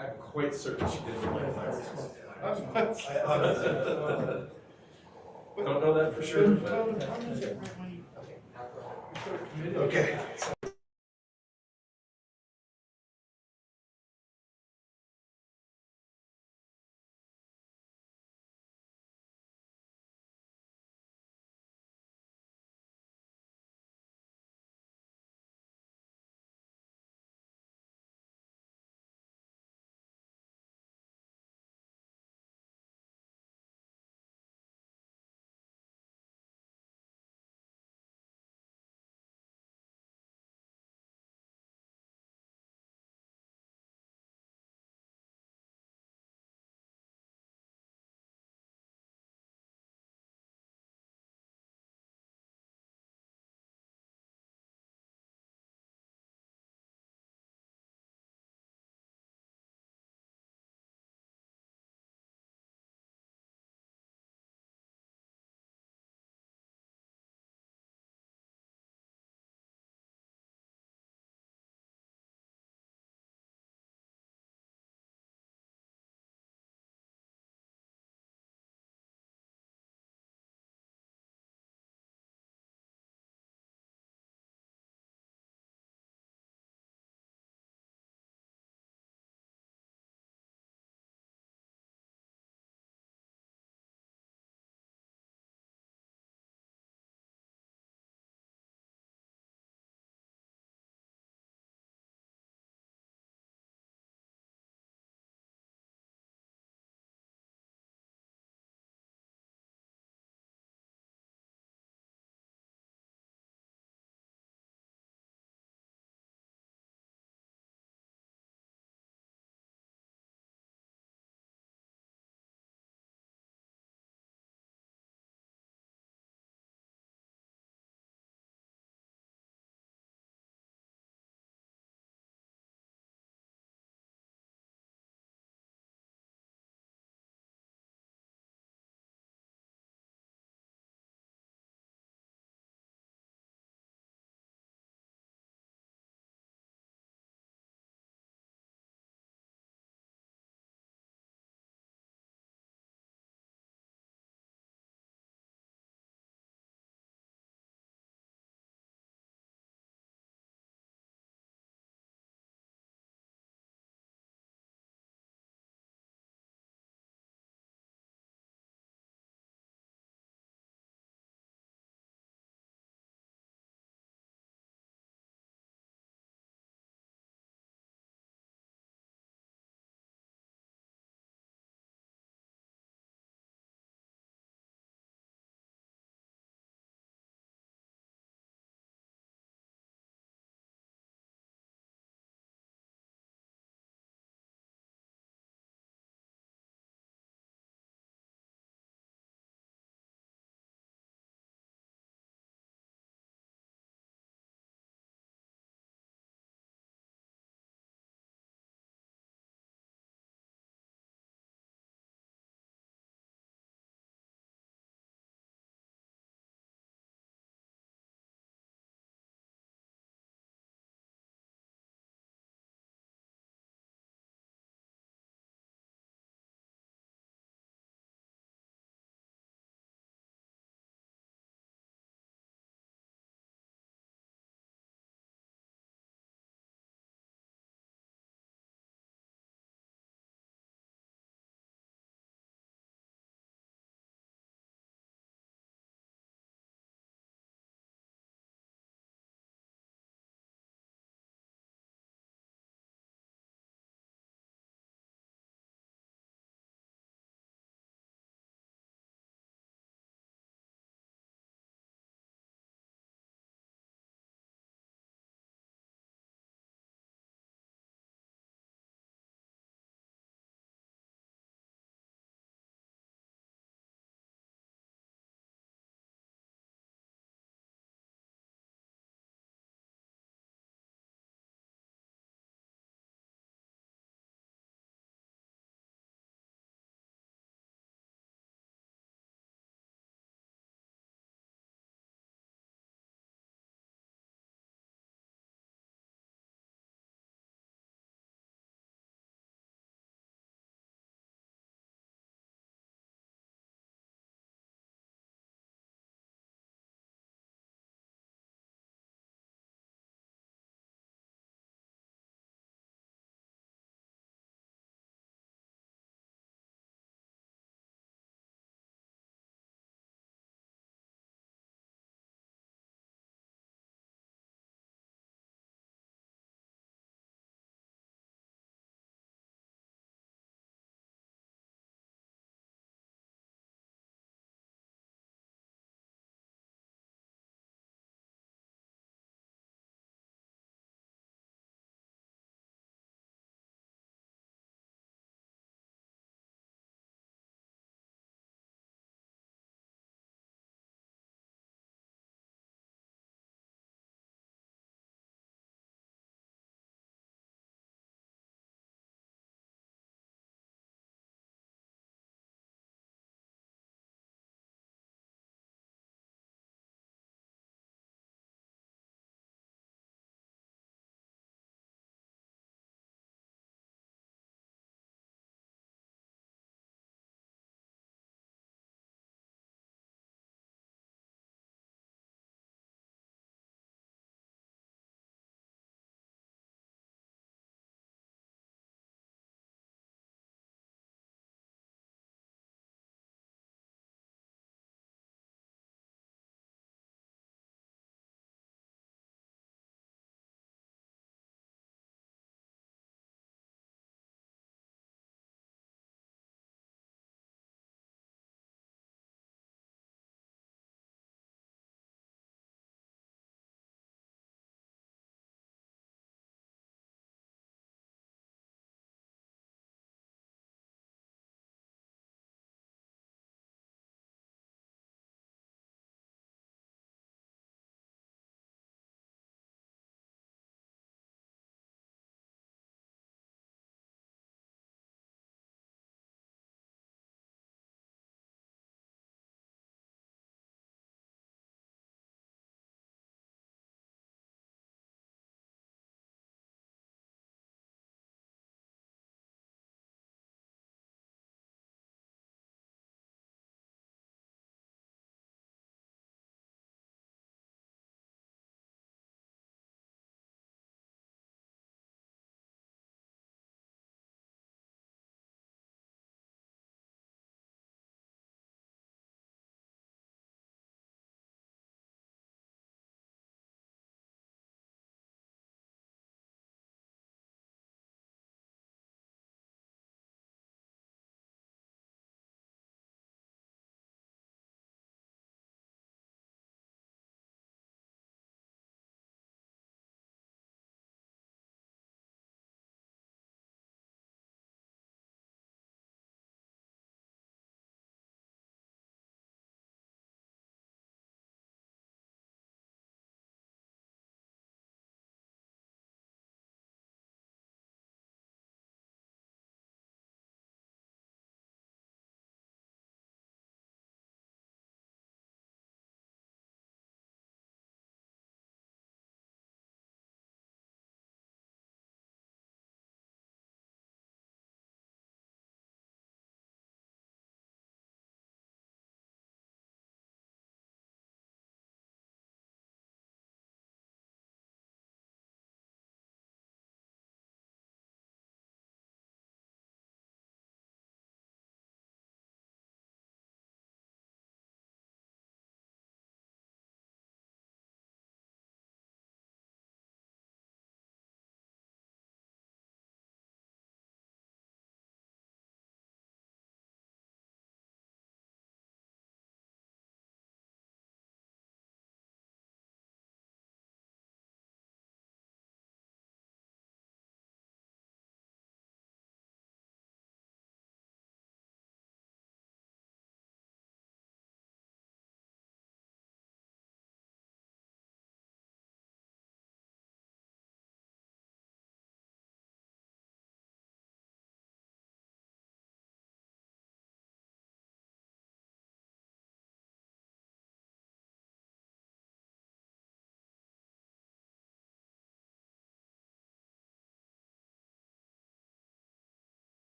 I'm quite certain she didn't like fireworks. Don't know that for sure, but. Okay.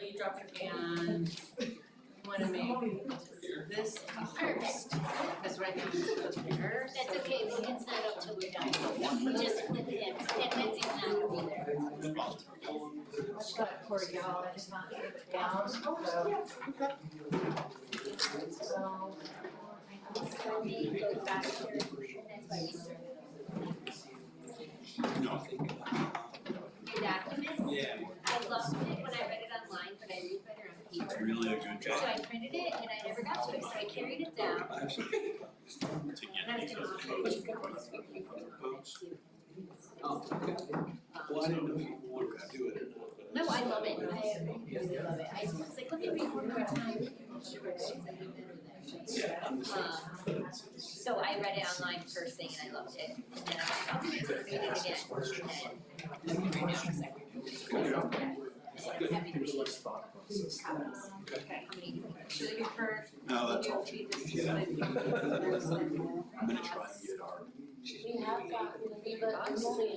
you dropped your and wanna make this a first, because right now it's supposed to be hers. That's okay, we can set up till we're done. Just flip it, and Benzie's not gonna be there. But for y'all, it's not give it down, so. For me, it goes faster, that's why we started. Your document? Yeah. I loved it when I read it online, but I read better on paper. It's really a good So job. I printed it and I never got to it, so I carried it down. To And I get was these gonna other show codes. you guys before Oh, okay. Well, I didn't know if you wanted to do it or not. No, I love it, I really love it, I was like, let me read one more time. So I read it online first thing and I loved it, and then I stopped reading it again, and then right now it's like. It's having to be copies. How many? Should I give her? No, that's all. This is Yeah. like- I'm gonna try and get our, We have gotten, we've only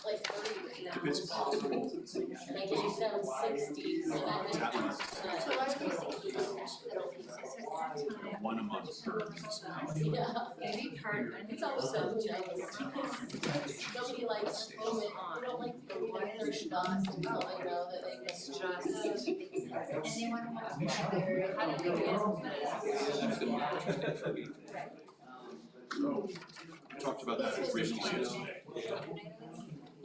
like 30 right if now. it's possible. Like she's done 60, so that makes That one. So I was basically little pieces. One a month per municipality. Yeah, Maybe part, I think it's always so jealous because nobody likes movement, we don't like to go like 30 dots until I know that they can it's just. And they want to watch together. How do we So, we talked about that originally.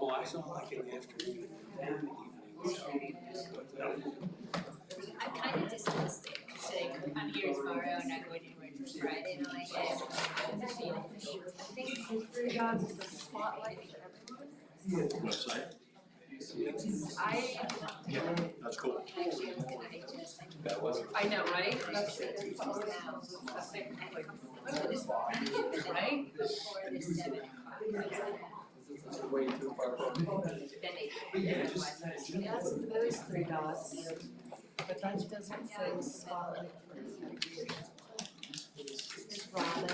Oh, I saw like in the afternoon. I'm kind of dismissed it, saying I'm here tomorrow and I'm going anywhere till Friday, and I'm like, yeah. I think Three Gods is the spotlight for everyone. Website? I, That's cool. Actually, I was gonna just. That was. I know, right? That's Now. Right? Before the 7 o'clock. Way too far from. Then it. That's those three dots, but that doesn't say spotlight for everyone. Is Robin?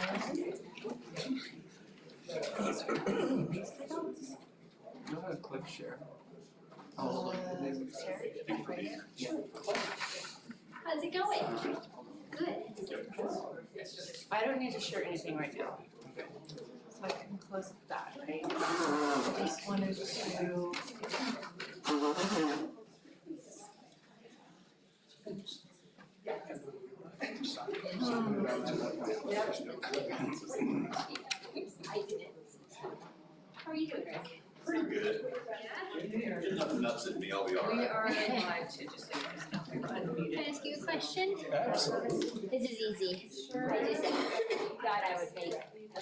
These three dots? You want to click share? Sherry? How's it going? Good. I don't need to share anything right now. So I can close that, right? This one is to. I did. How are you doing, Rick? Pretty good. Yeah? There's nothing nuts in me, I'll be all We right. are live too, just so you guys know, we're Can I unmuted. ask you a question? Absolutely. This is easy. I just thought I would make a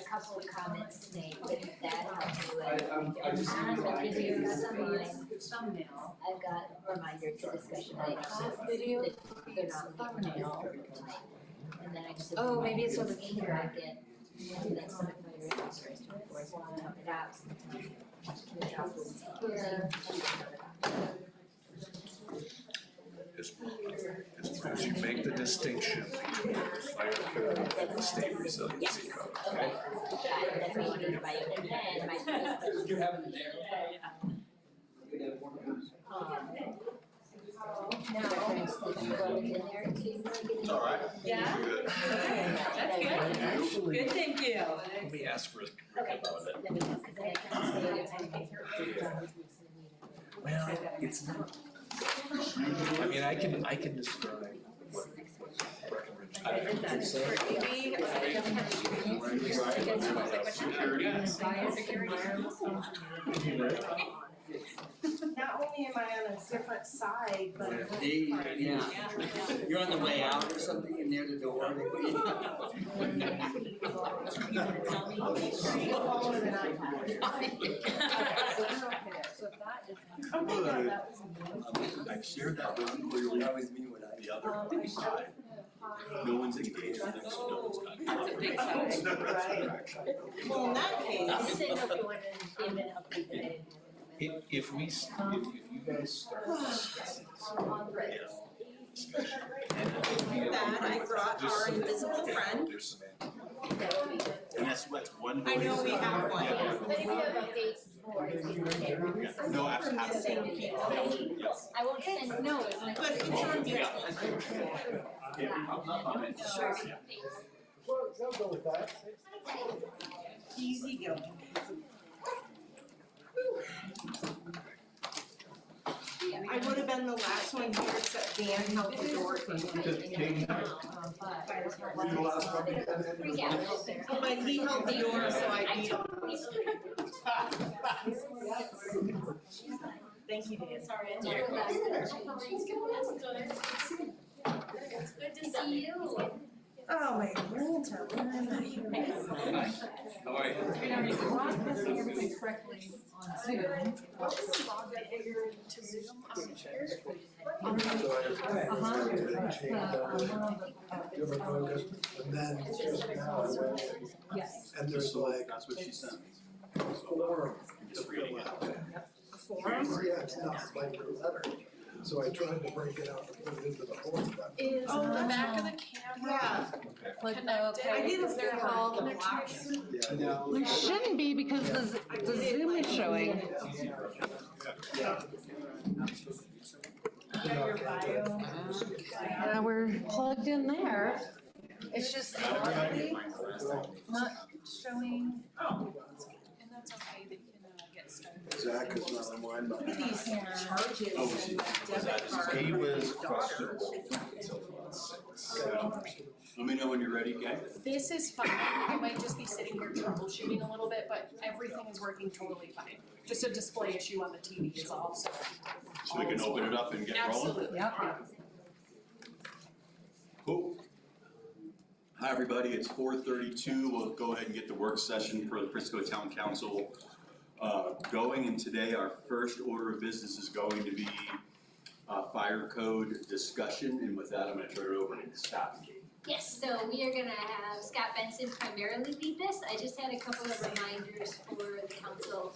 couple of comments today, but if that helps you. I just. I'll give you some Thumbnail. I've got a reminder to discussion items. Video. They're not Thumbnail. And then I just. Oh, maybe it's over in your packet. And then some of my references to enforce it, talk it out sometime. The job was here. As you make the distinction between fire code and the state resiliency code, okay? That's what you need by your pen, my. You have it there? Reference the quote in there too. It's all right. Yeah? Good. That's good. Actually, Good, thank you. let me ask for a. Okay. Let me just, cause I kind of say. Well, it's not. I mean, I can describe what Breckenridge. I did that for Amy, I don't have to. Security. Not only am I on a different side, but. Yeah, you're on the way out or something, and near the door, they put you. I've shared that one clearly. That was me when I. The other side, no one's engaged with them, so no one's got. That's a big side. Right. Well, in that case. I just didn't know if you wanted to give an update that I didn't have. If you guys start discussing discussion. And That I brought our invisible friend. There's some. And that's that's one. I know we voting have side. one. Yeah. But if you have updates for it, Yeah. No, absolutely. Yes. I won't send notes. But it's on video. Sure. Easy going. I would have been the last one here except Dan held the door for me. Freak out there. But he held the door, so I beat him. Thank you, Dan. Sorry, it's good to see you. Oh, my Atlanta, where am I? How are you? Broadcasting everything correctly on Zoom. And then it's just now I went in, Yes. and there's like That's what she sent me. four. Just reading it. Yeah, it's not like your letter. So I tried to break it out and put it into the form, but Is Oh, the that's back of all. the camera Yeah, connected? I did a Is there call a to blocks. yeah. It shouldn't be because the Zoom is showing. Yeah, your bio. Yeah, we're plugged in there. It's just not showing. And that's okay, they can get started. Zach is not on mine, but. Look at these charges Oh, was he- and that debit card. He was questionable until about 6. Let me know when you're ready, okay? This is fine, I might just be sitting here troubleshooting a little bit, but everything is working totally fine. Just a display issue on the TV is all, so. So we can open it up and get rolling? Absolutely. Cool. Hi, everybody, it's 4:32. We'll go ahead and get the work session for the Frisco Town Council going. And today, our first order of business is going to be fire code discussion. And with that, I'm gonna turn it over to Scott. Yes, so we are gonna have Scott Benson primarily lead this. I just had a couple of reminders for the council.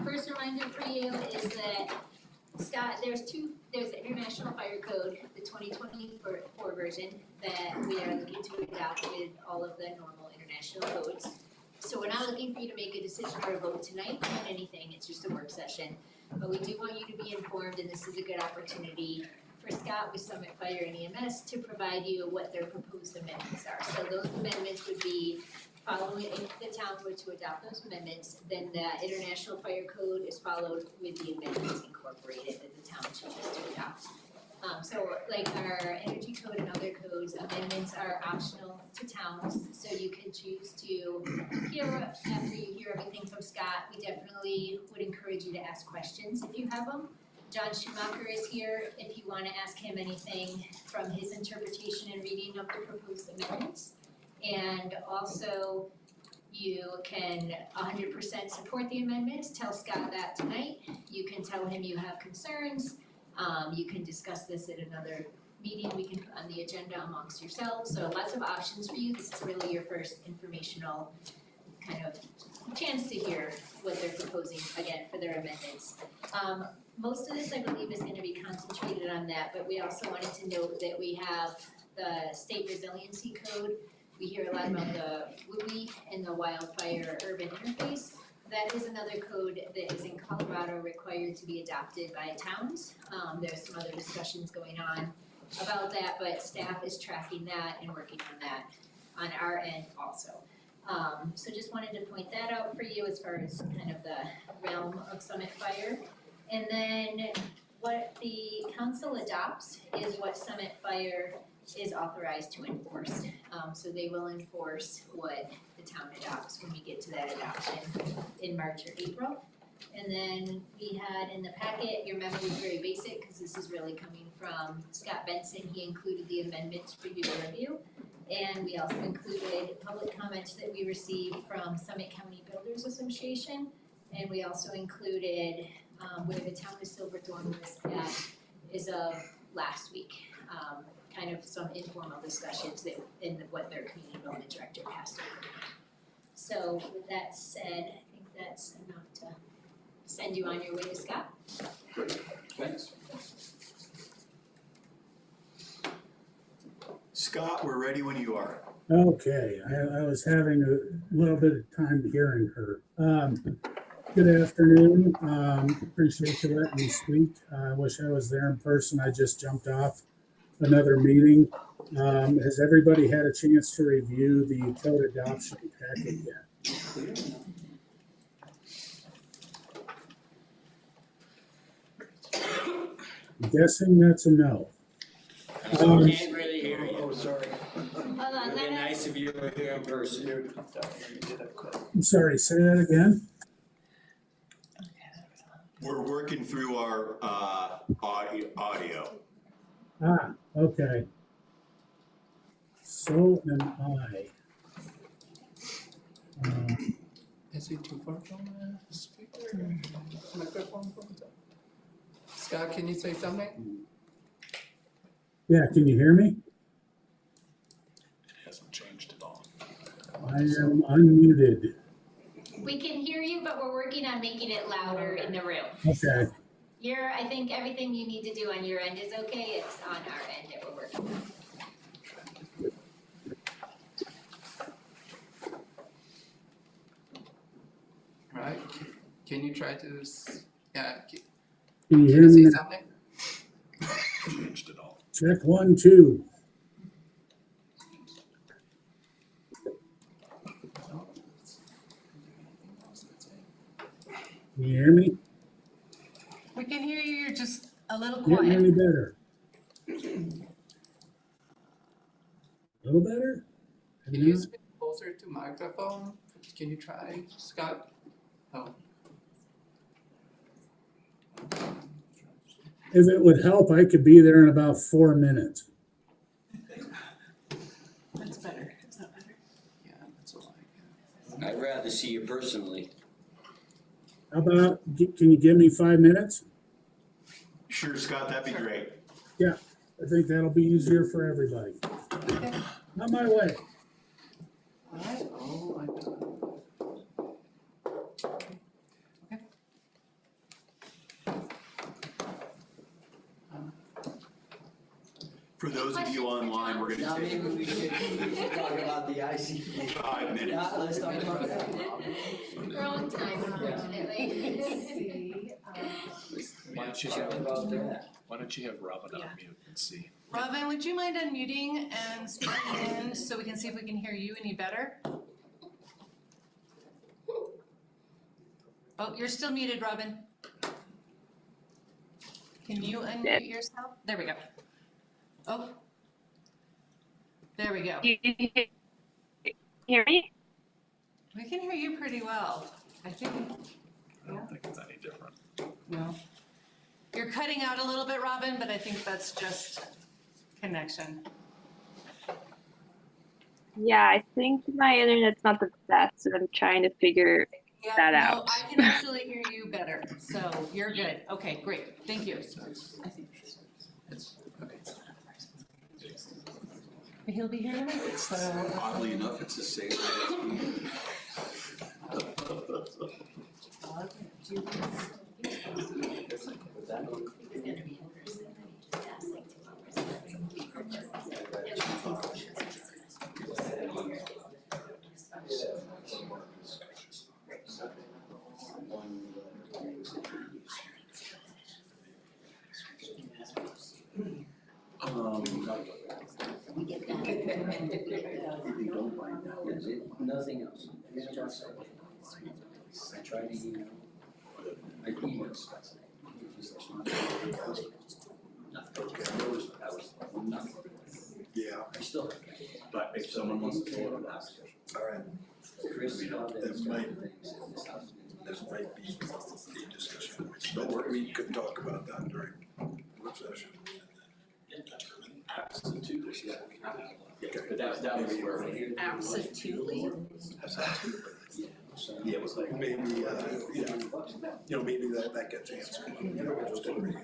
First reminder for you is that Scott, there's the International Fire Code, the 2024 version that we are looking to adopt with all of the normal international codes. So we're not looking for you to make a decision or a vote tonight on anything, it's just a work session. But we do want you to be informed, and this is a good opportunity for Scott with Summit Fire and EMS to provide you what their proposed amendments are. So those amendments would be following, if the town were to adopt those amendments, then the International Fire Code is followed with the amendments incorporated that the town chooses to adopt. So like our energy code and other codes, amendments are optional to towns, so you can choose to hear, after you hear everything from Scott, we definitely would encourage you to ask questions if you have them. John Schumacher is here if you wanna ask him anything from his interpretation and reading of the proposed amendments. And also, you can 100% support the amendments, tell Scott that tonight. You can tell him you have concerns. You can discuss this at another meeting we can put on the agenda amongst yourselves. So lots of options for you. This is really your first informational kind of chance to hear what they're proposing, again, for their amendments. Most of this, I believe, is gonna be concentrated on that, but we also wanted to note that we have the state resiliency code. We hear a lot about the WUI and the wildfire urban interface. That is another code that is in Colorado required to be adopted by towns. There's some other discussions going on about that, but staff is tracking that and working on that on our end also. So just wanted to point that out for you as far as kind of the realm of Summit Fire. And then what the council adopts is what Summit Fire is authorized to enforce. So they will enforce what the town adopts when we get to that adoption in March or April. And then we had in the packet, your memo is very basic, because this is really coming from Scott Benson. He included the amendments for you to review. And we also included public comments that we received from Summit County Builders Association. And we also included where the town of Silverthorne was at as of last week. Kind of some informal discussions that in what their community development director passed over. So with that said, I think that's enough to send you on your way to Scott. Great, thanks. Scott, we're ready when you are. Okay, I was having a little bit of time hearing her. Good afternoon. Appreciate you letting me speak. I wish I was there in person. I just jumped off another meeting. Has everybody had a chance to review the code adoption packet yet? I'm guessing that's a no. I can't really hear you. Oh, sorry. Hold on, It'd be let nice us, if you were here in person. I'm sorry, say that again? We're working through our, audio. Ah, okay. So am I. Is he too far from the speaker? Microphone? Scott, can you say something? Yeah, can you hear me? It hasn't changed at all. I am unmuted. we can hear you, but we're working on making it louder in the room. Okay. I think everything you need to do on your end is okay, it's on our end that we're working on. Right, can you try to, yeah, Can you can hear you me say now? something? Changed at all. Check 1, 2. Can you hear me? We can hear you, you're just a little Getting any quiet. better? A little better? Can you speak closer to microphone? Can you try, Scott? Oh. If it would help, I could be there in about 4 minutes. That's better, is that better? Yeah, that's all I got. I'd rather see you personally. How about, can you give me 5 minutes? Sure, Scott, that'd be great. Yeah, I think that'll be easier for everybody. Okay. On my way. Alright, Oh, I don't. For those of you online, we're Now gonna take maybe we should talk about the ICP. 5 minutes. Yeah, let's talk about that. We're on time, unfortunately. let's see, Why don't you Talk have, about that. why don't you have Robin Yeah. unmute and see? Robin, would you mind unmuting and speaking in so we can see if we can hear you any better? Oh, you're still muted, Robin. Can you unmute yourself? There we go. Oh. There we go. You hear me? We can hear you pretty well, I think. I don't think it's any different. No. You're cutting out a little bit, Robin, but I think that's just connection. Yeah, I think my internet's not the best, and I'm trying to figure Yeah, that no, out. I can actually hear you better, so you're good. Okay, great, thank you. It's, okay. He'll be here tonight, so. Oddly enough, it's the same way Nothing else. I tried to email. I emailed Scott. Nothing. Yeah, I still, but if someone wants to pull it up. all right. Chris, That might be a discussion, but we could talk about that during work session. Absolutely, yeah. But that was where. Absolutely. Yeah, it was like. Maybe, maybe that gets answered. Just don't read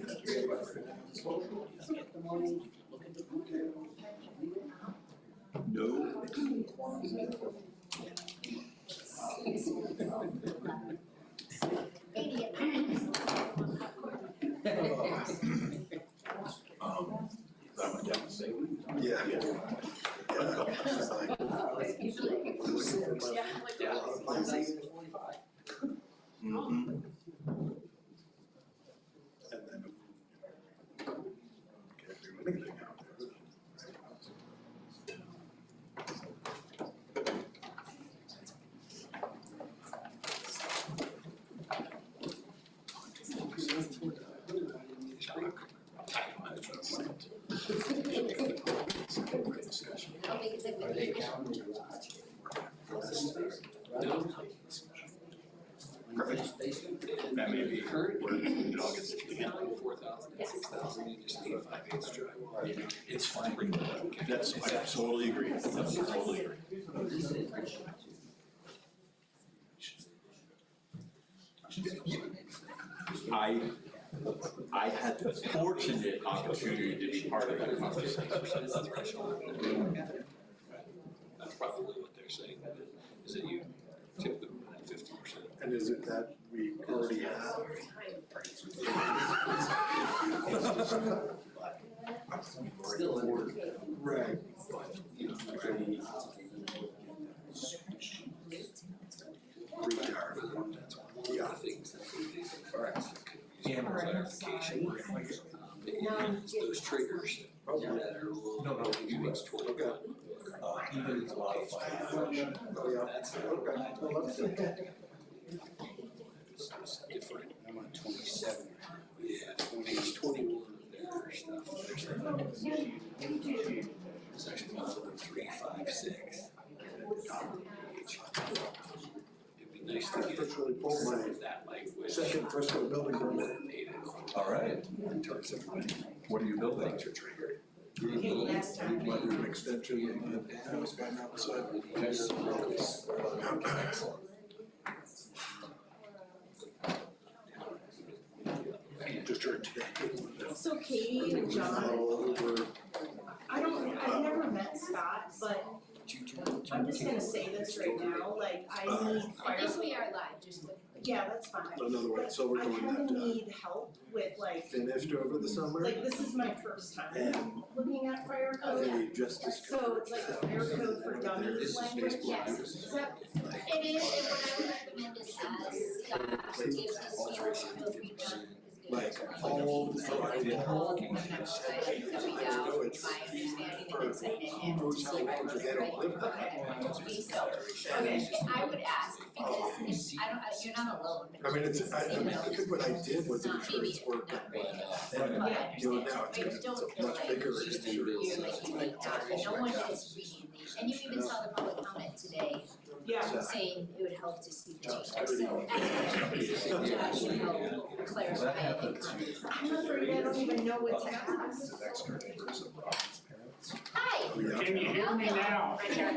No. That went down the same. Yeah. Yeah. It's like, usually. Yeah, like that. A lot of places. Mhm. And then can't do anything out there. I'll make it like Perfect. That may be where it all gets handled. 4,000, 6,000, you just need a 5/8 drive. It's fine. That's, I totally agree. I totally agree. I had the fortunate opportunity to be part of that conversation. That's probably what they're saying, is that you tip them at 50%. And is it that we already have? Right. Retire. Yeah. Things that we can clarification, those triggers that are units 21. Even it's modified. Oh, yeah. That's Okay. Well, that's good. it's different. I'm on 27. Yeah, page 21 of their stuff. Section 3, 5, 6. It'd be nice to get Officially pulled my that language. second Frisco building permit. All right. What are you building? Might do an extension and house by outside. Just heard today. So Katie and John, All over. I've never met Scott, but I'm just gonna say this right now, like, I need I fire. think we are live, just to. Yeah, that's fine. Another way, so we're I going kinda that need help with like, finished over the summer. like, this is my first time And looking at fire code. they just So it's like fire code for dummies language. Yes. Is that, It is, and what I would recommend is as gives us feel free to is good. like all the drywall. That we know, my understanding For is that who knows how long they don't live there. Okay, I would ask, because it's, you're not alone. I mean, it's, I think what I did was insurance work, and, you know, now it's a much bigger issue. No one is reading these, and you even saw the public comment today yeah, saying it would help to see the changes, so Josh should help clarify and comment. I'm afraid I don't even know what to ask. Hi. Can you hear me now? Right here.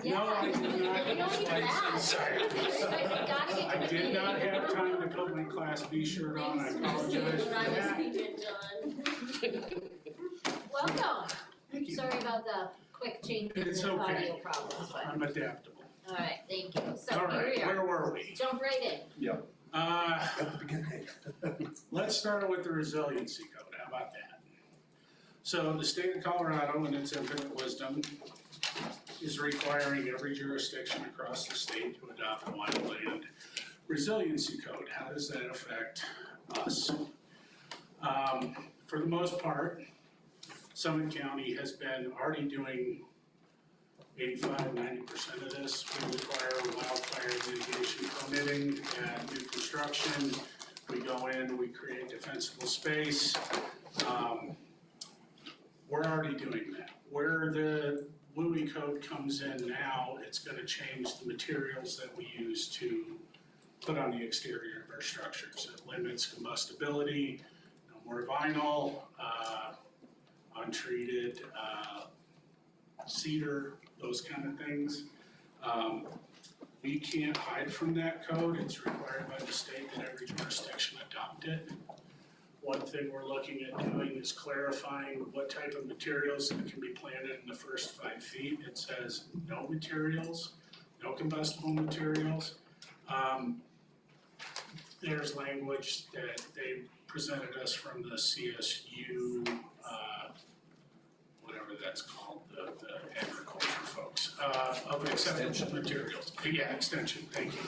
No, I did not. You don't need that. Sorry. Gotta get to I the did not meeting. have time to put my Class B shirt on, I apologize for that. Welcome. Sorry about the quick changes It's in okay. audio problems, but, I'm adaptable. alright, thank you. So All here right, we where are. were we? Jump right in. At the beginning. Let's start with the resiliency code, how about that? So the state of Colorado, in its infinite wisdom, is requiring every jurisdiction across the state to adopt a wildland resiliency code. How does that affect us? For the most part, Summit County has been already doing 85–90% of this. We require wildfire mitigation permitting and new construction. We go in, we create defensible space. We're already doing that. Where the WUI code comes in now, it's gonna change the materials that we use to put on the exterior of our structures. It limits combustibility, no more vinyl, untreated cedar, those kind of things. We can't hide from that code. It's required by the state that every jurisdiction adopt it. One thing we're looking at doing is clarifying what type of materials that can be planted in the first 5 feet. It says no materials, no combustible materials. There's language that they presented us from the CSU, whatever that's called, the agriculture folks, of acceptable materials. Yeah, extension, thank you.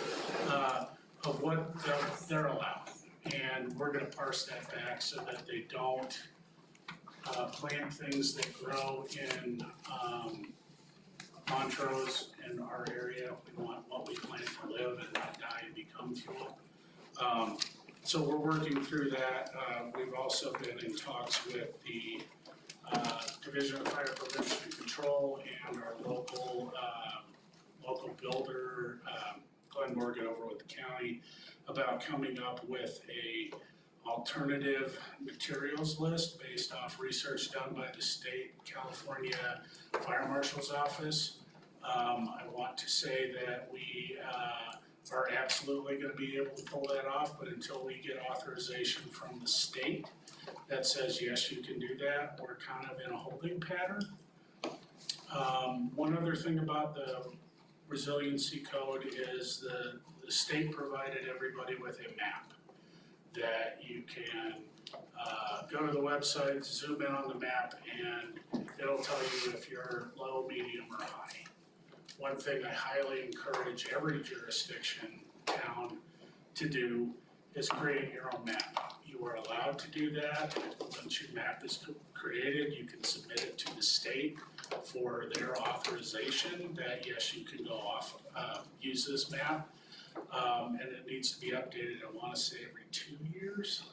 Of what they're allowed. And we're gonna parse that back so that they don't plant things that grow in Montrose in our area. We want what we plant to live and not die and become fuel. So we're working through that. We've also been in talks with the Division of Fire Prevention and Control and our local builder, Glenn Morgan over with the county, about coming up with a alternative materials list based off research done by the state California Fire Marshal's Office. I want to say that we are absolutely gonna be able to pull that off, but until we get authorization from the state that says, yes, you can do that, we're kind of in a holding pattern. One other thing about the resiliency code is the state provided everybody with a map that you can go to the website, zoom in on the map, and it'll tell you if you're low, medium, or high. One thing I highly encourage every jurisdiction, town, to do is create your own map. You are allowed to do that. Once your map is created, you can submit it to the state for their authorization that yes, you can go off, use this map. And it needs to be updated, I wanna say every 2 years.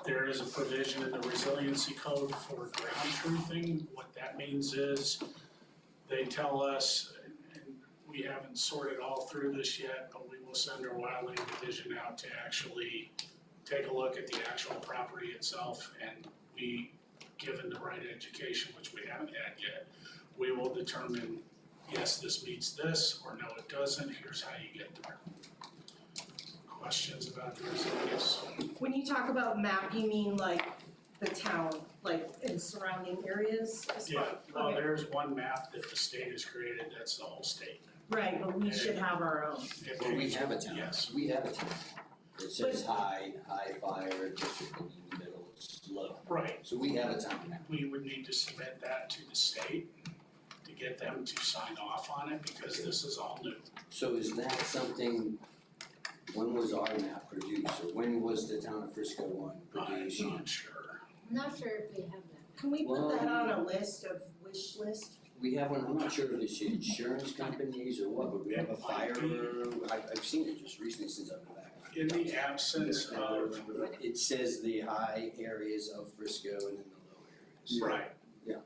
There is a provision in the resiliency code for ground truthing. What that means is they tell us, and we haven't sorted all through this yet, but we will send our wildland division out to actually take a look at the actual property itself, and we, given the right education, which we haven't had yet, we will determine, yes, this meets this, or no, it doesn't, here's how you get there. Questions about the resilience? When you talk about map, you mean like the town, like in surrounding areas as Yeah, well? well, Okay. there's one map that the state has created, that's the whole state. Right, but we should have our own. It Well, we takes- have a town. Yes, We have a town. It says high fire, district in the middle, it's low. right. So we have a town now. We would need to submit that to the state to get them to sign off on it, because this is all new. So is that something, when was our map produced, or when was the town of Frisco one produced? I'm not sure. I'm not sure if we have that. Can we put Well, that on a list of wish list? We have one, I'm not sure if it's insurance companies or what, but we have a fire, I've seen it just recently since I've been back. In the absence of, It says the high areas of Frisco and then the low areas. right. Yeah.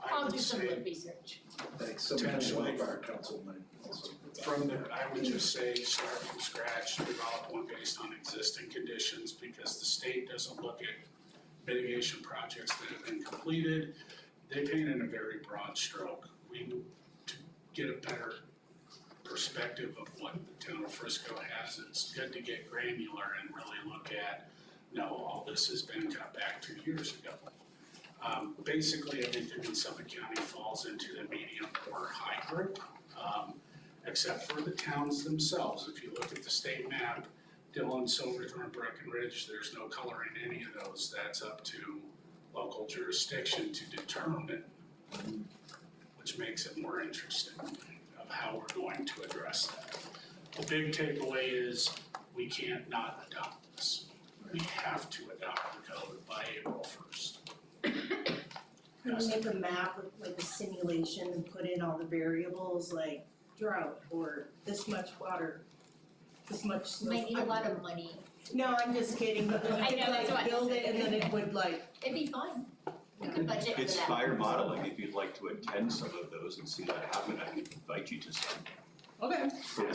I I'll would do some say, research. Thanks, some kind of Potentially. welfare council might also. from there, I would just say, start from scratch, develop one based on existing conditions, because the state doesn't look at mitigation projects that have been completed. They paint in a very broad stroke. We need to get a better perspective of what the town of Frisco has. It's good to get granular and really look at, no, all this has been cut back 2 years ago. Basically, everything in Summit County falls into the medium or high group, except for the towns themselves. If you look at the state map, Dillon, Silverthorne, Breckenridge, there's no color in any of those. That's up to local jurisdiction to determine, which makes it more interesting of how we're going to address that. The big takeaway is we can't not adopt this. We have to adopt the code by April 1st. Can we make a map with like a simulation and put in all the variables like drought or this much water, this much snow? Might need a lot of money. No, I'm just kidding, but then I you know, could that's what like I build it and then said. it would like, It'd be fun. We could budget for It's that. fire modeling, if you'd like to attend some of those and see that happen, I can invite you to some. okay. For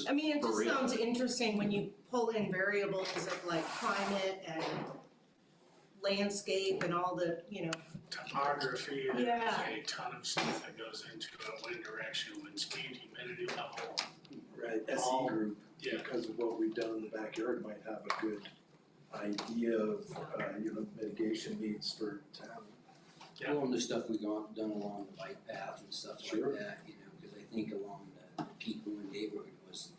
I mean, it For just real. sounds interesting when you pull in variables of like climate and landscape and all the, you know, Topography, there's Yeah. a ton of stuff that goes into it, wind direction, wind speed, humidity level. Right, All- SE group, Yeah, because of what we've done in the backyard, might have a good idea of, mitigation needs for town. Yeah. Well, and the stuff we've done along the bike path and stuff Sure. like that, because I think along the Peakwood neighborhood was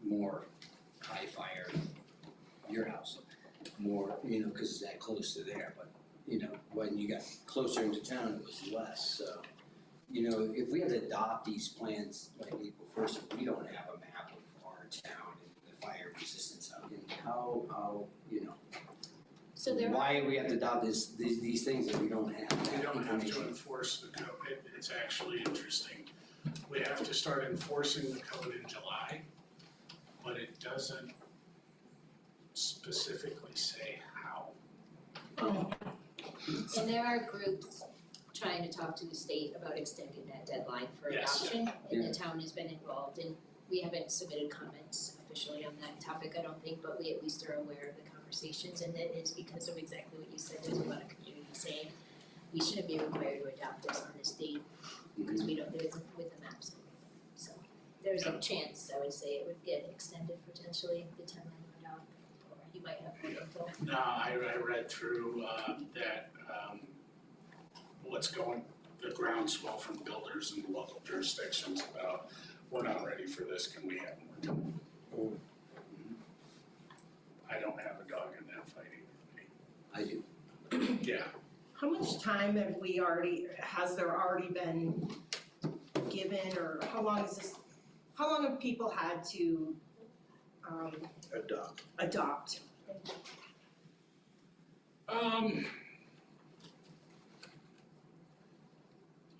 more high fire, your house, more, because it's that close to there, but, when you got closer into town, it was less, so. If we had to adopt these plans like April 1st, we don't have a map of our town and the fire resistance out, and how, So there why we have to adopt these things that we don't have that We don't have to information? enforce the code, it's actually interesting. We have to start enforcing the code in July, but it doesn't specifically say how. And there are groups trying to talk to the state about extending that deadline for Yes. adoption, and the town has been involved, and we haven't submitted comments officially on that topic, I don't think, but we at least are aware of the conversations, and that is because of exactly what you said, there's a lot of community saying we shouldn't be required to adopt this on this date, because we don't, there's with the maps. So, there's a chance, I would say, it would get extended potentially, the timeline would adopt, or you might have more info. No, I read through that the groundswell from builders in local jurisdictions about, we're not ready for this, can we have more time? I don't have a dog in that fight either. I do. Yeah, How much time has there already been given, or how long have people had to, adopt?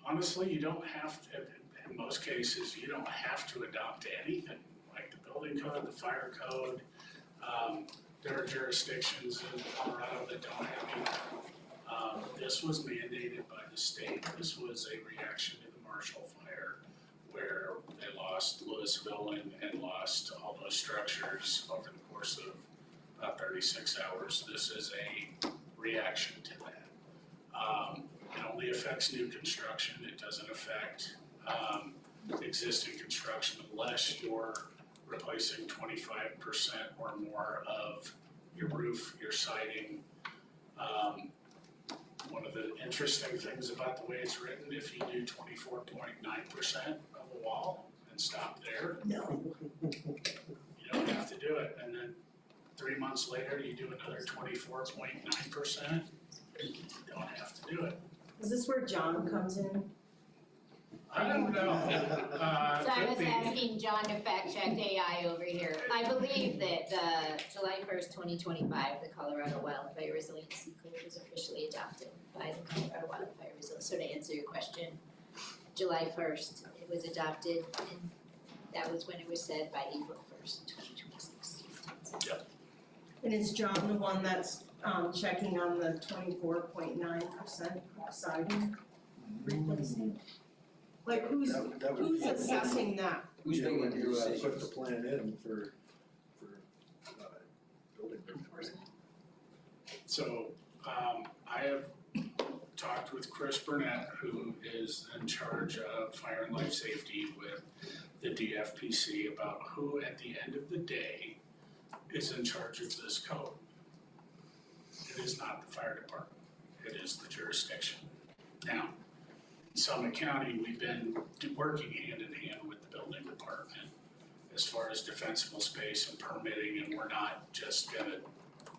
Honestly, you don't have to, in most cases, you don't have to adopt anything, like the building code, the fire code. There are jurisdictions in Colorado that don't have either. This was mandated by the state. This was a reaction to the Marshall Fire, where they lost Louisville and lost all those structures over the course of about 36 hours. This is a reaction to that. It only affects new construction. It doesn't affect existing construction unless you're replacing 25% or more of your roof, your siding. One of the interesting things about the way it's written, if you do 24.9% of a wall and stop there, No. you don't have to do it. And then 3 months later, you do another 24.9%, you don't have to do it. Is this where John comes in? I don't know. So I was Could be. asking John to fact check AI over here. I believe that July 1st, 2025, the Colorado Wildfire Resiliency Code was officially adopted by the Colorado Wildfire Resiliency. So to answer your question, July 1st, it was adopted, and that was when it was said by April 1st, 2026. And is John the one that's checking on the 24.9% siding replacing? Like who's assessing that? Who's Yeah, making when the you decisions? put the plan in for building permit. So, I have talked with Chris Burnett, who is in charge of fire and life safety with the DFPC, about who at the end of the day is in charge of this code. It is not the fire department, it is the jurisdiction. Now, in Summit County, we've been working hand in hand with the building department as far as defensible space and permitting, and we're not just gonna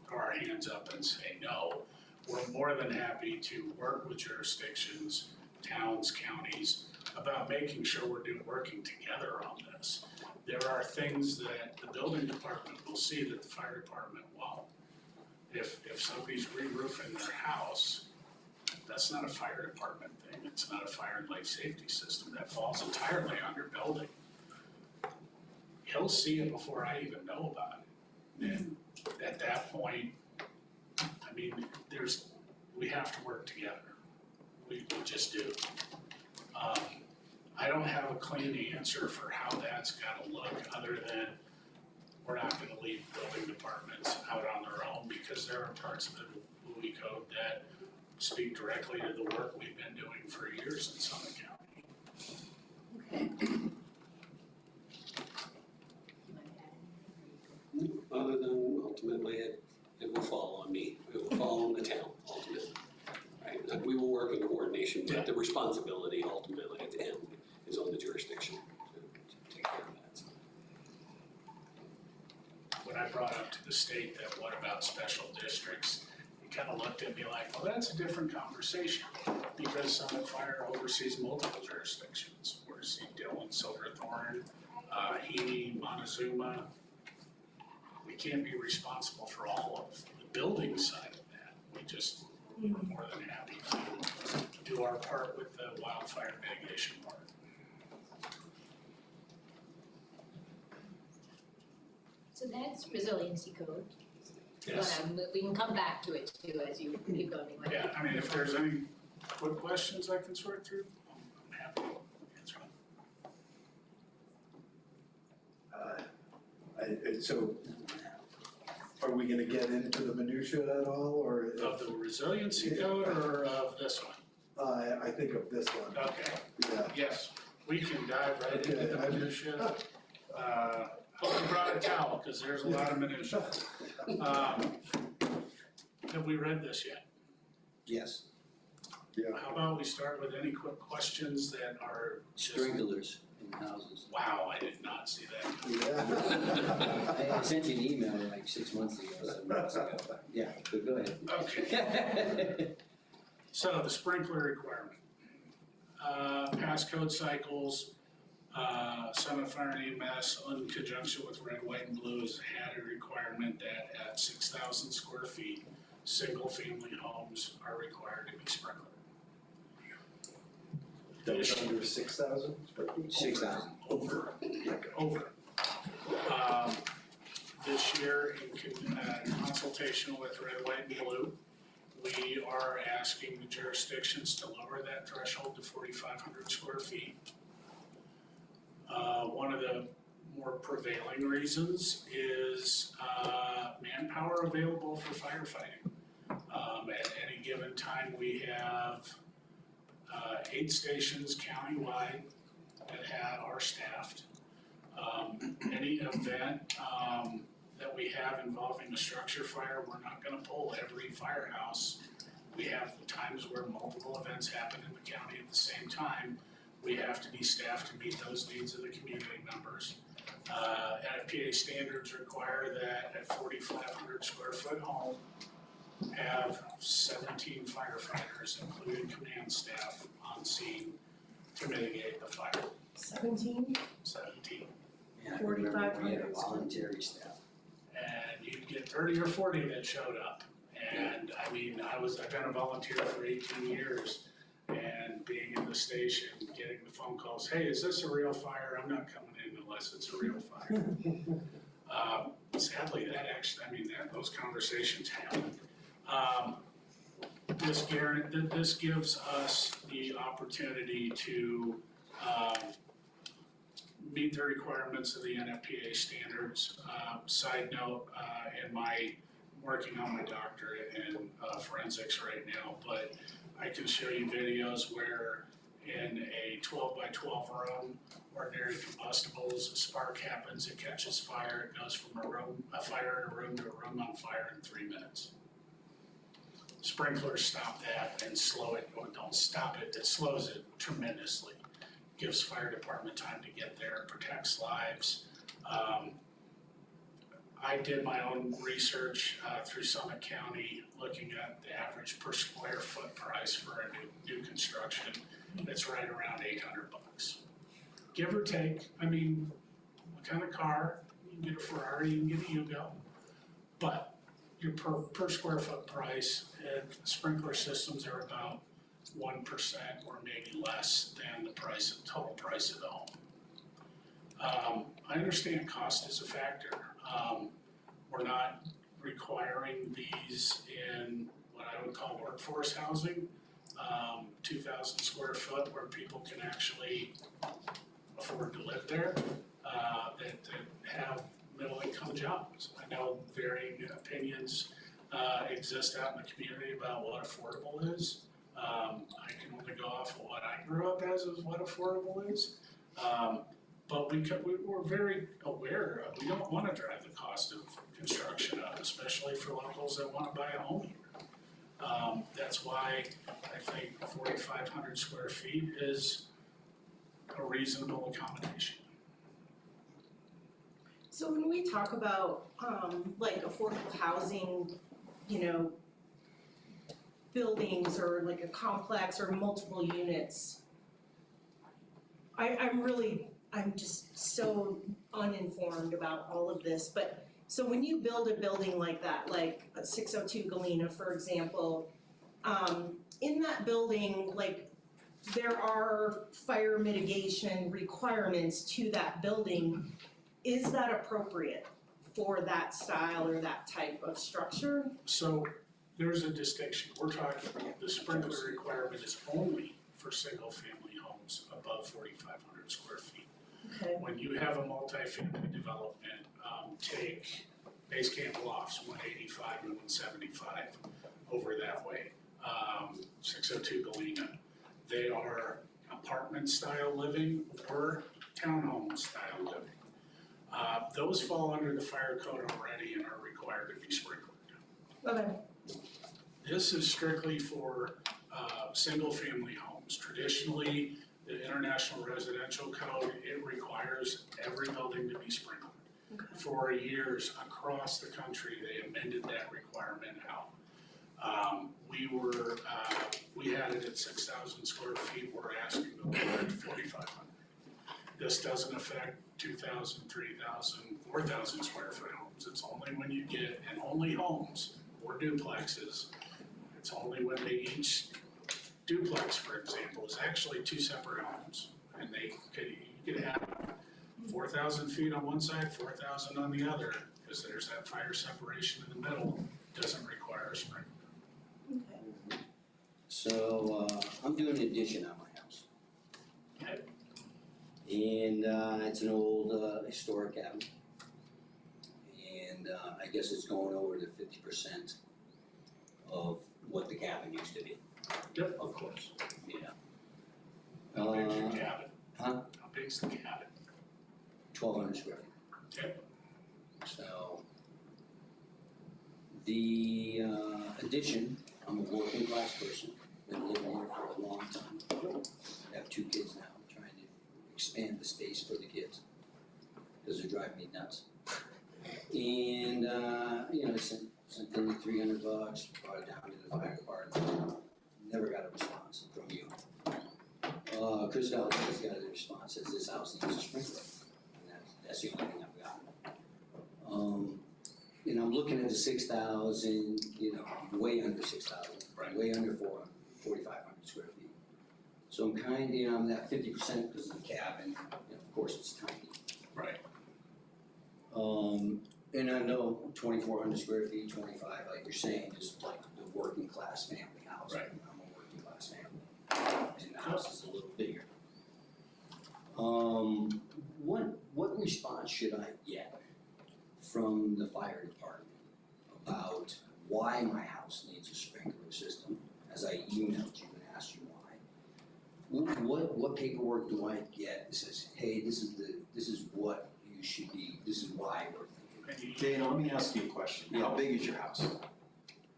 throw our hands up and say no. We're more than happy to work with jurisdictions, towns, counties, about making sure we're working together on this. There are things that the building department will see that the fire department won't. If somebody's re-roofing their house, that's not a fire department thing, it's not a fire and life safety system, that falls entirely under building. He'll see it before I even know about it. And at that point, I mean, we have to work together. We just do. I don't have a clean answer for how that's gotta look, other than we're not gonna leave building departments out on their own, because there are parts of the Louis Code that speak directly to the work we've been doing for years in Summit County. Okay. Other than ultimately it will fall on me, it will fall on the town ultimately. Right, and we will work in coordination, but the responsibility ultimately at the end is on the jurisdiction to take care of that. So. When I brought up to the state that what about special districts, it kind of looked at me like, well, that's a different conversation, because Summit Fire oversees multiple jurisdictions. Whereas Dillon, Silverthorne, Heaney, Montezuma. We can't be responsible for all of the building side of that. We just, we're more than happy to do our part with the wildfire mitigation part. So that's resiliency code. Yes. But we can come back to it too as you keep going. Yeah, I mean, if there's any quick questions I can sort through, I'm happy to answer them. So are we gonna get into the minutia at all, or? Of the resiliency code or of this one? I think of this one, Okay, yeah. yes, we can dive right into the Okay, minutia. Hope you brought a towel, cause there's a lot of minutia. Have we read this yet? Yes, How about we start with any quick questions that are just, sprinklers in houses. wow, I did not see that. Yeah. I sent you an email like 6 months ago, 7 months ago. Yeah, but go ahead. Okay. So the sprinkler requirement. Past code cycles, Summit Fire and EMS in conjunction with Red, White, and Blue has had a requirement that at 6,000 square feet, single-family homes are required to be sprinkled. That's under 6,000? 6,000. Over. This year, in consultation with Red, White, and Blue, we are asking the jurisdictions to lower that threshold to 4,500 square feet. One of the more prevailing reasons is manpower available for firefighting. At any given time, we have 8 stations countywide that are staffed. Any event that we have involving a structure fire, we're not gonna pull every firehouse. We have times where multiple events happen in the county at the same time. We have to be staffed to meet those needs of the community members. NFPA standards require that at 4,500 square foot home, have 17 firefighters, including command staff, on scene to mitigate the fire. 17? 17. Yeah, I remember we had a voluntary staff. And you'd get 30 or 40 that showed up. And I mean, I've been a volunteer for 18 years, and being in the station, getting the phone calls, hey, is this a real fire? I'm not coming in unless it's a real fire. Sadly, those conversations happen. This gives us the opportunity to meet the requirements of the NFPA standards. Side note, working on my doctorate in forensics right now, but I can show you videos where in a 12 by 12 room, ordinary combustibles, a spark happens, it catches fire, it goes from a fire in a room to a room on fire in 3 minutes. Sprinklers stop that and slow it, or don't stop it, it slows it tremendously. Gives fire department time to get there, protects lives. I did my own research through Summit County, looking at the average per square foot price for a new construction. It's right around $800. Give or take, I mean, what kind of car, you can get a Ferrari, you can get a Yugo. But your per square foot price, sprinkler systems are about 1% or maybe less than the total price of the home. I understand cost is a factor. We're not requiring these in what I would call workforce housing, 2,000 square foot where people can actually afford to live there, that have middle income jobs. I know varying opinions exist out in the community about what affordable is. I can only go off of what I grew up as what affordable is. But we're very aware of, we don't want to drive the cost of construction up, especially for locals that want to buy a home here. That's why I think 4,500 square feet is a reasonable accommodation. So when we talk about like affordable housing, you know, buildings or like a complex or multiple units. I'm just so uninformed about all of this, but, so when you build a building like that, like 602 Galena, for example, in that building, like, there are fire mitigation requirements to that building. Is that appropriate for that style or that type of structure? So there's a distinction. We're talking, the sprinkler requirement is only for single-family homes above 4,500 square feet. Okay. When you have a multifamily development, take Base Camp Lofts, 185 and 175 over that way, 602 Galena. They are apartment-style living or townhome-style living. Those fall under the fire code already and are required to be sprinkled. Okay. This is strictly for single-family homes. Traditionally, the International Residential Code, it requires every building to be sprinkled. For years, across the country, they amended that requirement out. We had it at 6,000 square feet, we're asking to go back to 4,500. This doesn't affect 2,000, 3,000, 4,000 square foot homes. It's only when you get, and only homes or duplexes, it's only when they each duplex, for example, is actually two separate homes. And you could have 4,000 feet on one side, 4,000 on the other, because there's that fire separation in the middle, doesn't require a sprinkler. Okay. So, I'm doing an addition on my house. Okay. And, it's an old, historic cabin. And, I guess it's going over to 50% of what the cabin used to be. Yep. Of course, yeah. How big's your cabin? Huh? How big's the cabin? 1,200 square feet. Okay. So, the, addition, I'm a working class person, been living here for a long time. I have 2 kids now, I'm trying to expand the space for the kids, because they're driving me nuts. And, sent in the $300, brought it down to the fire department, never got a response from you. Chris Valdez got a response, says this house needs a sprinkler, and that's the only thing I've gotten. And I'm looking at the 6,000, way under 6,000, way under 4,500 square feet. So I'm I'm at 50% because of the cabin, of course it's tiny. Right. And I know 2,400 square feet, 25, like you're saying, is like the working class family house. Right. I'm a working class family, and the house is a little bigger. What response should I get from the fire department about why my house needs a sprinkler system, as I emailed you and asked you why? What paperwork do I get that says, hey, this is what you should be, this is why we're thinking? Dana, let me ask you a question. How big is your house?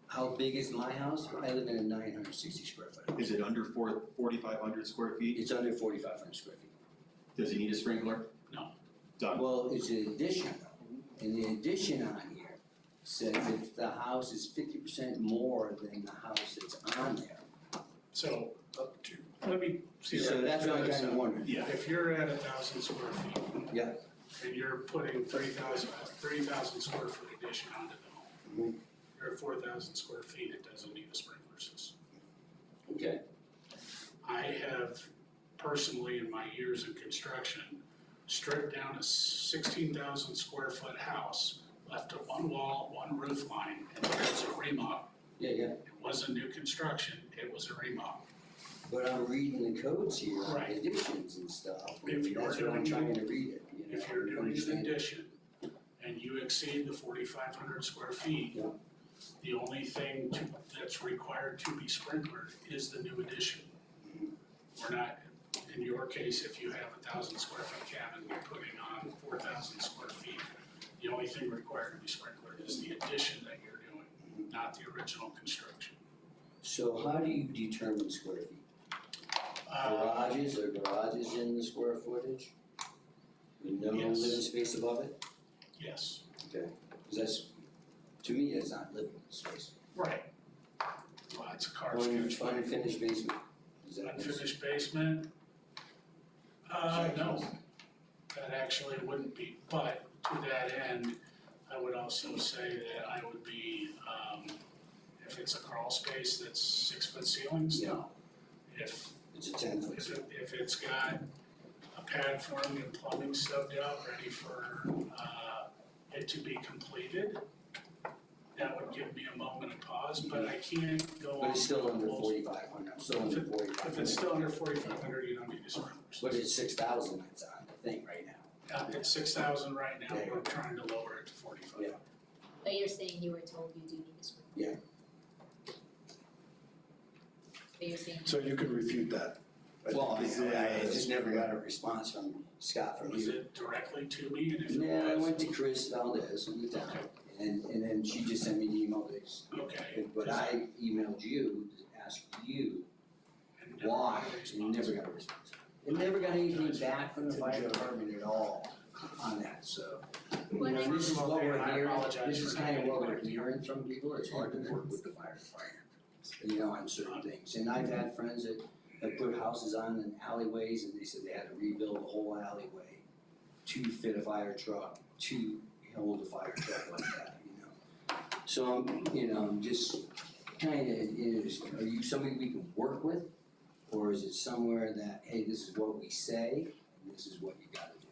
How big is my house? I live in a 960 square foot house. Is it under 4,500 square feet? It's under 4,500 square feet. Does it need a sprinkler? No. Done. Well, it's an addition though, and the addition on here says if the house is 50% more than the house that's on there. So, let me see. So that's what I'm kind of wondering. Yeah, if you're at 1,000 square feet. Yeah. And you're putting 3,000 square foot addition onto the home. You're at 4,000 square feet, it doesn't need a sprinkler system. Okay. I have personally, in my years in construction, stripped down a 16,000 square foot house, left a one wall, one roof line, and it was a remodel. Yeah, yeah. It wasn't new construction, it was a remodel. But I'm reading the codes here on Right. additions and stuff, If and you're that's what I'm doing- trying to read it, If you're doing an understand it. addition and you exceed the 4,500 square feet, Yeah. the only thing that's required to be sprinklered is the new addition. We're not, in your case, if you have 1,000 square foot cabin, you're putting on 4,000 square feet. The only thing required to be sprinklered is the addition that you're doing, not the original construction. So how do you determine square feet? Garages, are garages in the square footage? With no Yes. living space above it? Yes. Okay, because that's, to me, that's not living space. Right. Well, it's a car Unfinished basement, is that? Unfinished basement? No, that actually wouldn't be, but to that end, I would also say that I would be, if it's a crawl space that's 6-foot ceilings, no. If It's a 10-foot. if it's got a pad formed and plumbing stubbed out, ready for, it to be completed, that would give me a moment of pause, but I can't go on. But it's still under multiple- 4,500, I'm still under 4,500. If it's still under 4,500, you don't need a sprinkler system. But it's 6,000 that's on the thing right now. It's 6,000 right now, we're trying to lower it to 45. Yeah. But you're saying you were told you do need a sprinkler? Yeah. But you're saying. So you could refute that. Well, I just never got a response from Scott from Was you. it directly to me, and if it was? Yeah, I went to Chris Valdez in the town, and then she just sent me the email. Okay. But I emailed you to ask you And never why, got a and response. never got a response. And never got anything back from the fire department at all on that, so. You When know, I- this is what we're I hearing, apologize this is for not kind of what getting we're back to you. hearing from people, it's hard to work with the fire department. You know, on certain things, and I've had friends that have put houses on in alleyways, and they said they had to rebuild the whole alleyway to fit a fire truck, to hold a fire truck like that, you know. So I'm just kinda, are you somebody we can work with? Or is it somewhere that, hey, this is what we say, and this is what you gotta do?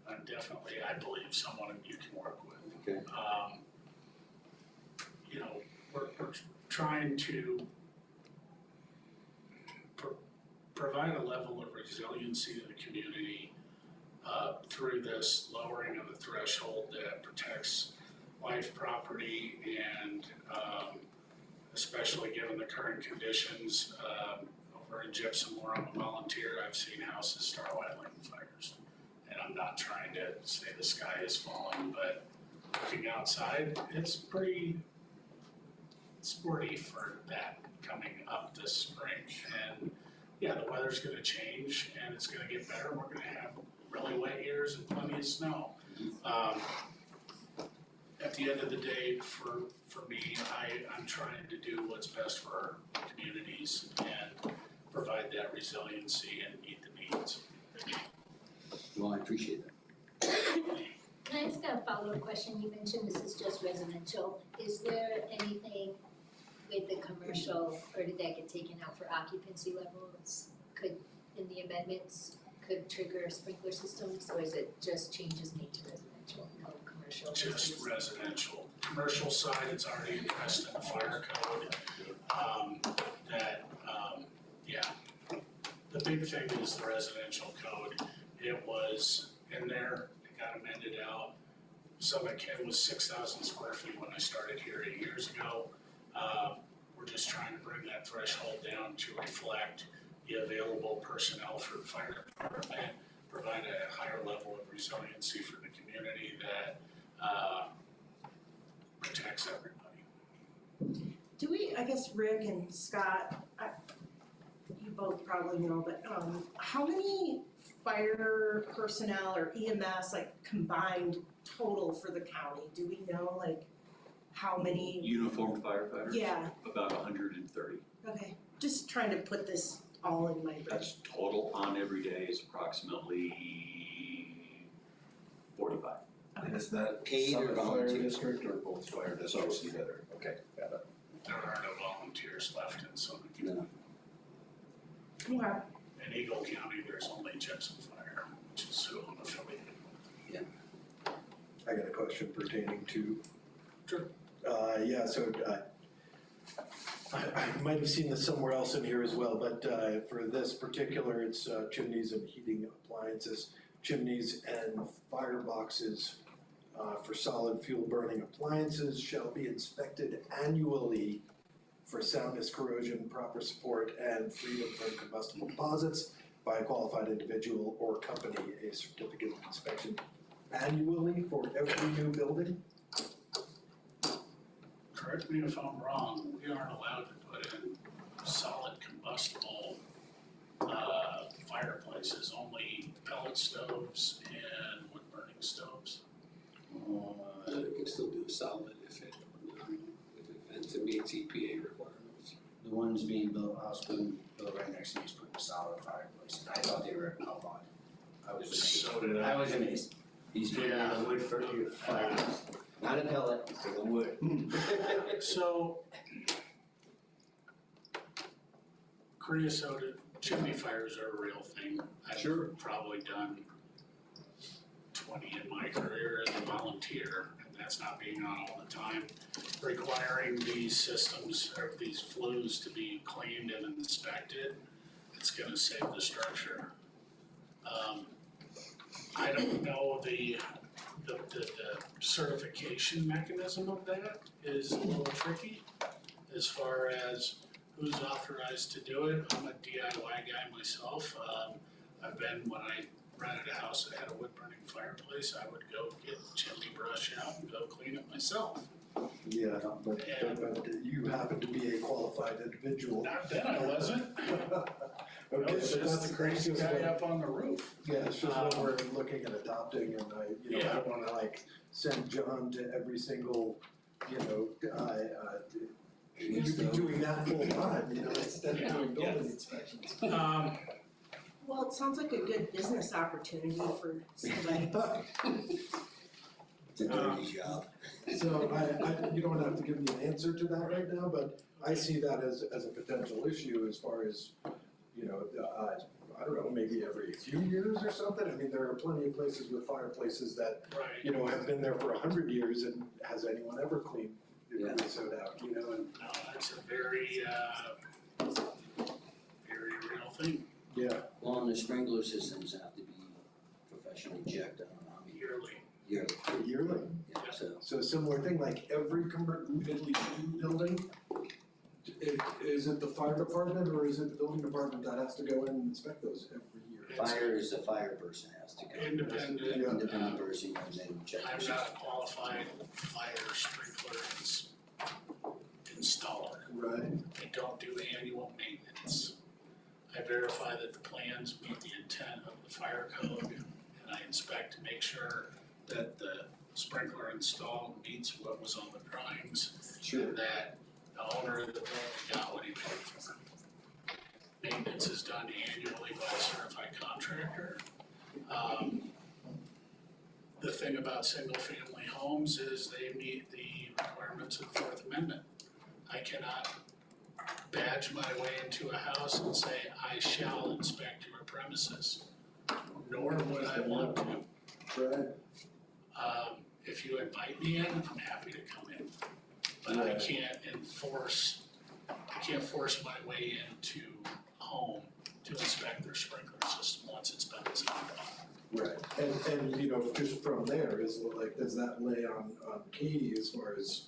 I'm definitely, I believe someone you can work with. Okay. You know, we're trying to provide a level of resiliency to the community through this lowering of the threshold that protects life, property, and especially given the current conditions, over in Gypsum where I'm a volunteer, I've seen houses start lighting fires. And I'm not trying to say the sky is falling, but looking outside, it's pretty sporty for that coming up this spring. And yeah, the weather's gonna change and it's gonna get better. We're gonna have really wet years and plenty of snow. At the end of the day, for me, I'm trying to do what's best for our communities and provide that resiliency and meet the needs. Well, I appreciate that. Can I ask a follow-up question? You mentioned this is just residential. Is there anything with the commercial, or did that get taken out for occupancy levels? Could, in the amendments, could trigger sprinkler systems, or is it just changes made to residential, no commercial? Just residential. Commercial side, it's already addressed in the fire code. The big thing is the residential code. It was in there, it got amended out. It was 6,000 square feet when I started here 8 years ago. We're just trying to bring that threshold down to reflect the available personnel for the fire department, provide a higher level of resiliency for the community that protects everybody. Do we, I guess Rick and Scott, you both probably know, but how many fire personnel or EMS like combined total for the county? Do we know like how many? Uniformed firefighters? Yeah, About 130. okay, just trying to put this all in my brain. That's total on every day is approximately 45. And is that Paid or Summit Fire volunteer? District or both fire districts together? Okay, got it. There are no volunteers left in Summit No. County. Okay. In Eagle County, there's only Gypsum Fire, which is who I'm affiliated with. I got a question pertaining to. Sure. I might have seen this somewhere else in here as well, but for this particular, it's chimneys and heating appliances, chimneys and fireboxes for solid fuel burning appliances shall be inspected annually for soundness, corrosion, proper support, and freedom from combustible deposits by a qualified individual or company. A certificate of inspection annually for every new building? Correct me if I'm wrong, we aren't allowed to put in solid combustible fireplaces, only pellet stoves and wood burning stoves. You can still do solid if it meets EPA requirements. the ones being built, house being built right next to me is putting a solid fireplace, and I thought they were outlawed. I was amazed. So did I. I was amazed. He's putting in a wood for your fireplace, not a pellet, it's a wood. So creosote chimney fires are a real thing. I've probably done 20 in my career as a volunteer, and that's not being on all the time. Requiring these systems or these flues to be cleaned and inspected, it's gonna save the structure. I don't know the certification mechanism of that is a little tricky as far as who's authorized to do it. I'm a DIY guy myself. I've been, when I rented a house that had a wood burning fireplace, I would go get the chimney brush out and go clean it myself. Yeah, but you happen to be a qualified individual. Not then I wasn't. Okay, I was but just that's the crazy just guy what- up on the roof. Yeah, it's just what we're looking at adopting, and I don't wanna like send John to every single, you'd be doing that full time, instead of doing building inspections. Well, it sounds like a good business opportunity for somebody. It's a dirty job. So you don't have to give me an answer to that right now, but I see that as a potential issue as far as, I don't know, maybe every few years or something. I mean, there are plenty of places with fireplaces that, Right. have been there for 100 years, and has anyone ever cleaned the creosote out, and No, that's a very, very real thing. yeah. Well, and the sprinkler systems have to be professionally checked on, Yearly. yearly, Yearly. yeah, so. So a similar thing, like every commercial building, is it the fire department or is it the building department that has to go in and inspect those every year? Fire is the fire person has to go. Independent. Independent person comes in and checks. I'm not a qualified fire sprinkler installer. Right. I don't do annual maintenance. I verify that the plans meet the intent of the fire code, and I inspect to make sure that the sprinkler install meets what was on the drawings. Sure. And that the owner of the building got what he paid for. Maintenance is done annually by a certified contractor. The thing about single-family homes is they meet the requirements of the Fourth Amendment. I cannot badge my way into a house and say, I shall inspect your premises, nor would I want to. Right. If you invite me in, I'm happy to come in, but I can't force my way into a home to inspect their sprinkler system once it's been signed off. Right, and just from there, does that lay on Katie as far as,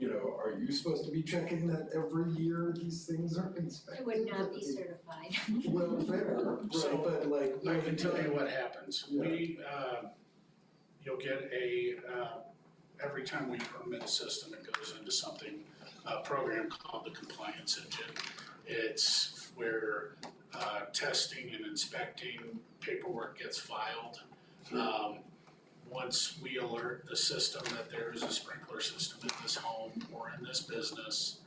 are you supposed to be checking that every year these things are inspected? It would not be certified. Well, fair, So, right, but I can tell you what happens. You'll get every time we permit a system, it goes into a program called the compliance engine. It's where testing and inspecting paperwork gets filed. Once we alert the system that there is a sprinkler system in this home or in this business,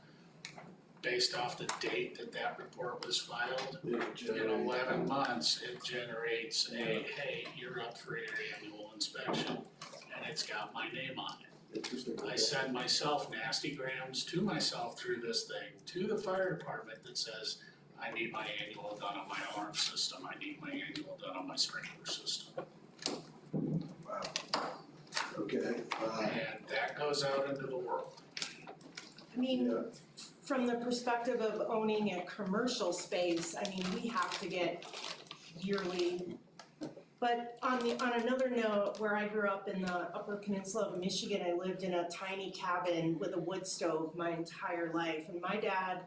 based off the date that report was filed, in 11 months, it generates hey, you're up for your annual inspection, and it's got my name on it. Interesting. I send myself nasty grams to myself through this thing, to the fire department that says, I need my annual done on my alarm system, I need my annual done on my sprinkler system. Wow. Okay. And that goes out into the world. I mean, from the perspective of owning a commercial space, I mean, we have to get yearly. But on another note, where I grew up in the Upper Peninsula of Michigan, I lived in a tiny cabin with a wood stove my entire life, and my dad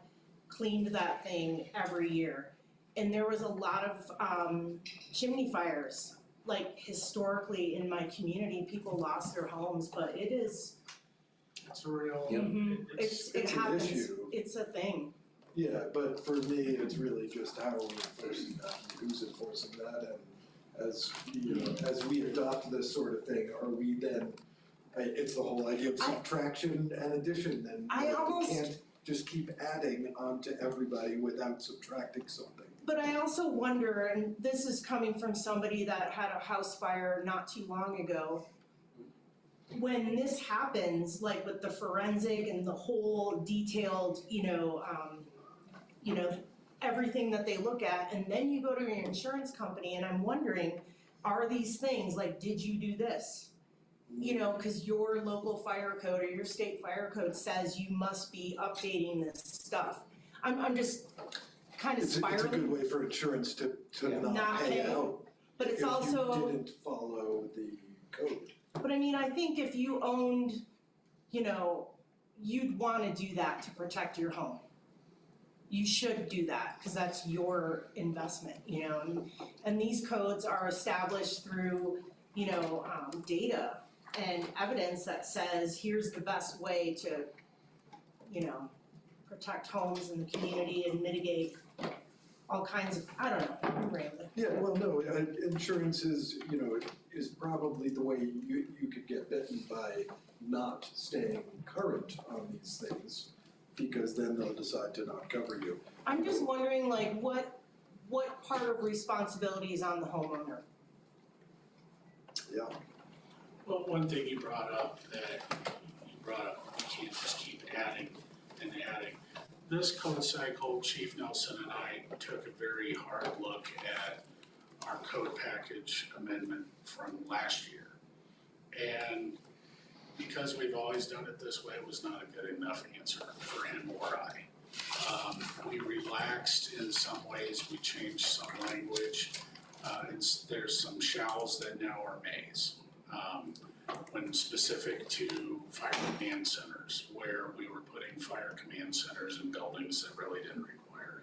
cleaned that thing every year. And there was a lot of chimney fires, like historically in my community, people lost their homes, but it is. It's a real, It an happens, issue. it's a thing. Yeah, but for me, it's really just how are we enforcing that, and who's enforcing that, and as we adopt this sort of thing, are we then, it's the whole idea of subtraction and addition, and I we almost- can't just keep adding onto everybody without subtracting something. But I also wonder, and this is coming from somebody that had a house fire not too long ago, when this happens, like with the forensic and the whole detailed, everything that they look at, and then you go to your insurance company, and I'm wondering, are these things, like, did you do this? Cause your local fire code or your state fire code says you must be updating this stuff. I'm just kind of It's spiraling. a good way for insurance to Not not pay pay. out But it's if also. you didn't follow the code. But I mean, I think if you owned, you'd wanna do that to protect your home. You should do that, cause that's your investment, and these codes are established through, data and evidence that says, here's the best way to, protect homes in the community and mitigate all kinds of, I don't know, I'm rambling. Yeah, well, no, insurance is, is probably the way you could get bitten by not staying current on these things, because then they'll decide to not cover you. I'm just wondering, like, what part of responsibility is on the homeowner? Yeah. Well, one thing you brought up, you can't just keep adding and adding. This code cycle, Chief Nelson and I took a very hard look at our code package amendment from last year. And because we've always done it this way, it was not a good enough answer for him or I. We relaxed in some ways, we changed some language, and there's some shalls that now are mays. When specific to fire command centers, where we were putting fire command centers in buildings that really didn't require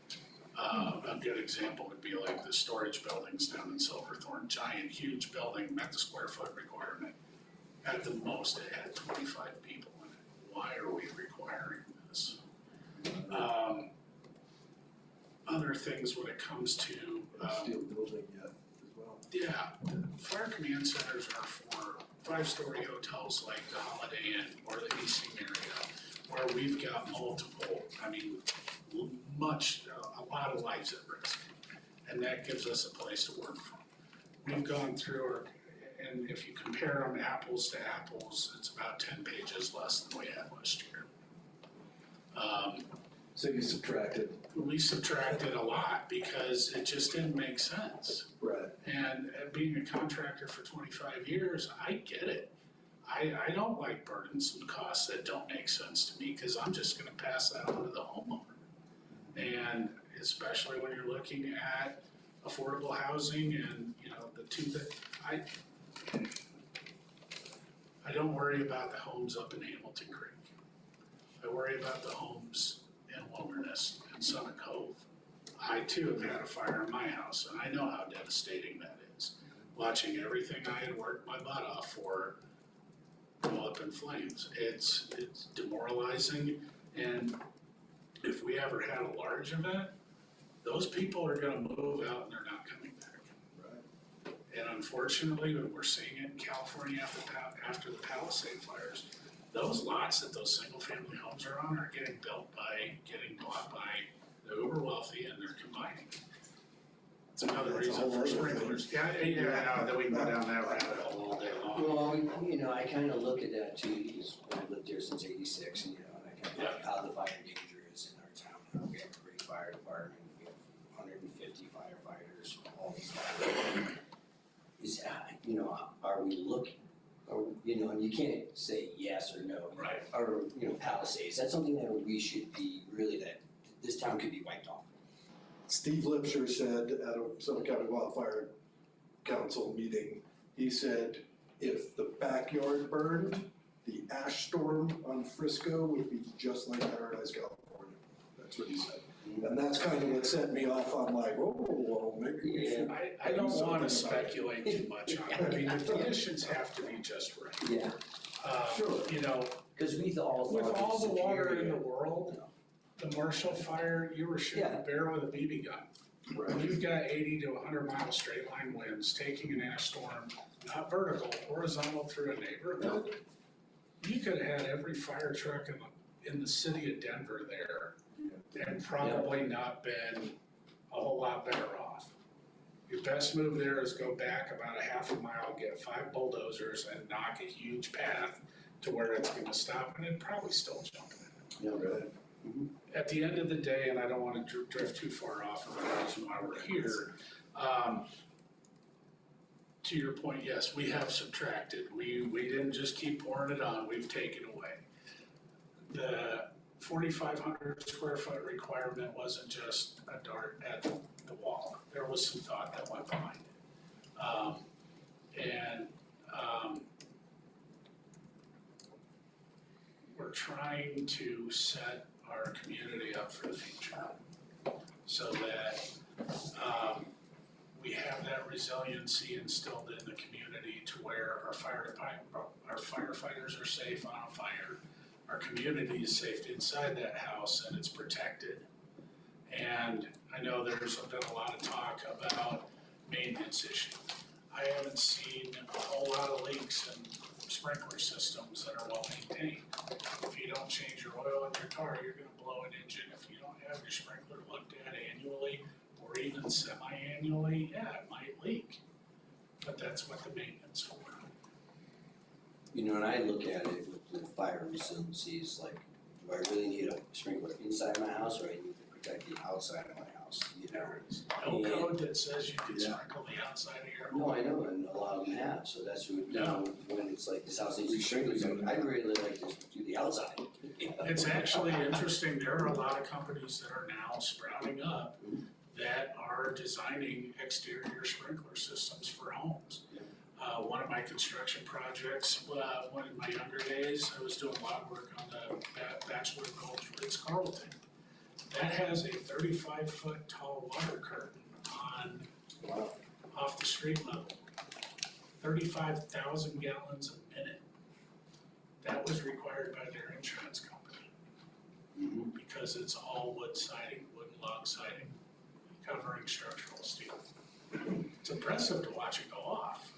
it. A good example would be like the storage buildings down in Silverthorne, giant, huge building, met the square foot requirement. At the most, it had 25 people in it. Why are we requiring this? Other things when it comes to Steel building yet as well. yeah, fire command centers are for 5-story hotels like the Holiday Inn or the AC Marriott, where we've got multiple, a lot of lives at risk. And that gives us a place to work from. We've gone through, and if you compare them apples to apples, it's about 10 pages less than we had last year. So you subtracted. We subtracted a lot because it just didn't make sense. Right. And being a contractor for 25 years, I get it. I don't like burdensome costs that don't make sense to me because I'm just gonna pass that on to the homeowner. And especially when you're looking at affordable housing and, the two that I don't worry about the homes up in Hamilton Creek. I worry about the homes in Wilderness and Summit Cove. I too have had a fire in my house and I know how devastating that is. Watching everything I had worked my butt off for go up in flames. It's demoralizing, and if we ever had a large event, those people are gonna move out and they're not coming back. Right. And unfortunately, we're seeing it in California after the Palisade fires. Those lots that those single-family homes are on are getting bought by the uber wealthy, and they're combining. It's another That's a reason whole for other sprinklers. thing. Yeah, I know, that we can go down that rabbit hole all day long. Well, I kind of look at that too, because I've lived here since '86, and I kind of look at how the fire danger is in our town. We have a great fire department, we have 150 firefighters, all these firefighters. Are we looking, and you can't say yes or no. Right. Or, Palisades, that's something that we should be really, that this town could be wiped off. Steve Lipsher said at a Summit County Wildfire Council meeting, he said, if the backyard burned, the ash storm on Frisco would be just like Paradise, California. That's what he said. And that's kind of what set me off on like, whoa, maybe we should. I don't wanna speculate too much on it. I mean, the conditions have to be just right. Yeah. Sure. Because we all With thought it all was the water superior. in the world, the Marshall Fire, you were shooting a bear with a BB gun. When you've got 80 to 100-mile straight line winds taking an ash storm, not vertical, horizontal through a neighborhood, you could have had every fire truck in the city of Denver there and probably not been a whole lot better off. Your best move there is go back about a half a mile, get 5 bulldozers and knock a huge path to where it's gonna stop and it'd probably still jump in. Yeah, really. At the end of the day, and I don't wanna drift too far off of the reason why we're here, to your point, yes, we have subtracted. We didn't just keep pouring it on, we've taken away. The 4,500 square foot requirement wasn't just a dart at the wall. There was some thought that went behind it. We're trying to set our community up for the future so that we have that resiliency instilled in the community to where our firefighters are safe on a fire. Our community is safe inside that house and it's protected. And I know there's been a lot of talk about maintenance issues. I haven't seen a whole lot of leaks in sprinkler systems that are well maintained. If you don't change your oil in your car, you're gonna blow an engine. If you don't have your sprinkler looked at annually or even semi-annually, yeah, it might leak. But that's what the maintenance for. You know, and I look at it with the fire resiliency is like, do I really need a sprinkler inside my house or I need to protect the outside of my house, you know? There is no code that says you can sprinkle the outside of your home. No, I know, and a lot of them have, so that's what, you know, when it's like this house needs sprinklers, I'd really like to do the outside. It's actually interesting, there are a lot of companies that are now sprouting up that are designing exterior sprinkler systems for homes. One of my construction projects, one of my younger days, I was doing log work on the Bachelor Gulch Ritz-Carlton. That has a 35-foot tall water curtain on, off the street level. 35,000 gallons a minute. That was required by their insurance company. Because it's all wood siding, wooden log siding, covering structural steel. It's impressive to watch it go off,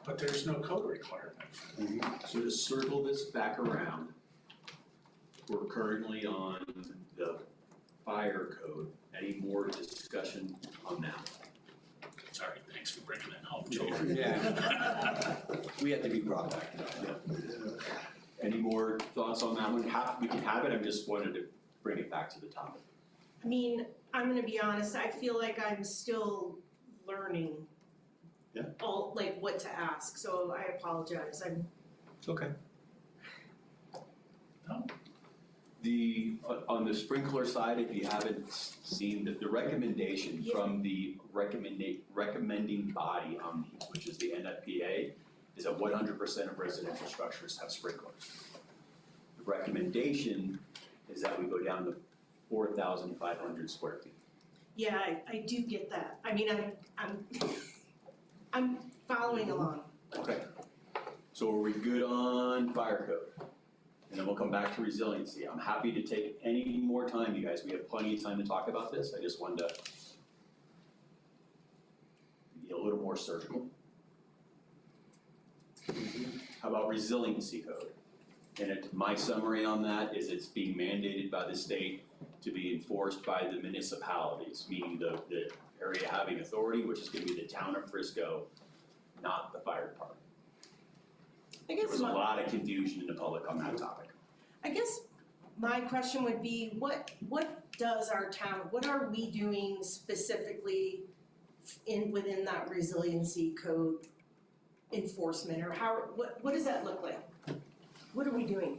but there's no code requirement for that. So to circle this back around, we're currently on the fire code. Any more discussion on that? Sorry, thanks for bringing that home, Joe. Yeah. We have to be brought back. Any more thoughts on that one? We can have it, I just wanted to bring it back to the topic. I mean, I'm gonna be honest, I feel like I'm still learning. Yeah. All, like what to ask, so I apologize, It's okay. On the sprinkler side, if you haven't seen the recommendation from the recommending body, which is the NFPA, is that 100% of residential structures have sprinklers. The recommendation is that we go down to 4,500 square feet. Yeah, I do get that, I mean, I'm following along. Okay. So are we good on fire code? And then we'll come back to resiliency. I'm happy to take any more time, you guys. We have plenty of time to talk about this. I just wanted to be a little more surgical. How about resiliency code? And my summary on that is it's being mandated by the state to be enforced by the municipalities, meaning the area having authority, which is gonna be the town of Frisco, not the fire department. There was a lot of confusion in the public on that topic. I guess my question would be, what does our town, what are we doing specifically within that resiliency code enforcement, or what does that look like? What are we doing?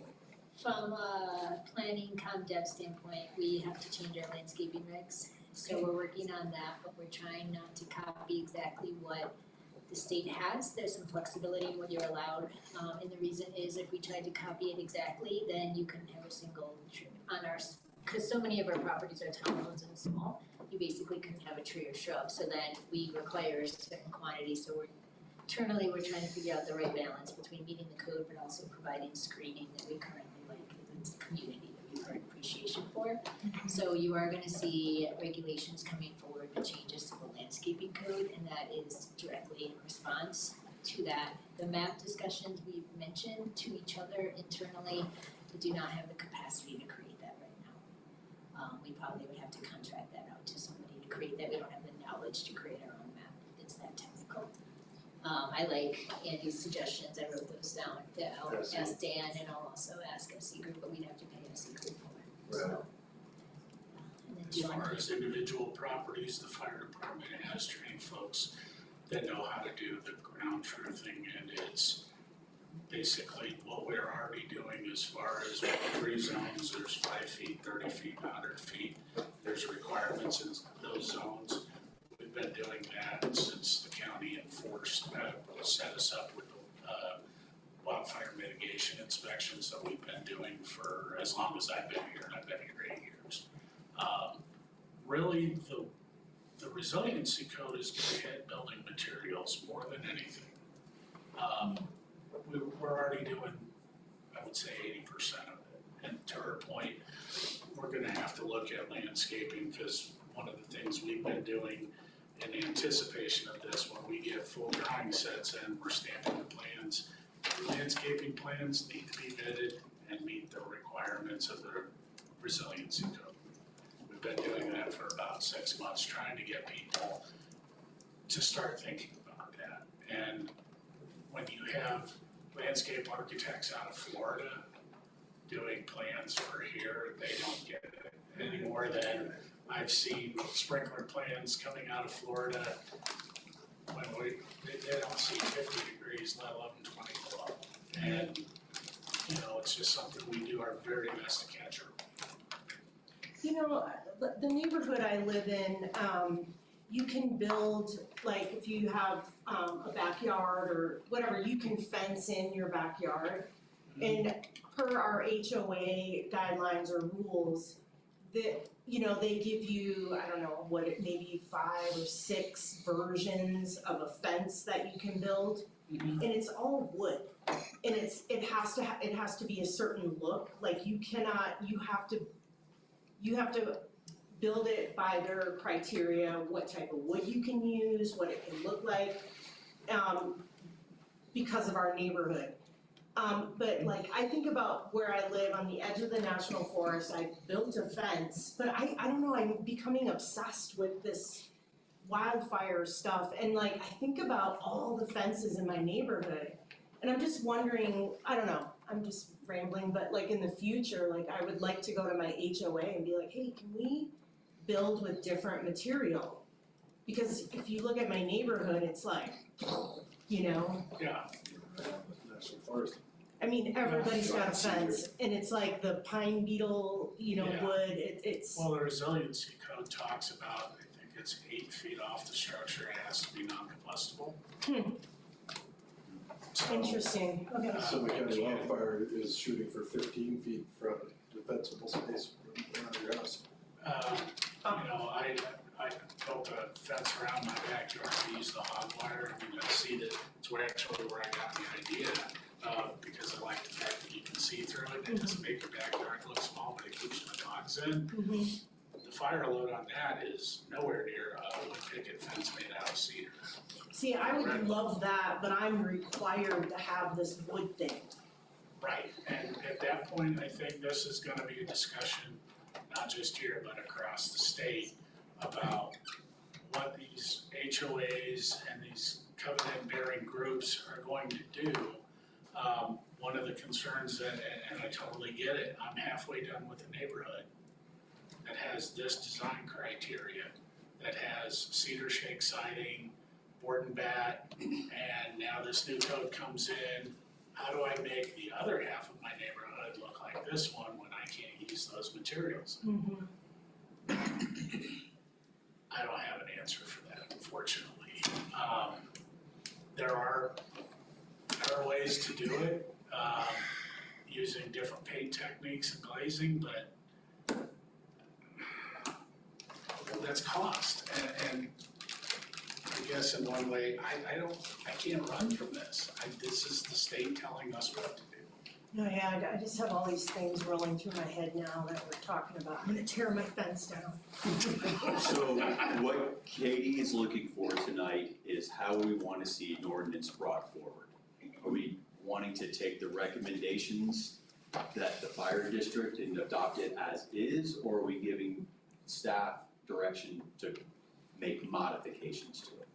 From a planning com dev standpoint, we have to change our landscaping regs. So we're working on that, but we're trying not to copy exactly what the state has. There's some flexibility in what you're allowed. And the reason is if we tried to copy it exactly, then you couldn't have a single tree on our, because so many of our properties are townhomes and small, you basically couldn't have a tree or shrub. So then we require a certain quantity. So internally, we're trying to figure out the right balance between meeting the code, but also providing screening that we currently like as a community that we have appreciation for. So you are gonna see regulations coming forward with changes to the landscaping code, and that is directly in response to that. The map discussions we've mentioned to each other internally, we do not have the capacity capacity to create that right now. We probably would have to contract that out to somebody to create that, we don't have the knowledge to create our own map, it's that technical. I like Andy's suggestions, I wrote those down, that I'll ask Dan and I'll also ask SE Group, but we'd have to pay SE Group for it, so. And then do As you want far as individual properties, the fire department has trained folks that know how to do the ground truthing, and it's basically what we're already doing as far as free zones, there's 5 feet, 30 feet, 100 feet. There's requirements in those zones. We've been doing that since the county set us up with wildfire mitigation inspections that we've been doing for as long as I've been here, and I've been here 8 years. Really, the resiliency code is gonna hit building materials more than anything. We're already doing, I would say 80% of it. And to her point, we're gonna have to look at landscaping, because one of the things we've been doing in anticipation of this, when we get full drawing sets in, we're stamping the plans. The landscaping plans need to be vetted and meet the requirements of the resiliency code. We've been doing that for about 6 months, trying to get people to start thinking about that. And when you have landscape architects out of Florida doing plans for here, they don't get it any more than I've seen sprinkler plans coming out of Florida when they don't see 50 degrees, let alone 20 below. And, you know, it's just something we do our very best to catch her. You know, the neighborhood I live in, you can build, like, if you have a backyard or whatever, you can fence in your backyard. And per our HOA guidelines or rules, that, you know, they give you, I don't know, maybe 5 or 6 versions of a fence that you can build. And it's all wood. And it has to be a certain look, like you have to build it by their criteria, what type of wood you can use, what it can look like, because of our neighborhood. But like, I think about where I live on the edge of the national forest, I built a fence, but I don't know, I'm becoming obsessed with this wildfire stuff, and like, I think about all the fences in my neighborhood, and I'm just wondering, I don't know, I'm just rambling, but like in the future, like I would like to go to my HOA and be like, hey, can we build with different material? Because if you look at my neighborhood, it's like, you know? Yeah. National Forest. I mean, everybody's got a fence, and it's like the pine beetle, you know, Yeah. wood, it's. Well, the resiliency code talks about, I think it's 8 feet off the structure, it has to be non-combustible. So, Interesting, okay. Summit County Wildfire is shooting for 15 feet from defensible space around your house. You know, I built a fence around my backyard, I used the hog wire, and I see that it's where I got the idea, because I like the fact that you can see through it, and it doesn't make your backyard look small, but it keeps the dogs in. The fire load on that is nowhere near a wood picket fence made out of cedar. See, I would love that, but I'm required to have this wood thing. Right, and at that point, I think this is gonna be a discussion, not just here, but across the state, about what these HOAs and these covenant-bearing groups are going to do. One of the concerns that, and I totally get it, I'm halfway done with a neighborhood that has this design criteria, that has cedar shake siding, board and bat, and now this new code comes in. How do I make the other half of my neighborhood look like this one when I can't use those materials? I don't have an answer for that, unfortunately. There are ways to do it, using different paint techniques and glazing, but that's cost. And I guess in one way, I can't run from this. This is the state telling us what to do. No, yeah, I just have all these things rolling through my head now that we're talking about. I'm gonna tear my fence down. So what Katie is looking for tonight is how we want to see an ordinance brought forward. Are we wanting to take the recommendations that the fire district and adopt it as is, or are we giving staff direction to make modifications to it?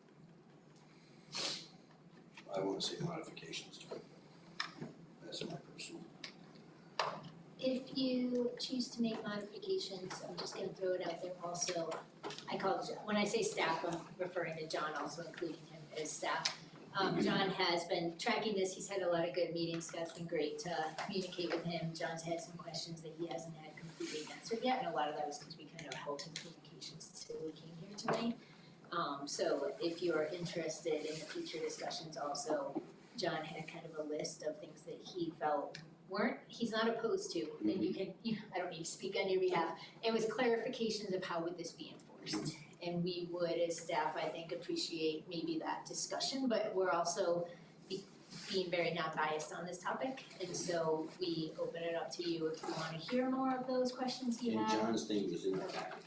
I wanna say modifications to it. That's my personal. If you choose to make modifications, I'm just gonna throw it out there also, when I say staff, I'm referring to John, also including him as staff. John has been tracking this, he's had a lot of good meetings, Scott's been great to communicate with him, John's had some questions that he hasn't had completely answered yet, and a lot of that was because we kind of held him communications till we came here tonight. So if you're interested in the future discussions also, John had kind of a list of things that he felt he's not opposed to, then I don't need to speak on your behalf. It was clarifications of how would this be enforced. And we would, as staff, I think, appreciate maybe that discussion, but we're also being very non-biased on this topic. And so we open it up to you if you wanna hear more of those questions you have. And John's thing was in the packet.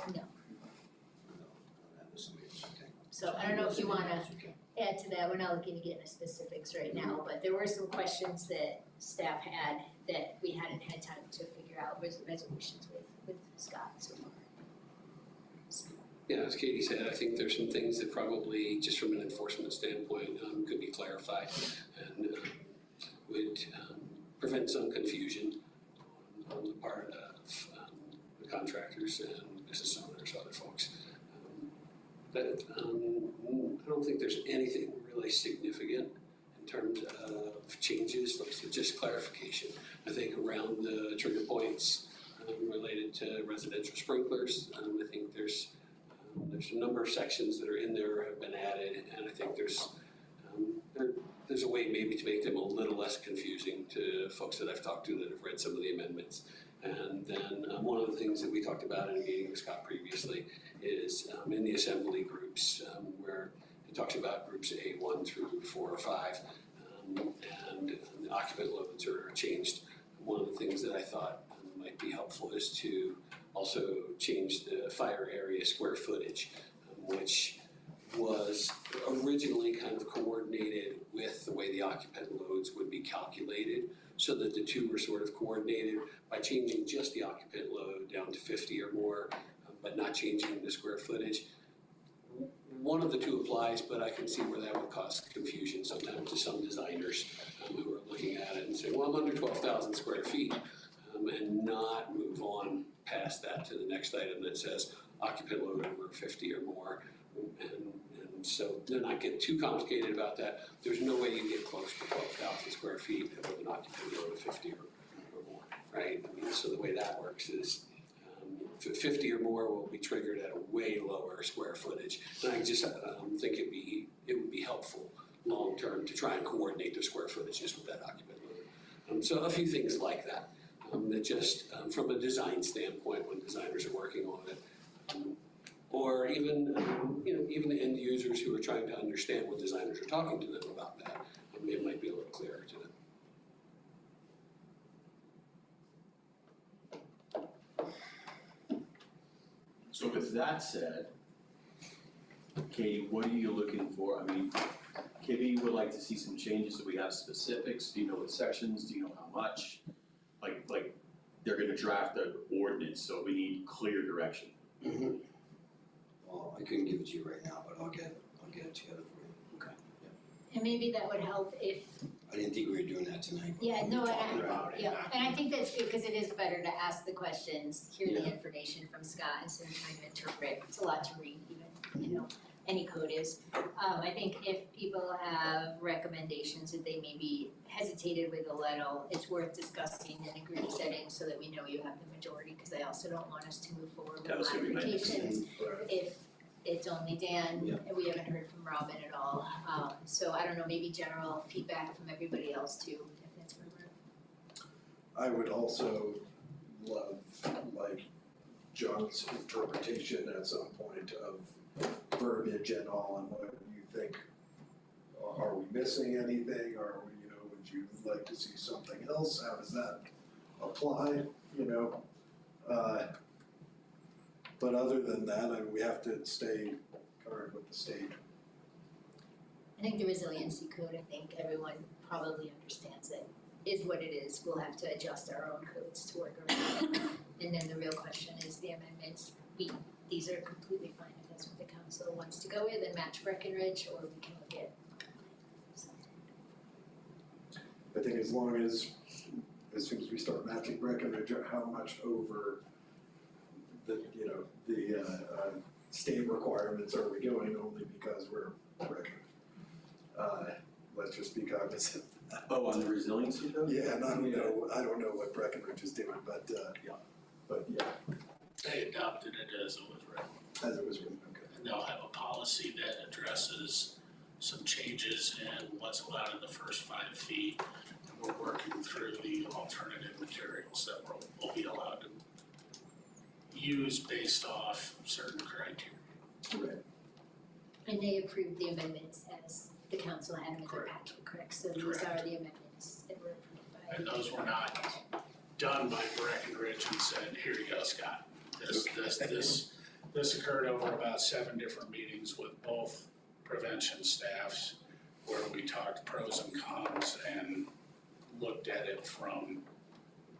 No. No, that was somebody's, okay. So I don't know if you wanna Okay. add to that, we're not looking to get into specifics right now, but there were some questions that staff had that we hadn't had time to figure out resolutions with Scott so far. Yeah, as Katie said, I think there's some things that probably, just from an enforcement standpoint, could be clarified and would prevent some confusion on the part of the contractors and business owners, other folks. But I don't think there's anything really significant in terms of changes, like just clarification. I think around the trigger points related to residential sprinklers, I think there's a number of sections that are in there have been added, and I think there's a way maybe to make them a little less confusing to folks that I've talked to that have read some of the amendments. And then one of the things that we talked about in a meeting with Scott previously is in the assembly groups where it talks about groups A1 through 4 or 5, and the occupant loads are changed. One of the things that I thought might be helpful is to also change the fire area square footage, which was originally kind of coordinated with the way the occupant loads would be calculated, so that the two were sort of coordinated by changing just the occupant load down to 50 or more, but not changing the square footage. One of the two applies, but I can see where that would cause confusion sometimes to some designers who are looking at it and say, well, I'm under 12,000 square feet, and not move on past that to the next item that says occupant load over 50 or more. And so to not get too complicated about that, there's no way you get close to 12,000 square feet with an occupant load of 50 or more, right? I mean, so the way that works is 50 or more will be triggered at a way lower square footage. And I just think it would be helpful long-term to try and coordinate the square footages with that occupant load. So a few things like that. That just from a design standpoint, when designers are working on it, or even even the end users who are trying to understand what designers are talking to them about that, it might be a little clearer to them. So with that said, Katie, what are you looking for? I mean, Kibby would like to see some changes. Do we have specifics? Do you know what sections? Do you know how much? Like they're gonna draft an ordinance, so we need clear direction. Mm-hmm. Well, I couldn't give it to you right now, but I'll get it together for you. Okay. And maybe that would help if, I didn't think we were doing that tonight, but yeah, no, we're and talking about it. and I think that's good, because it is better to ask the questions, hear the information from Scott instead of trying to interpret. It's a lot to read even, any code is. I think if people have recommendations that they maybe hesitated with a little, it's worth discussing in a group setting so that we know you have the majority, because I also don't want us to move forward That with was gonna be my next modifications if it's only Dan, and we haven't heard from Robin at all. So I don't know, maybe general feedback from everybody else too, if that's where we're at. I would also love, like, John's interpretation at some point of verbiage and all, and what you think. Are we missing anything, or, would you like to see something else? How does that apply, But other than that, we have to stay current with the state. I think the resiliency code, I think everyone probably understands that is what it is, we'll have to adjust our own codes to work around it. And then the real question is the amendments, these are completely fine if that's what the council wants to go with and match Breckenridge, or we can look at. I think as long as soon as we start matching Breckenridge, how much over the, state requirements are we going, only because we're Breckenridge? Let's just be cognizant. Oh, on the resiliency though? Yeah, and I don't know what Breckenridge is doing, but yeah, They adopted it as it was written. as it was written, okay. And they'll have a policy that addresses some changes in what's allowed in the first 5 feet. And we're working through the alternative materials that will be allowed to use based off certain criteria. Right. And they approved the amendments as the council had them in their packet, correct? So these are the amendments that were approved by. And those were not done by Breckenridge and said, here you go, Scott. This occurred over about 7 different meetings with both prevention staffs, where we talked pros and cons and looked at it from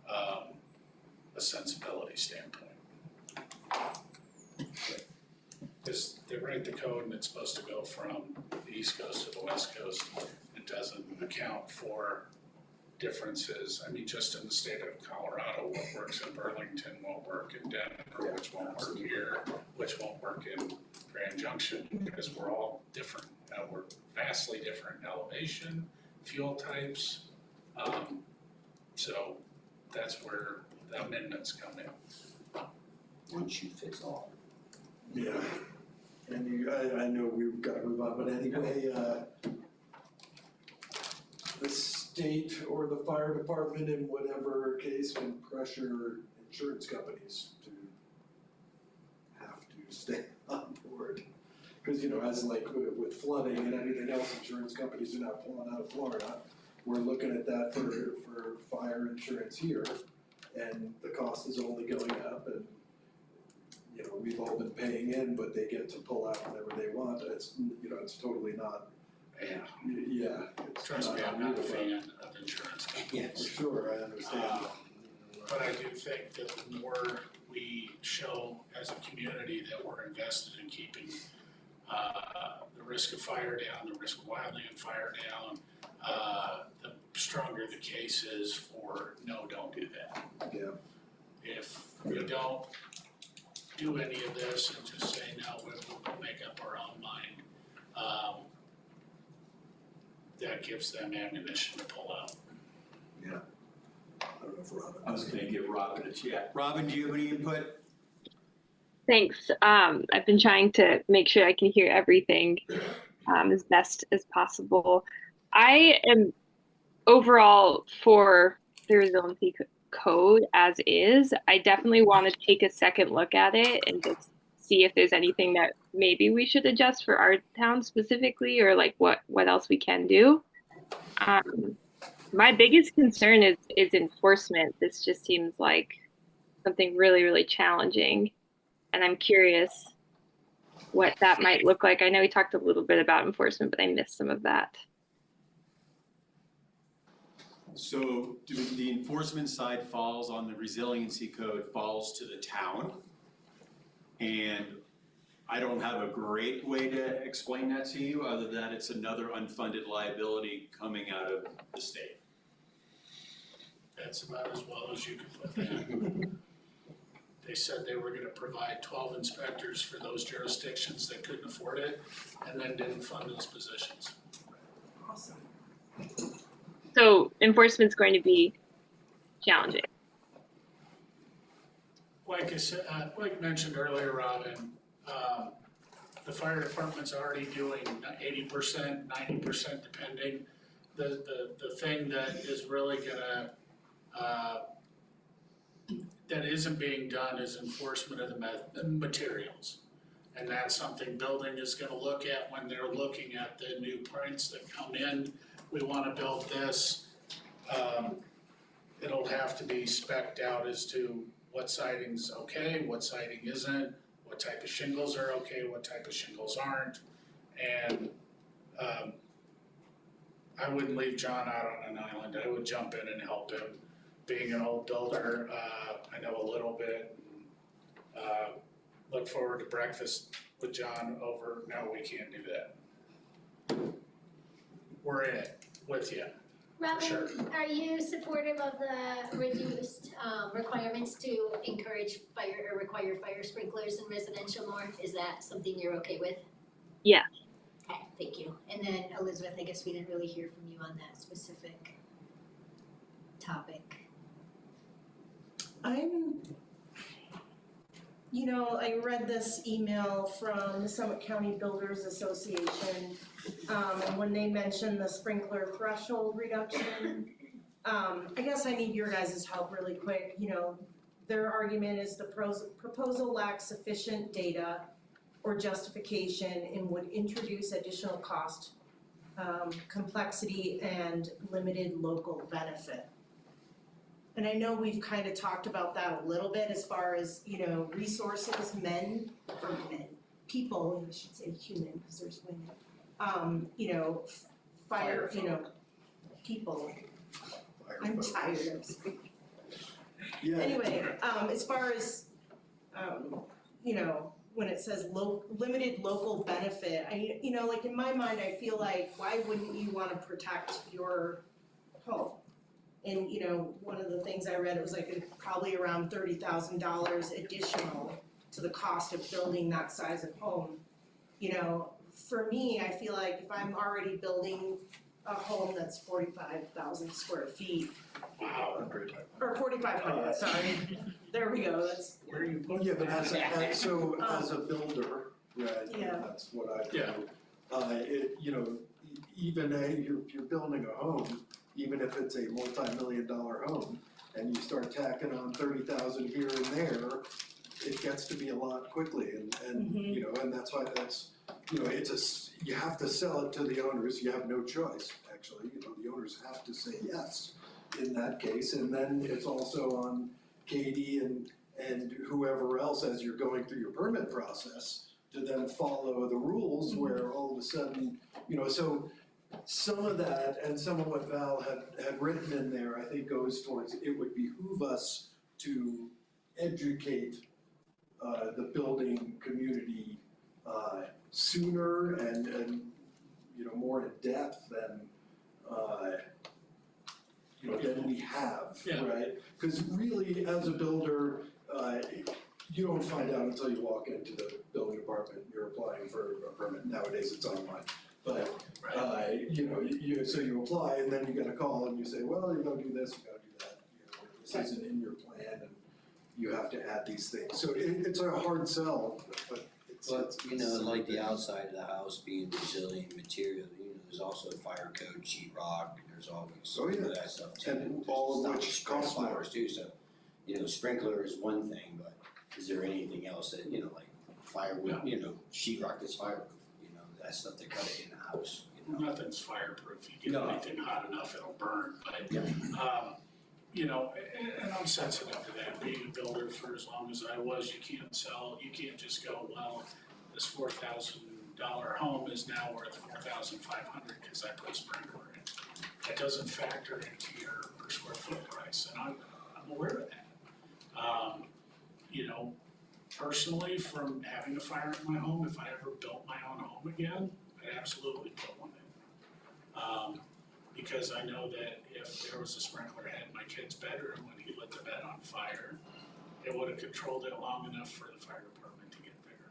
a sensibility standpoint. Because they write the code and it's supposed to go from the East Coast to the West Coast. It doesn't account for differences. I mean, just in the state of Colorado, what works in Burlington won't work in Denver, which won't work here, which won't work in Grand Junction, because we're all different. We're vastly different in elevation, fuel types. So that's where the amendments come in. One shoe fits all. Yeah, and I know we've got to move on, but anyway, the state or the fire department in whatever case can pressure insurance companies to have to stay on board. Because, as like with flooding and anything else, insurance companies are not pulling out of Florida. We're looking at that for fire insurance here, and the cost is only going up, and we've all been paying in, but they get to pull out whenever they want. It's, it's totally not. Yeah. It's Trust me, I'm not a fan of insurance companies. For sure, I understand. But I do think that the more we show as a community that we're invested in keeping the risk of fire down, the risk of wildland fire down, the stronger the case is for no, don't do that. Yeah. If we don't do any of this and just say, no, we'll make up our own mind, that gives them ammunition to pull out. Yeah. I don't know if Robin. I was gonna give Robin a chat. Robin, do you have any input? Thanks. I've been trying to make sure I can hear everything as best as possible. I am overall for the resiliency code as is. I definitely want to take a second look at it and just see if there's anything that maybe we should adjust for our town specifically, or like what else we can do. My biggest concern is enforcement. This just seems like something really, really challenging. And I'm curious what that might look like. I know we talked a little bit about enforcement, but I missed some of that. So the enforcement side falls on the resiliency code, falls to the town. And I don't have a great way to explain that to you, other than it's another unfunded liability coming out of the state. That's about as well as you can put that. They said they were gonna provide 12 inspectors for those jurisdictions that couldn't afford it, and then didn't fund those positions. Awesome. So enforcement's going to be challenging. Like I said, like mentioned earlier, Robin, the fire department's already doing 80%, 90% depending. The thing that is really gonna, that isn't being done is enforcement of the materials. And that's something building is gonna look at when they're looking at the new prints that come in. We wanna build this. It'll have to be spec'd out as to what siding's okay, what siding isn't, what type of shingles are okay, what type of shingles aren't. And I wouldn't leave John out on an island, I would jump in and help him. Being an old builder, I know a little bit. Look forward to breakfast with John over, no, we can't do that. We're in it with you. Sure. Robin, are you supportive of the reduced requirements to encourage fire or require fire sprinklers in residential more? Is that something you're okay with? Yeah. Okay, thank you. And then Elizabeth, I guess we didn't really hear from you on that specific topic. I read this email from the Summit County Builders Association, and when they mentioned the sprinkler threshold reduction, I guess I need your guys' help really quick. Their argument is the proposal lacks sufficient data or justification and would introduce additional cost, complexity, and limited local benefit. And I know we've kind of talked about that a little bit as far as, resources, people, I should say human, because there's women. Fire, people. I'm tired of speaking. Yeah. Anyway, as far as, when it says limited local benefit, in my mind, I feel like, why wouldn't you want to protect your home? And, one of the things I read, it was probably around $30,000 additional to the cost of building that size of home. For me, I feel like if I'm already building a home that's 45,000 square feet. Wow. Or 4,500, sorry. There we go, that's. Where are you Well, putting yeah, but that? as a builder, right, Yeah. that's what I Yeah. do. Even you're building a home, even if it's a multi-million-dollar home, and you start tacking on 30,000 here and there, it gets to be a lot quickly, and and that's why you have to sell it to the owners, you have no choice, actually, the owners have to say yes in that case, and then it's also on Katie and whoever else, as you're going through your permit process, to then follow the rules where all of a sudden, so some of that and some of what Val had written in there, I think goes towards, it would behoove us to educate the building community sooner and more in depth than than we have, Yeah. right? Because really, as a builder, you don't find out until you walk into the building department, you're applying for a permit. Nowadays, it's online. But, so you apply and then you get a call and you say, well, you gotta do this, you gotta do that. This isn't in your plan and you have to add these things. So it's a hard sell, but it's. Like the outside of the house being resilient material, there's also fire code, sheetrock, there's always some of that stuff too. And all of which costs more. Fires too, so, sprinkler is one thing, but is there anything else that, like firewood, sheetrock that's fireproof, that stuff they cut it in the house, Nothing's fireproof, you get anything hot enough, it'll burn, but, and I'm sensitive to that, being a builder for as long as I was, you can't just go, well, this $4,000 home is now worth $4,500 because I put a sprinkler in. That doesn't factor into your per square foot price, and I'm aware of that. Personally, from having a fire in my home, if I ever built my own home again, I'd absolutely put one in. Because I know that if there was a sprinkler head in my kid's bedroom when he lit the bed on fire, it would have controlled it long enough for the fire department to get there.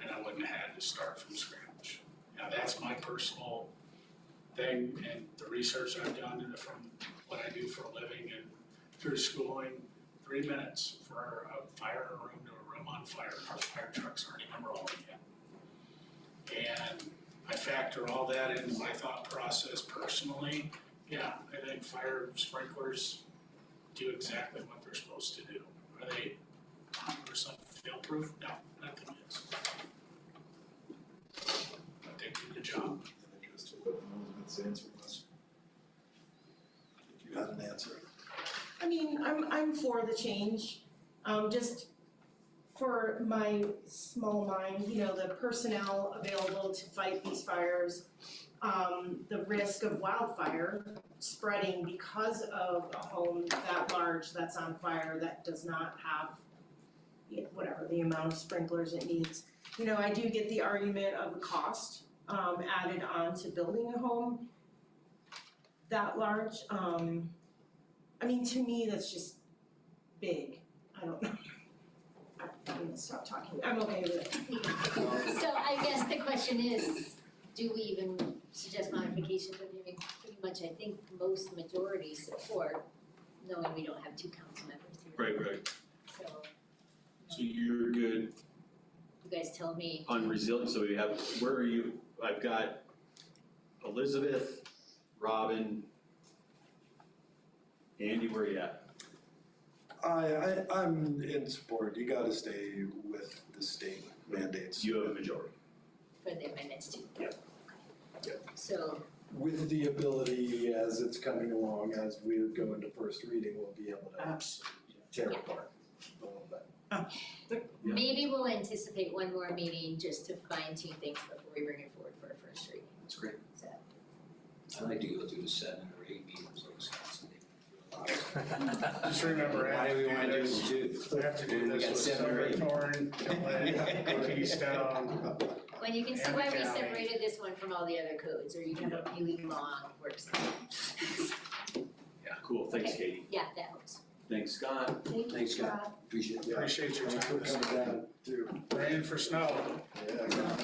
And I wouldn't have had to start from scratch. Now, that's my personal thing, and the research I've done and from what I do for a living and through schooling, 3 minutes for a fire in a room to a room on fire. Our fire trucks aren't even rolling yet. And I factor all that into my thought process personally. Yeah, I think fire sprinklers do exactly what they're supposed to do. Are they 100% fail-proof? No, nothing is. But they do the job. If you had an answer. I'm for the change, just for my small mind, the personnel available to fight these fires, the risk of wildfire spreading because of a home that large that's on fire that does not have whatever the amount of sprinklers it needs. You know, I do get the argument of the cost added on to building a home that large. I mean, to me, that's just big. I don't know. I'm gonna stop talking. I'm okay with it. So I guess the question is, do we even suggest modifications? I mean, pretty much I think most majority support, knowing we don't have two council members here. Right. So So you're good you guys tell me. on resilience, so we have, where are you? I've got Elizabeth, Robin, Andy, where are you at? I'm in support. You gotta stay with the state mandates. You have a majority. For the amendments too? Yep. Okay. Yep. So, With the ability, as it's coming along, as we go into first reading, we'll be able to tear it apart a little bit. maybe we'll anticipate one more meeting just to fine tune things before we bring it forward for a first reading. That's great. So, I like to go through the 7 or 8 meetings like Wisconsin. Just remember, I Why have do we to wanna do do this, two? we have to do We this got with 7 or 8. Silverthorne, Gillette, Keystone. when you can see And why we county. separated this one from all the other codes, or you have a really long work session. Cool, thanks Okay. Katie. Yeah, that helps. Thanks Scott. Thanks, Scott. Appreciate it. Appreciate your Thanks time. for coming down too. Rain for snow. Yeah.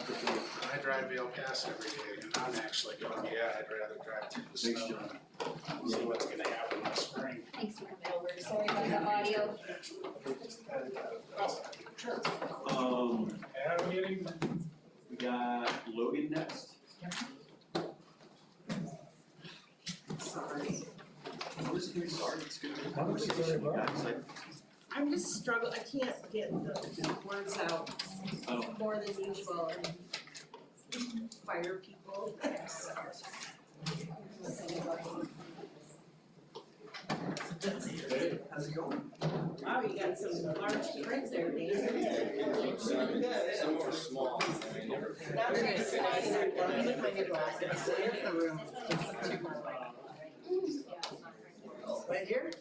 I drive Vail Pass every day, and I'm actually going, yeah, I'd rather drive through the Thanks, snow. John. See what's gonna happen this spring. Thanks for coming over. Sorry about the audio. Have a meeting. We got Logan next. Sorry. I was here, sorry, it's good. I'm just struggling, I can't get the words out Oh. more than usual and fire people. Hey, how's it going? Oh, you got some large prints there, Dave. Some are small. Now they're gonna slide in there, even with my new glasses. In the room. Right here?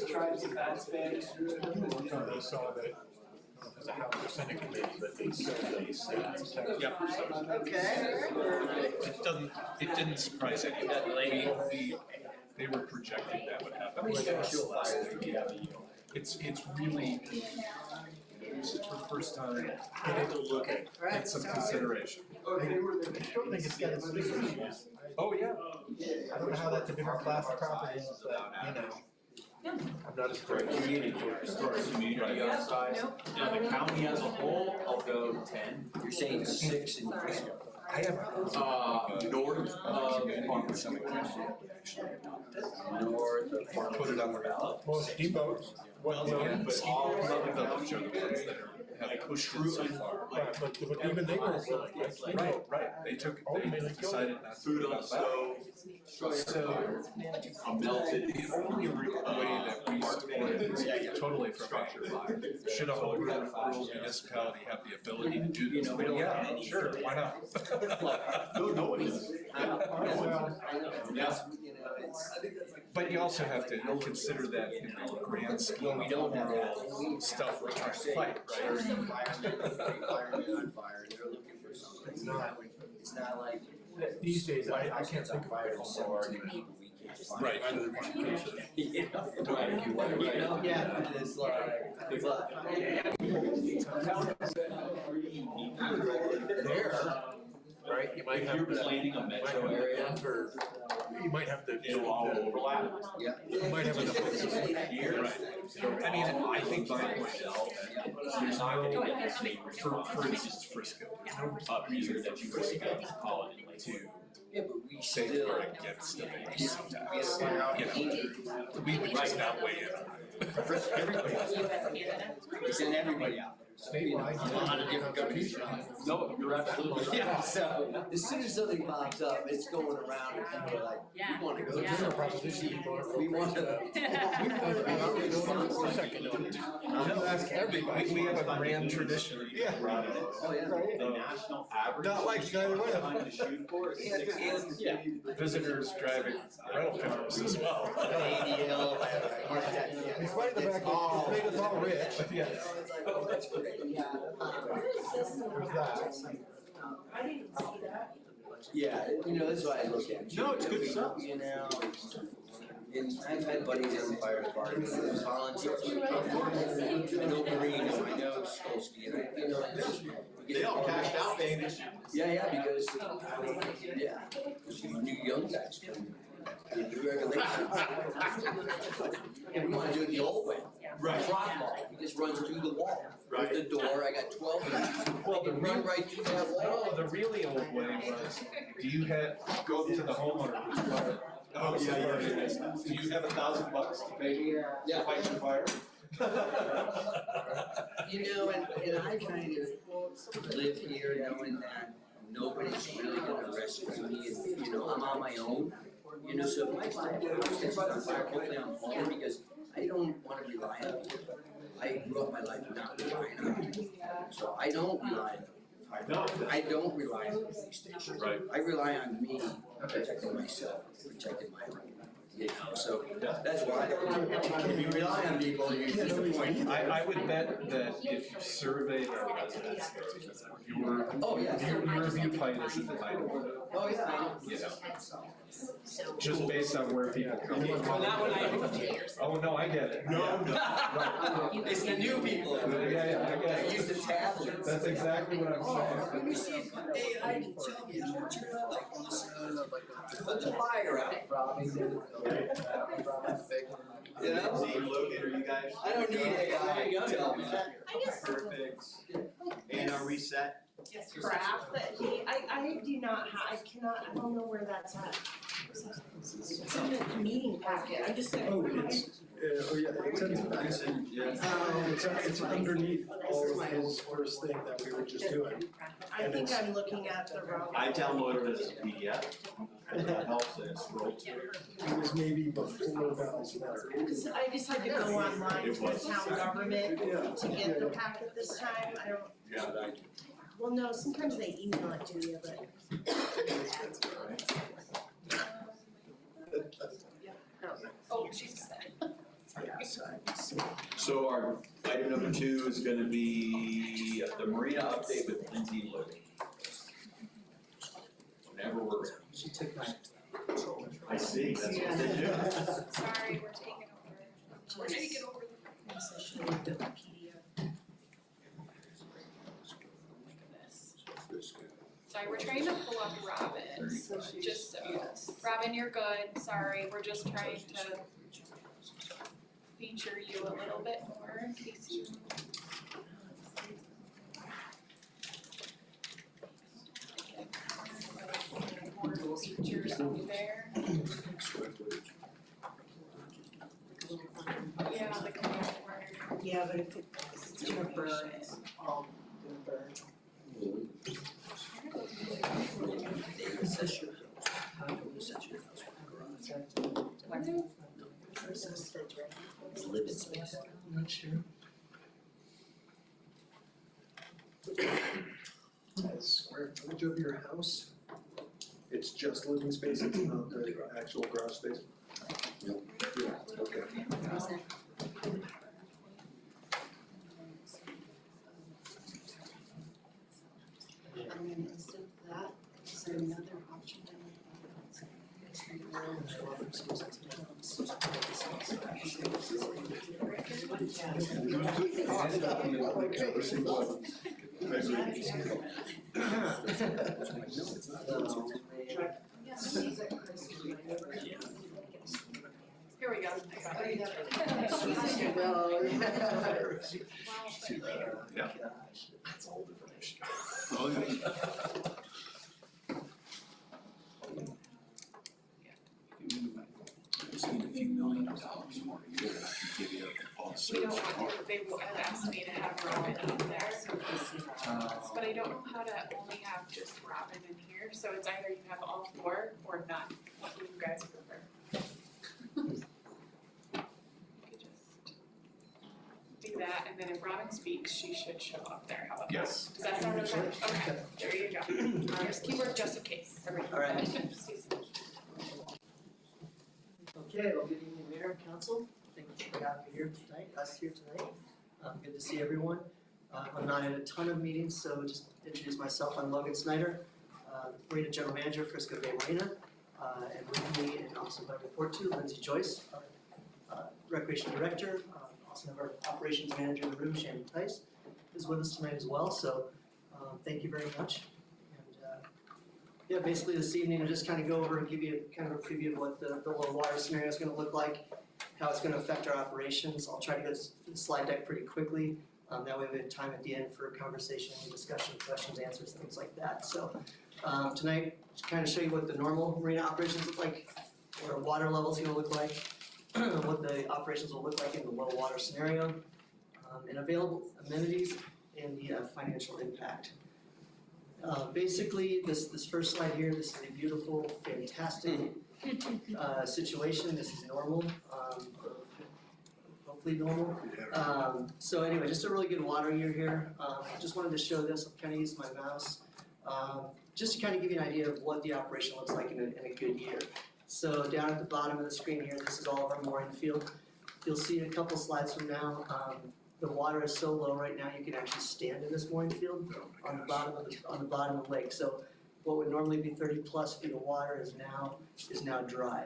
Tribes of Bass Bay. They saw that, as a House or Senate committee, but they said they said. It didn't surprise anybody. They were projecting that would happen. It's really, for the first time, getting to look at some consideration. I don't think it's got its issues. Oh, yeah. I don't know how that's a different class of property, but, you know. I'm not as For a great. community, for a community our size, now the county as a whole, I'll go 10. You're saying 6 in Frisco. I have. North of Farmington. North of Farm. Put it on the ballot. Well, steamboats. Well, but all of the village are the ones that have pushed it so far. Right, but even they were willing. Right. They decided not to. Food on the stove, So, melted. the only way that we support it is totally from a, should a whole rural municipality have the ability to do this? We don't have Yeah, any. sure, why not? No one is. Yeah. But you also have to consider that in the grand scheme We of don't have overall that. stuff we're trying to fight, right? Firemen on fire, they're looking for something. It's not like. These days, I can't think of a whole argument. People we can't find. Right. Yeah, it's like, good luck. There, right, you might If have you're the, planning a might metro have area, Denver, you might have the, it'll all overlap. Yeah. you might have enough. Here, I mean, I think by myself, there's not gonna get the same for response. instance, Frisco, there's no Up here that you would go to call it in like to Yeah, but we say still. we're against the base tax. We have You know, we would just not weigh in on it. Everybody else. They send everybody out. Statewide. A lot of different companies. No, you're absolutely right. Yeah, so as soon as something pops up, it's going around and people are like, we wanna go to Yeah. the proposition, we want to. I'll ask everybody, we have a grand tradition. Yeah. Oh, yeah. The national average. Not like you either way. Time to shoot for is And- 6 and- Yeah, visitors driving rental cars as well. ADL, I had a heart attack. Despite the fact that it's made us all rich. Yeah. Oh, that's great. There's that. Yeah, that's why I look at it. No, it's good stuff. You know, and I've had buddies in the fire department, who's volunteers. I know Marine, I know Skolsky, and and just. They all cashed out, baby. Yeah, because, new young guys come in, new regulations. And we wanna do it the old way. Right. Rock wall, he just runs through the wall. Right. With the door, I got 12 inches. Well, the I can run right through that wall. The really old way was, do you go to the homeowner who's flooded? Oh, yeah. Do you have $1,000 to pay me to fight your fire? And I kind of live here knowing that nobody's really gonna rescue me, and, I'm on my own. So if my fire catches on fire, hopefully I'm home, because I don't wanna rely on people. I grew up my life not relying on people, so I don't rely on them. I don't rely on the police station. Right. I rely on me protecting myself, protecting my home. So that's why, if you rely on people, you're disappointed. I would bet that if you surveyed our residents, your viewpoint is in the minority. Oh, yeah, I know. Just based on where people come from. Well, that one I moved here. Oh, no, I get it. Right. It's the new people. Yeah, I get That it. use the tablets. That's exactly what I'm saying. Let me see if one day I can tell you, turn on the faucet, put the fire out. Locator, you guys? I don't need AI to tell me. Perfect. And are we set? Craft that I do not I don't know where that's at. It's in the meeting packet, I just said. It's underneath all of his first thing that we were just doing. I think I'm looking at the wrong. I downloaded it as a PDF, and that helps and scroll to it. It was maybe before Val's letter. Because I just had to go online to the town government to get the packet this time, I don't, Yeah. well, no, sometimes they email it to you, but. Oh, she's got So our item number 2 is gonna be the marina update with Lindsay and Logan. Whenever we're ready. She took my. I see, that's what they do. Sorry, we're taking over. We're taking over. I should have looked at the PDF. Sorry, we're trying to pull up Robin, just so, Robin, you're good, sorry, we're just trying to feature you a little bit more in case you. More features over there. Yeah, the command word. Yeah, but if it's gonna burn, it's all gonna burn. It's living space. I'm not sure. Square footage of your house? It's just living space, it's not the actual garage space? Yep. Yeah, okay. And then instead of that, is there another option down at the Here we go. Yeah. That's old information. Oh, yeah. I just need a few $1 million more a year, and I can give you we don't want to, they had asked me to have Robin in there. But I don't know how to only have just Robin in here, so it's either you have all four or none, what do you guys prefer? You could just do that, and then if Robin speaks, she should show up there, how about that? Yes. Does that sound okay? Okay, there you go. Just keep her just in case. All right. Okay, well, good evening, Mayor and Council. Thank you for having me here tonight, us here tonight. Good to see everyone. I'm not in a ton of meetings, so just introduce myself. I'm Logan Snyder, the Marina General Manager, Frisco Bay Marina. And with me, and also by report to, Lindsay Joyce, our Recreation Director. Also have our Operations Manager in the room, Shannon Tice, is with us tonight as well. So thank you very much. Yeah, basically this evening, I'll just kind of go over and give you kind of a preview of what the low water scenario is going to look like, how it's going to affect our operations. I'll try to go through the slide deck pretty quickly. That way we have time at the end for conversation, discussion, questions, answers, things like that. So tonight, just kind of show you what the normal marina operations look like, what our water level is going to look like, what the operations will look like in the low water scenario, and available amenities and the financial impact. Basically, this first slide here, this is a beautiful, fantastic situation. This is normal, hopefully normal. So anyway, just a really good water year here. Just wanted to show this. I'll kind of use my mouse just to kind of give you an idea of what the operation looks like in a good year. So down at the bottom of the screen here, this is all of our mooring field. You'll see a couple slides from now. The water is so low right now, you can actually stand in this mooring field on the bottom of the lake. So what would normally be 30+ feet of water is now dry.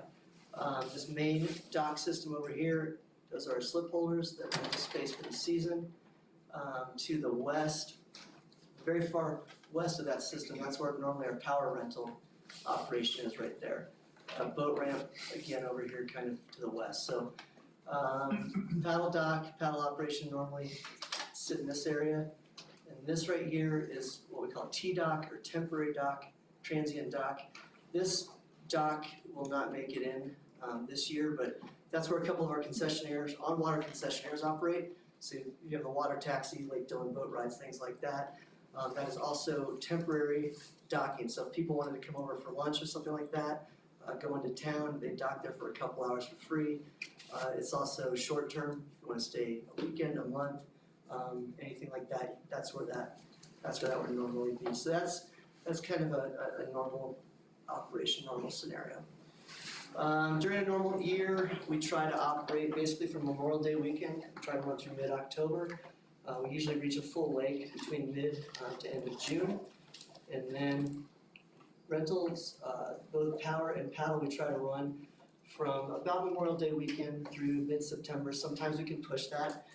This main dock system over here, those are our slip holders that hold the space for the season. To the west, very far west of that system, that's where normally our power rental operation is right there. A boat ramp, again, over here kind of to the west. So paddle dock, paddle operation normally sit in this area. And this right here is what we call T-dock or temporary dock, transient dock. This dock will not make it in this year, but that's where a couple of our concessionaires, on-water concessionaires operate. So you have the water taxi, Lake Dillon boat rides, things like that. That is also temporary docking. So if people wanted to come over for lunch or something like that, go into town, they dock there for a couple hours for free. It's also short term, if you want to stay a weekend, a month, anything like that, that's where that would normally be. So that's kind of a normal operation, normal scenario. During a normal year, we try to operate basically from Memorial Day weekend, try to run through mid-October. We usually reach a full lake between mid to end of June. And then rentals, both power and paddle, we try to run from about Memorial Day weekend through mid-September. Sometimes we can push that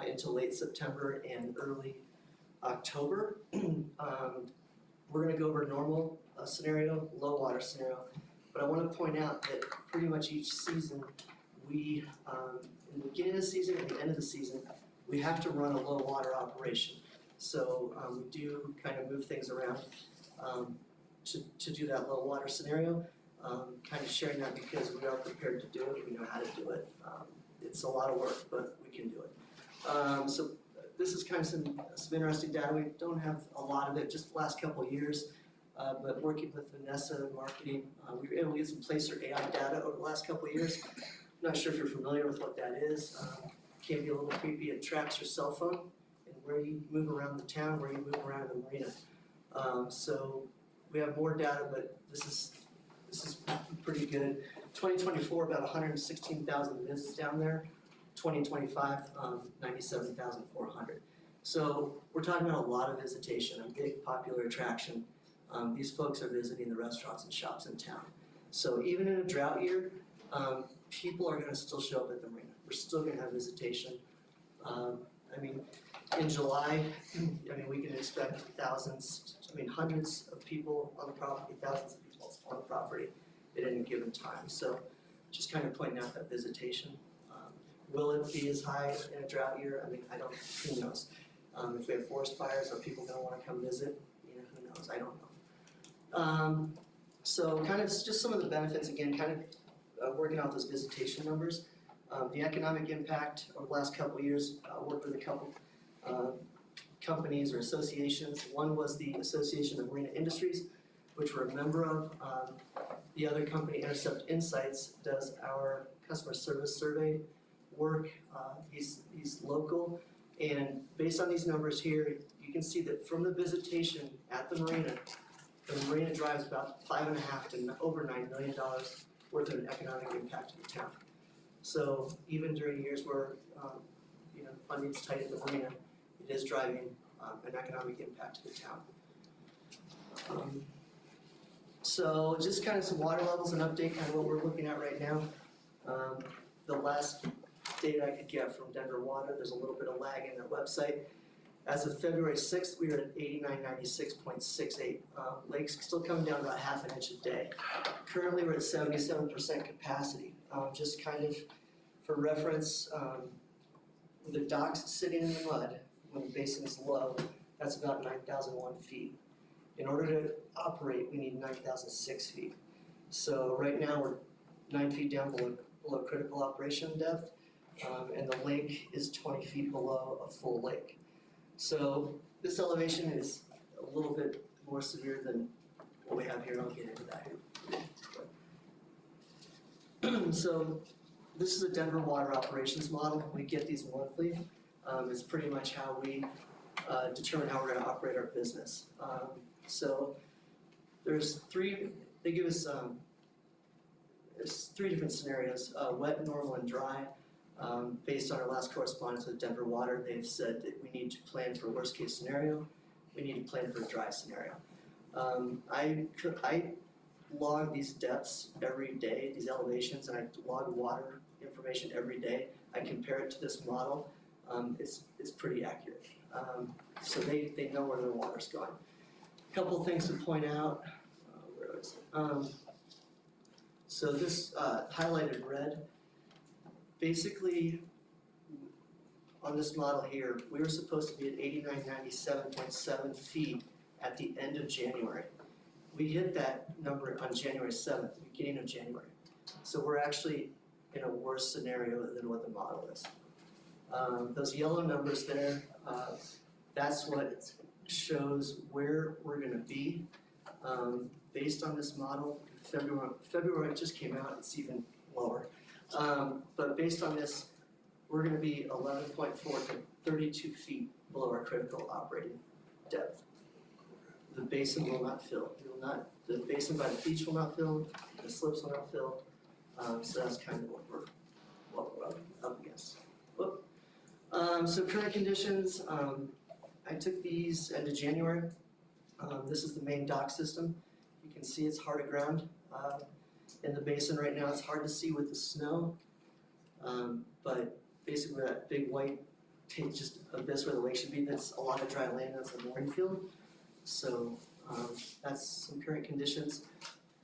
into late September and early October. We're going to go over a normal scenario, low water scenario. But I want to point out that pretty much each season, we, in the beginning of the season and the end of the season, we have to run a low water operation. So we do kind of move things around to do that low water scenario. Kind of sharing that because we are prepared to do it, we know how to do it. It's a lot of work, but we can do it. So this is kind of some interesting data. We don't have a lot of it, just the last couple of years. But working with Vanessa in marketing, we were able to get some Placer AI data over the last couple of years. I'm not sure if you're familiar with what that is. Can be a little creepy. It tracks your cell phone and where you move around the town, where you move around the marina. So we have more data, but this is pretty good. 2024, about 116,000 visits down there. 2025, 97,400. So we're talking about a lot of visitation, a big popular attraction. These folks are visiting the restaurants and shops in town. So even in a drought year, people are gonna still show up at the marina. We're still gonna have visitation. I mean, in July, we can expect hundreds of people on the property, thousands of people on the property at any given time. So just kind of pointing out that visitation. Will it be as high in a drought year? Who knows? If we have forest fires, are people gonna wanna come visit? Who knows? I don't know. So kind of just some of the benefits, again, kind of working out those visitation numbers. The economic impact over the last couple of years, worked with a couple companies or associations. One was the Association of Marina Industries, which we're a member of. The other company, Intercept Insights, does our customer service survey work. He's local, and based on these numbers here, you can see that from the visitation at the marina drives about $5.5 to over $9 million worth of an economic impact to the town. So even during years where funding's tight at the marina, it is driving an economic impact to the town. So just kind of some water levels and update, kind of what we're looking at right now. The last data I could get from Denver Water, there's a little bit of lag in their website. As of February 6th, we were at 8996.68. Lake's still coming down about half an inch a day. Currently, we're at 77% capacity. Just kind of for reference, the docks sitting in the mud when the basin is low, that's about 9,001 feet. In order to operate, we need 9,006 feet. So right now, we're 9 feet down below critical operation depth, and the lake is 20 feet below a full lake. So this elevation is a little bit more severe than what we have here, and I'll get into that here. So this is a Denver water operations model. We get these monthly. It's pretty much how we determine how we're going to operate our business. So there's they give us there's 3 different scenarios, wet, normal, and dry. Based on our last correspondence with Denver Water, they've said that we need to plan for a worst case scenario, we need to plan for a dry scenario. I log these depths every day, these elevations, and I log water information every day. I compare it to this model. It's pretty accurate. So they know where their water's going. A couple things to point out. Where is it? So this highlighted red, basically on this model here, we were supposed to be at 8997.7 feet at the end of January. We hit that number on January 7th, the beginning of January. So we're actually in a worse scenario than what the model is. Those yellow numbers there, that's what shows where we're going to be. Based on this model, February just came out, it's even lower. But based on this, we're going to be 11.4 to 32 feet below our critical operating depth. The basin will not fill. The basin by the beach will not fill. The slips will not fill. So that's kind of what we're up against. Whoop. So current conditions. I took these end of January. This is the main dock system. You can see it's hard to ground. In the basin right now, it's hard to see with the snow, but basically that big white just abyss where the lake should be, that's a lot of dry land, that's a mooring field. So that's some current conditions.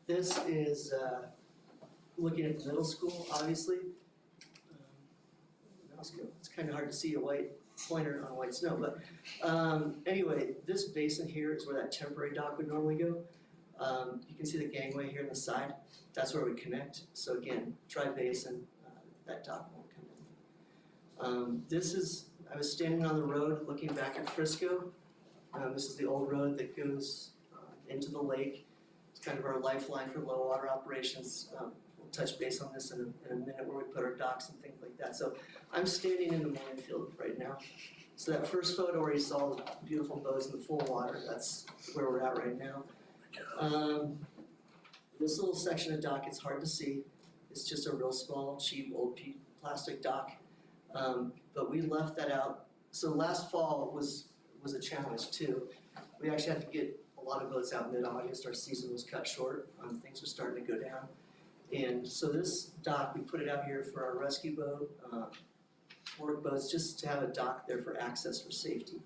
This is looking at the middle school, obviously. It's kind of hard to see a white pointer on white snow, but anyway, this basin here is where that temporary dock would normally go. You can see the gangway here on the side. That's where we connect. So again, dry basin, that dock won't come in. I was standing on the road looking back at Frisco. This is the old road that goes into the lake. It's kind of our lifeline for low water operations. We'll touch base on this in a minute where we put our docks and things like that. So I'm standing in the mooring field right now. So that first photo where you saw the beautiful boats in the full water, that's where we're at right now. This little section of dock, it's hard to see. It's just a real small, cheap, old plastic dock. But we left that out. So last fall was a challenge too. We actually had to get a lot of boats out mid-August. Our season was cut short. Things were starting to go down. And so this dock, we put it out here for our rescue boat, work boats, just to have a dock there for access for safety.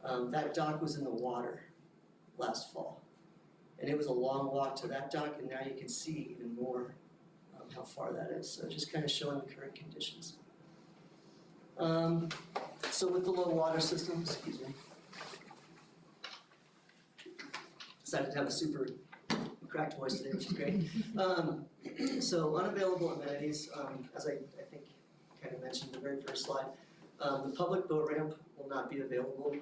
That dock was in the water last fall. And it was a long walk to that dock, and now you can see even more how far that is. So just kind of showing the current conditions. So with the low water system, excuse me. Decided to have a super cracked voice today, which is great. So unavailable amenities, as I think kind of mentioned in the very first slide. The public boat ramp will not be available,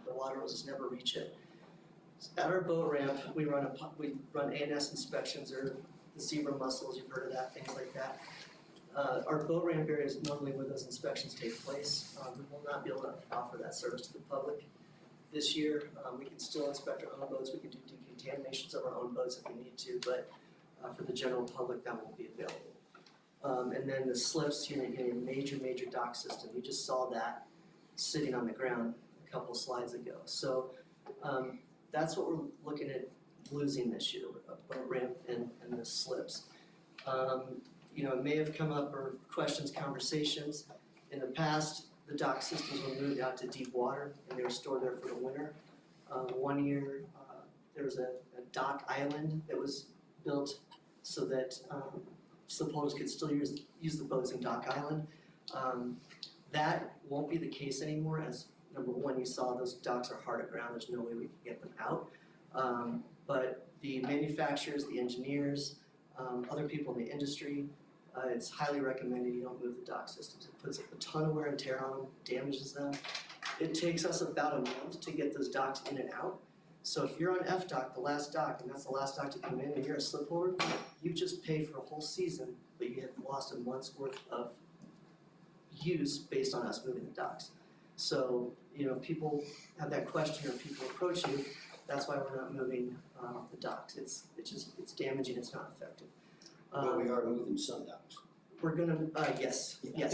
the water will just never reach it. At our boat ramp, we run ANS inspections, or the zebra mussels, you've heard of that, things like that. Our boat ramp area is normally where those inspections take place. We will not be able to offer that service to the public this year. We can still inspect our own boats, we can do decontaminations of our own boats if we need to, but for the general public, that won't be available. And then the slips, your major dock system, you just saw that sitting on the ground a couple slides ago. So that's what we're looking at losing this year, a boat ramp and the slips. It may have come up, or questions, conversations. In the past, the dock systems were moved out to deep water and they were stored there for the winter. One year, there was a dock island that was built so that slipholders could still use the boats in Dock Island. That won't be the case anymore, as number one, you saw those docks are hard to ground, there's no way we can get them out. But the manufacturers, the engineers, other people in the industry, it's highly recommended you don't move the dock systems. It puts a ton of wear and tear on them, damages them. It takes us about a month to get those docks in and out. So if you're on FDOC, the last dock, and that's the last dock to come in, and you're a slip holder, you've just paid for a whole season, but you have lost a month's worth of use based on us moving the docks. So, people have that question, or people approach you, that's why we're not moving the docks. It's damaging, it's not effective. But we are moving some docks. We're gonna, yes, yeah,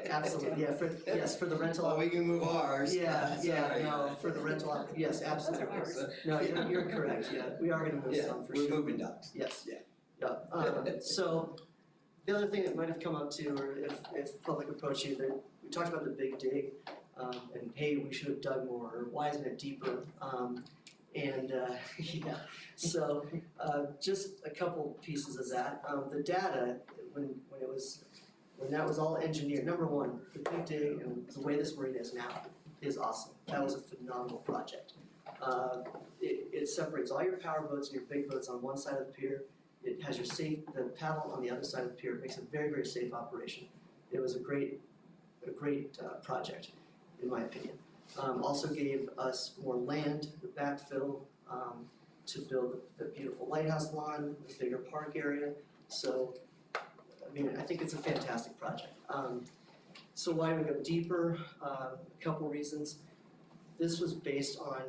absolutely, for the rental. Well, we can move ours. For the rental, yes, absolutely. No, you're correct, we are gonna move some for sure. We're moving docks. Yes. So, the other thing that might have come up too, or if public approach you, that we talked about the big dig, and hey, we should have dug more, or why isn't it deeper? So just a couple pieces of that. The data, when that was all engineered, number one, the big dig and the way this marina is now is awesome. That was a phenomenal project. It separates all your power boats and your big boats on one side of the pier. It has the paddle on the other side of the pier. It makes a very, very safe operation. It was a great project, in my opinion. Also gave us more land, the backfill, to build the beautiful lighthouse lawn, the bigger park area. So, I think it's a fantastic project. So why do we go deeper? A couple reasons. This was based on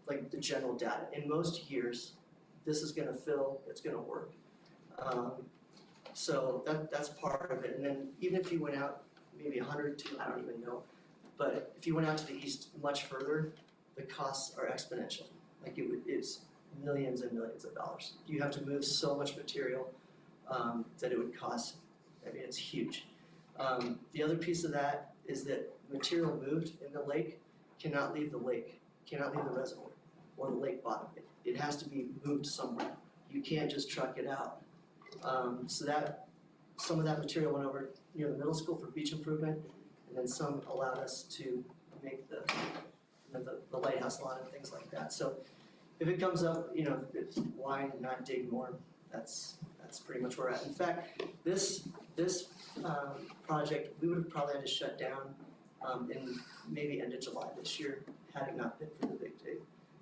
the general data. In most years, this is gonna fill, it's gonna work. So that's part of it. And then even if you went out maybe 100 to, I don't even know, but if you went out to the east much further, the costs are exponential. It's millions and millions of dollars. You have to move so much material that it would cost, it's huge. The other piece of that is that material moved in the lake cannot leave the lake, cannot leave the reservoir or the lake bottom. It has to be moved somewhere. You can't just truck it out. So that some of that material went over near the middle school for beach improvement, and then some allowed us to make the lighthouse lawn and things like that. So if it comes up, why not dig more? That's pretty much where we're at. In fact, this project, we would have probably had to shut down in maybe end of July this year, had it not been for the big dig.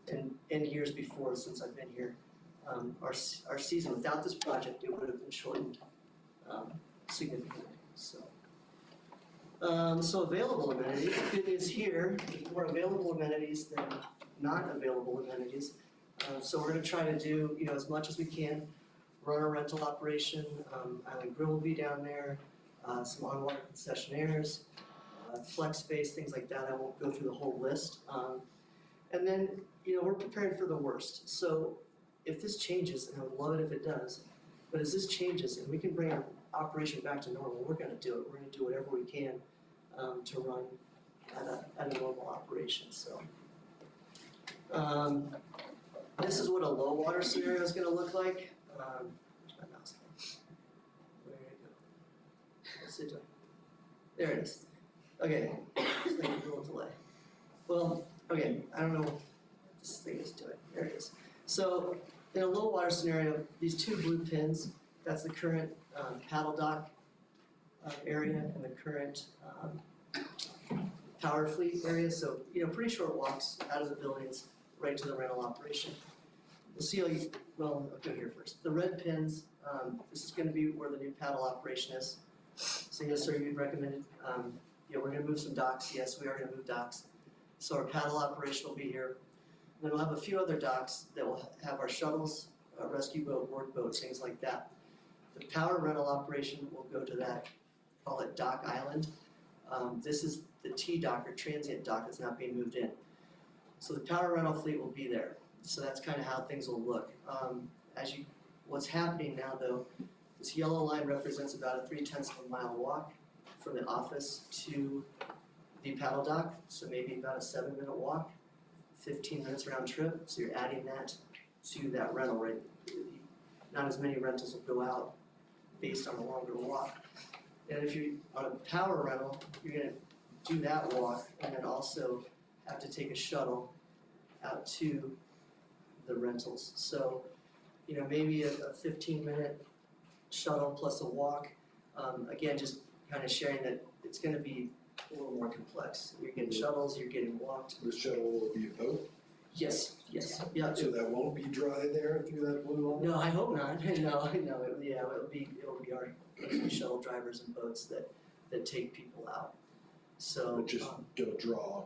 And in years before, since I've been here, our season without this project, it would have been shortened significantly. So available amenities, the good news here, there's more available amenities than not available amenities. So we're gonna try to do, as much as we can, run a rental operation. Island Grill will be down there, some on-water concessionaires, flex space, things like that. I won't go through the whole list. And then, we're preparing for the worst. So if this changes, and I would love it if it does, but as this changes and we can bring our operation back to normal, we're gonna do it. We're gonna do whatever we can to run at a normal operation. So this is what a low water scenario is gonna look like. Where's my mouse? Where did it go? What's it doing? There it is. Okay, it's making a little delay. Well, okay, I don't know what this thing is doing. There it is. So in a low water scenario, these two blue pins, that's the current paddle dock area and the current power fleet area, so, pretty short walks out of the buildings right to the rental operation. We'll see how you, well, I'll go here first. The red pins, this is gonna be where the new paddle operation is. So yes, sir, you recommended, we're gonna move some docks, yes, we are gonna move docks. So our paddle operation will be here. Then we'll have a few other docks that will have our shuttles, rescue boat, work boats, things like that. The power rental operation will go to that, call it Dock Island. This is the T dock or transient dock that's not being moved in. So the power rental fleet will be there. So that's kind of how things will look. What's happening now though, this yellow line represents about a 0.3 mile walk from the office to the paddle dock. So maybe about a 7-minute walk, 15 minutes round trip. So you're adding that to that rental rate. Not as many rentals will go out based on a longer walk. And if you're on a power rental, you're gonna do that walk and then also have to take a shuttle out to the rentals. So, maybe a 15-minute shuttle plus a walk. Again, just kind of sharing that it's gonna be a little more complex. You're getting shuttles, you're getting walked. The shuttle will be a boat? Yes, yeah. So that won't be dry there through that blue line? No, I hope not. No, it'll be our shuttle drivers and boats that take people out. So. But just don't draw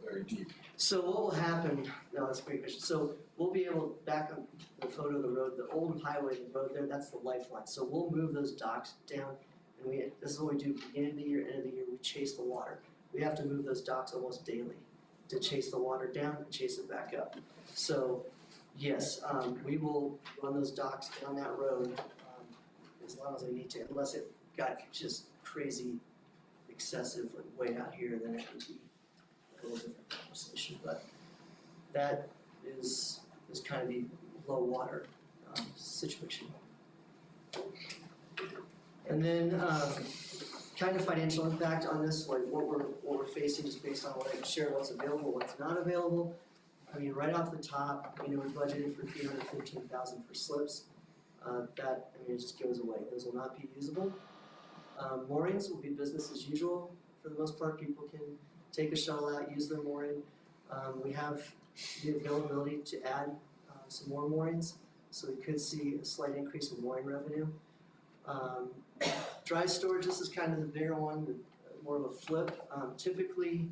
very deep. So what will happen, no, that's a great question. So we'll be able, back on the photo of the road, the old highway, the road there, that's the lifeline. So we'll move those docks down and this is what we do, beginning of the year, end of the year, we chase the water. We have to move those docks almost daily to chase the water down and chase it back up. So yes, we will run those docks down that road as long as we need to, unless it got just crazy excessive, like way out here, then it would be a little different conversation. But that is kind of the low water situation. And then kind of financial impact on this, like what we're facing is based on what I shared, what's available, what's not available. I mean, right off the top, we budgeted for $315,000 for slips. It just goes away. Those will not be usable. Moorings will be business as usual. For the most part, people can take a shuttle out, use their mooring. We have the availability to add some more moorings, so we could see a slight increase in mooring revenue. Dry storage, this is kind of the bigger one, more of a flip. Typically,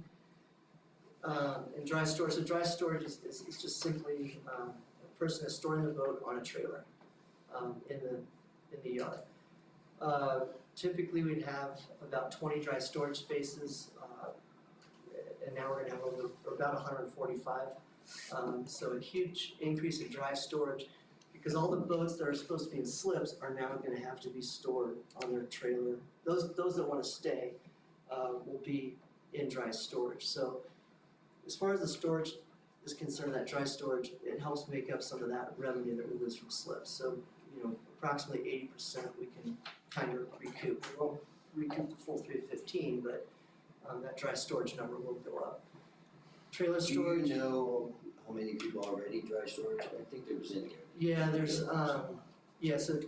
in dry storage, so dry storage is just simply a person is storing the boat on a trailer in the yard. Typically, we'd have about 20 dry storage spaces, and now we're gonna have about 145. So a huge increase in dry storage, because all the boats that are supposed to be in slips are now gonna have to be stored on their trailer. Those that wanna stay will be in dry storage. So as far as the storage is concerned, that dry storage, it helps make up some of that revenue that we lose from slips. So, approximately 80% we can kind of recoup. We won't recoup the full 315, but that dry storage number will go up. Trailer storage. Do you know how many people already dry storage? I think there was in here. Yeah, there's so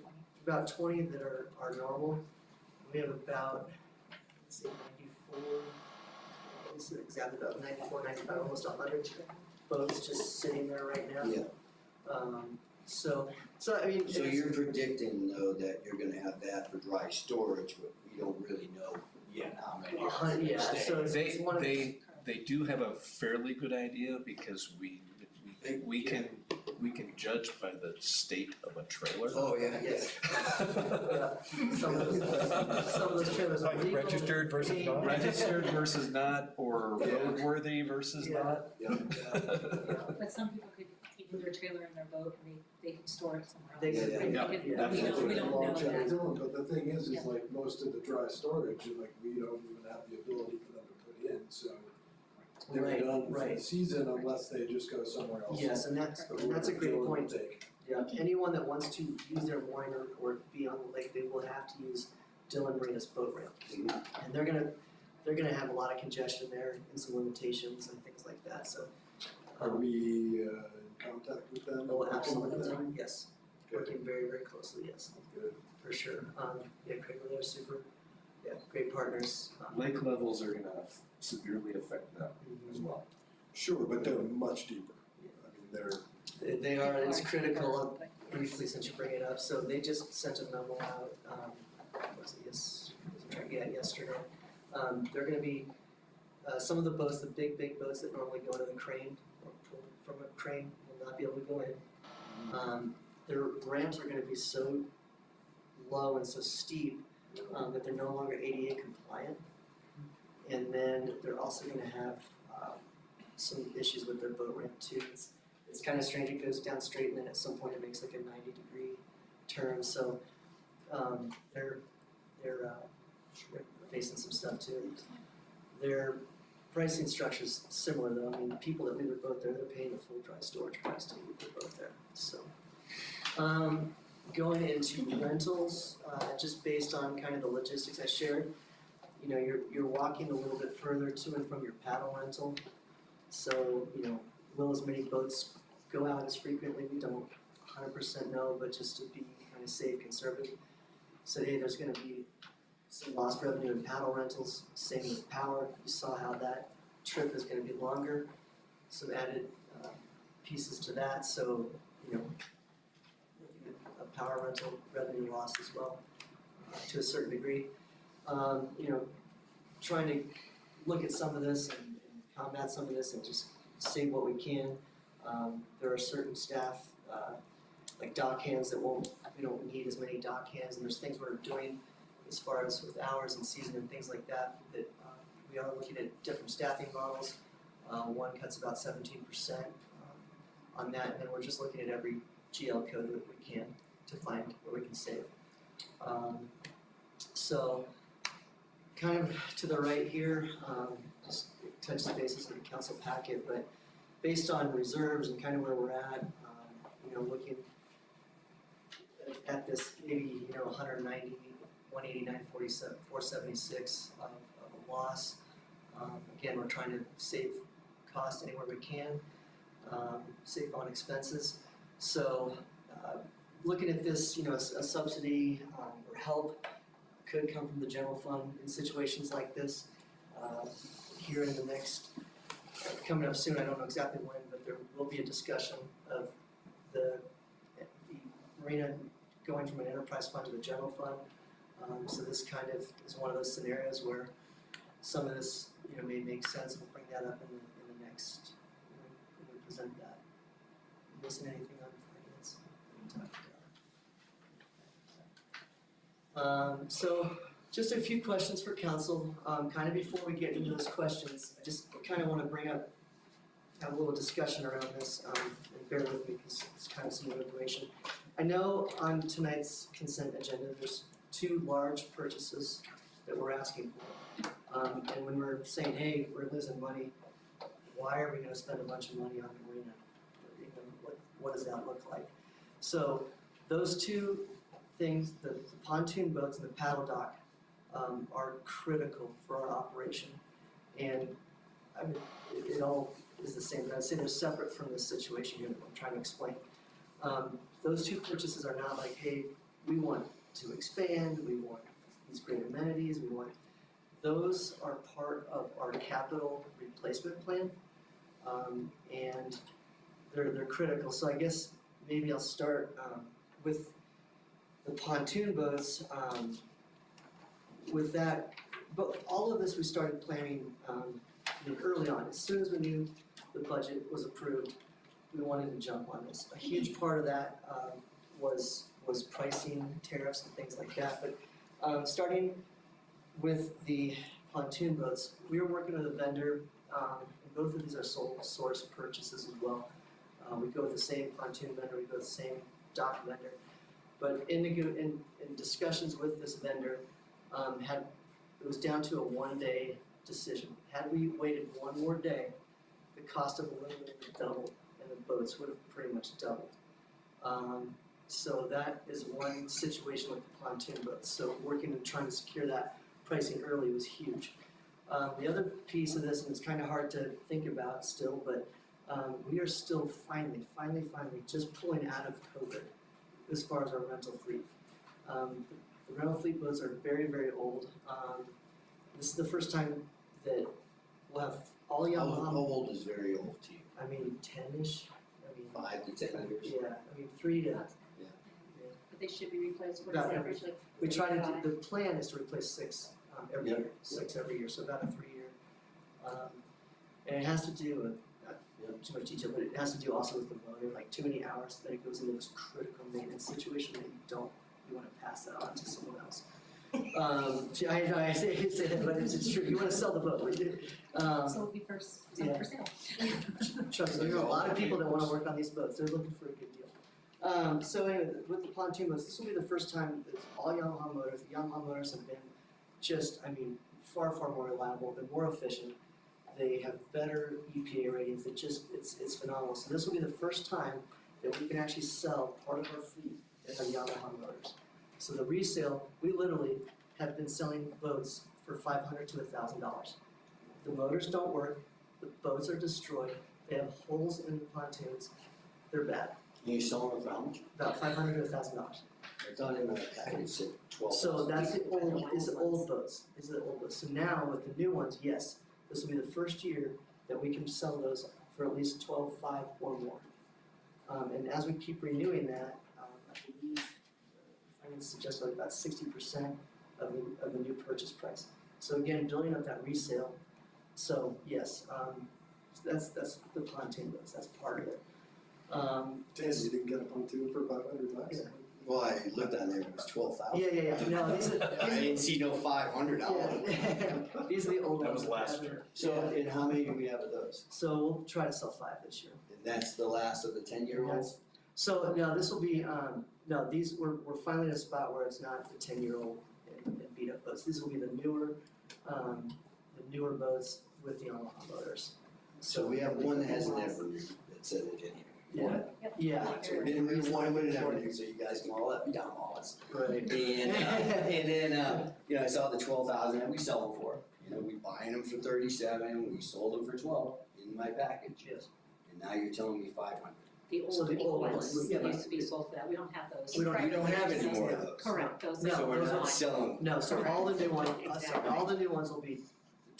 about 20 that are normal. We have about, let's say 94, this is exactly about 94, 95, almost 100 boats just sitting there right now. Yeah. So I mean. So you're predicting though that you're gonna have that for dry storage, but we don't really know yet how many are gonna Yeah, stay. so it's one of the. They do have a fairly good idea because we can judge by the state of a trailer. Oh, yeah. Yes. Some of those trailers are Like legal. registered versus not? Registered versus not, or roadworthy versus not. But some people could keep their trailer in their boat and they can store it somewhere else. They could- We don't know that. But the thing is like most of the dry storage, like we don't even have the ability for them to put in, so they're Right, done for the right. season unless they just go somewhere else. Yes, and that's a great point. Yeah, anyone that wants to use their mooring or be on the lake, they will have to use Dillon Marinas boat ramp. And they're gonna have a lot of congestion there and some limitations and things like that, so. Are we in contact with them? Oh, absolutely, Working with them? yes, working very, very closely, yes. Good. For sure, Craig, they're super great partners. Lake levels are gonna severely affect that as well. Sure, but they're much deeper. I mean, They are, it's critical, briefly since you bring it up, so they just sent a memo out, yesterday. They're gonna be, some of the boats, the big boats that normally go into the crane, or pull from a crane, will not be able to go in. Their ramps are gonna be so low and so steep, that they're no longer ADA compliant. And then they're also gonna have, some issues with their boat ramp too. It's kind of strange, it goes down straight and then at some point it makes like a 90-degree turn, so they're facing some stuff too. Their pricing structure is similar though. I mean, the people that leave their boat there, they're paying the full dry storage price to leave their boat there, so. Going into rentals, just based on kind of the logistics I shared, you know, you're walking a little bit further to and from your paddle rental. So, you know, will as many boats go out as frequently? We don't 100% know, but just to be kind of safe, conservative. So, hey, there's gonna be some lost revenue in paddle rentals, same with power. You saw how that trip is gonna be longer. Some added pieces to that, so, you know, a power rental revenue loss as well, to a certain degree. You know, trying to look at some of this and combat some of this and just save what we can. There are certain staff, like dock hands we don't need as many dock hands, and there's things we're doing as far as with hours and season and things like that, we are looking at different staffing models. One cuts about 17% on that, and then we're just looking at every GL code that we can to find where we can save. So, kind of to the right here, just touches bases in the council packet, but based on reserves and kind of where we're at, you know, looking at this maybe, you know, 190, 189, 47, 476 of a loss. Again, we're trying to save cost anywhere we can, save on expenses. So, looking at this, you know, a subsidy or help could come from the general fund in situations like this. Here in the next, coming up soon, I don't know exactly when, but there will be a discussion of the marina going from an enterprise fund to the general fund. So this kind of is one of those scenarios where some of this, you know, may make sense. We'll bring that up in the next, when we present that. Missing anything on finance? So just a few questions for council. Kind of before we get into those questions, I just kind of want to have a little discussion around this, and bear with me because it's kind of some new information. I know on tonight's consent agenda, there's 2 large purchases that we're asking for. And when we're saying, hey, we're losing money, why are we going to spend a bunch of money on the marina? You know, what does that look like? So those 2 things, the pontoon boats and the paddle dock, are critical for our operation. And I mean, it all is the same, but I'd say they're separate from this situation here that I'm trying to explain. Those 2 purchases are not like, hey, we want to expand, we want these great amenities, we want, those are part of our capital replacement plan, and they're critical. So I guess maybe I'll start with the pontoon boats. With that, but all of this we started planning early on. As soon as we knew the budget was approved, we wanted to jump on this. A huge part of that was pricing, tariffs, and things like that. But starting with the pontoon boats, we were working with a vendor, and both of these are sole source purchases as well. We go with the same pontoon vendor, we go with the same dock vendor. But in discussions with this vendor, it was down to a 1-day decision. Had we waited 1 more day, the cost of aluminum would have doubled, and the boats would have pretty much doubled. So that is one situation with the pontoon boats. So working and trying to secure that pricing early was huge. The other piece of this, and it's kind of hard to think about still, but we are still finally just pulling out of COVID as far as our rental fleet. The rental fleet boats are very, very old. This is the first time that we'll have all Yamaha. How old is very old to you? I mean, 10-ish, I mean. 5 to 10 years? Yeah, I mean, 3 to, But they should be replaced, what is About the every- average, like? we try to, 35? the plan is to replace 6 every Yep. year, 6 every year, so about a 3-year. And it has to do with, not too much detail, but it has to do also with the motor, like too many hours that it goes into this critical maintenance situation that you wanna pass that on to someone else. I say that, but it's true, you wanna sell the boat, So it'll be first, yeah. for sale. Trust me, there are a lot of people that wanna work on these boats, they're looking for a good deal. So anyway, with the pontoon boats, this will be the first time that all Yamaha motors, the Yamaha motors have been just, I mean, far, far more reliable, they're more efficient. They have better EPA ratings, it's phenomenal. So this will be the first time that we can actually sell part of our fleet that are Yamaha motors. So the resale, we literally have been selling boats for $500 to $1,000. The motors don't work, the boats are destroyed, they have holes in the pontoons, they're bad. And you selling them for how much? About $500 to $1,000. I thought in the package it said 12. So that's the old, these are old boats, these are the old boats. So now with the new ones, yes, this will be the first year that we can sell those for at least 12.5 or more. And as we keep renewing that, I believe, finance suggests like about 60% of the new purchase price. So again, building up that resale. So yes, that's the pontoon boats, that's part of it. Dan, you didn't get a pontoon for $500? Yeah. Well, I looked on there, it was 12,000. Yeah, no, these are. I didn't see no $500. Yeah. These are the old ones. That was last year. So, and how many do we have of those? So we'll try to sell 5 this year. And that's the last of the 10-year-olds? So no, this will be, no, these, we're finally in a spot where it's not the 10-year-old and beat up boats. These will be the newer boats with the Yamaha motors. So we have one that hasn't ever renewed, that said it didn't. Yeah, yeah. So we didn't renew one with an Evernew, so you guys can all let me down all us. Right. And then, you know, I saw the 12,000 that we sell them for. You know, we buying them for 37, we sold them for 12 in my package. Yes. And now you're telling me 500. The So old the old ones ones, that yeah. used to be sold for that, we don't have those. We don't have any more of those. Correct, those. No, So we're those not are- selling. No, so all the new ones, Exactly. all the new ones will be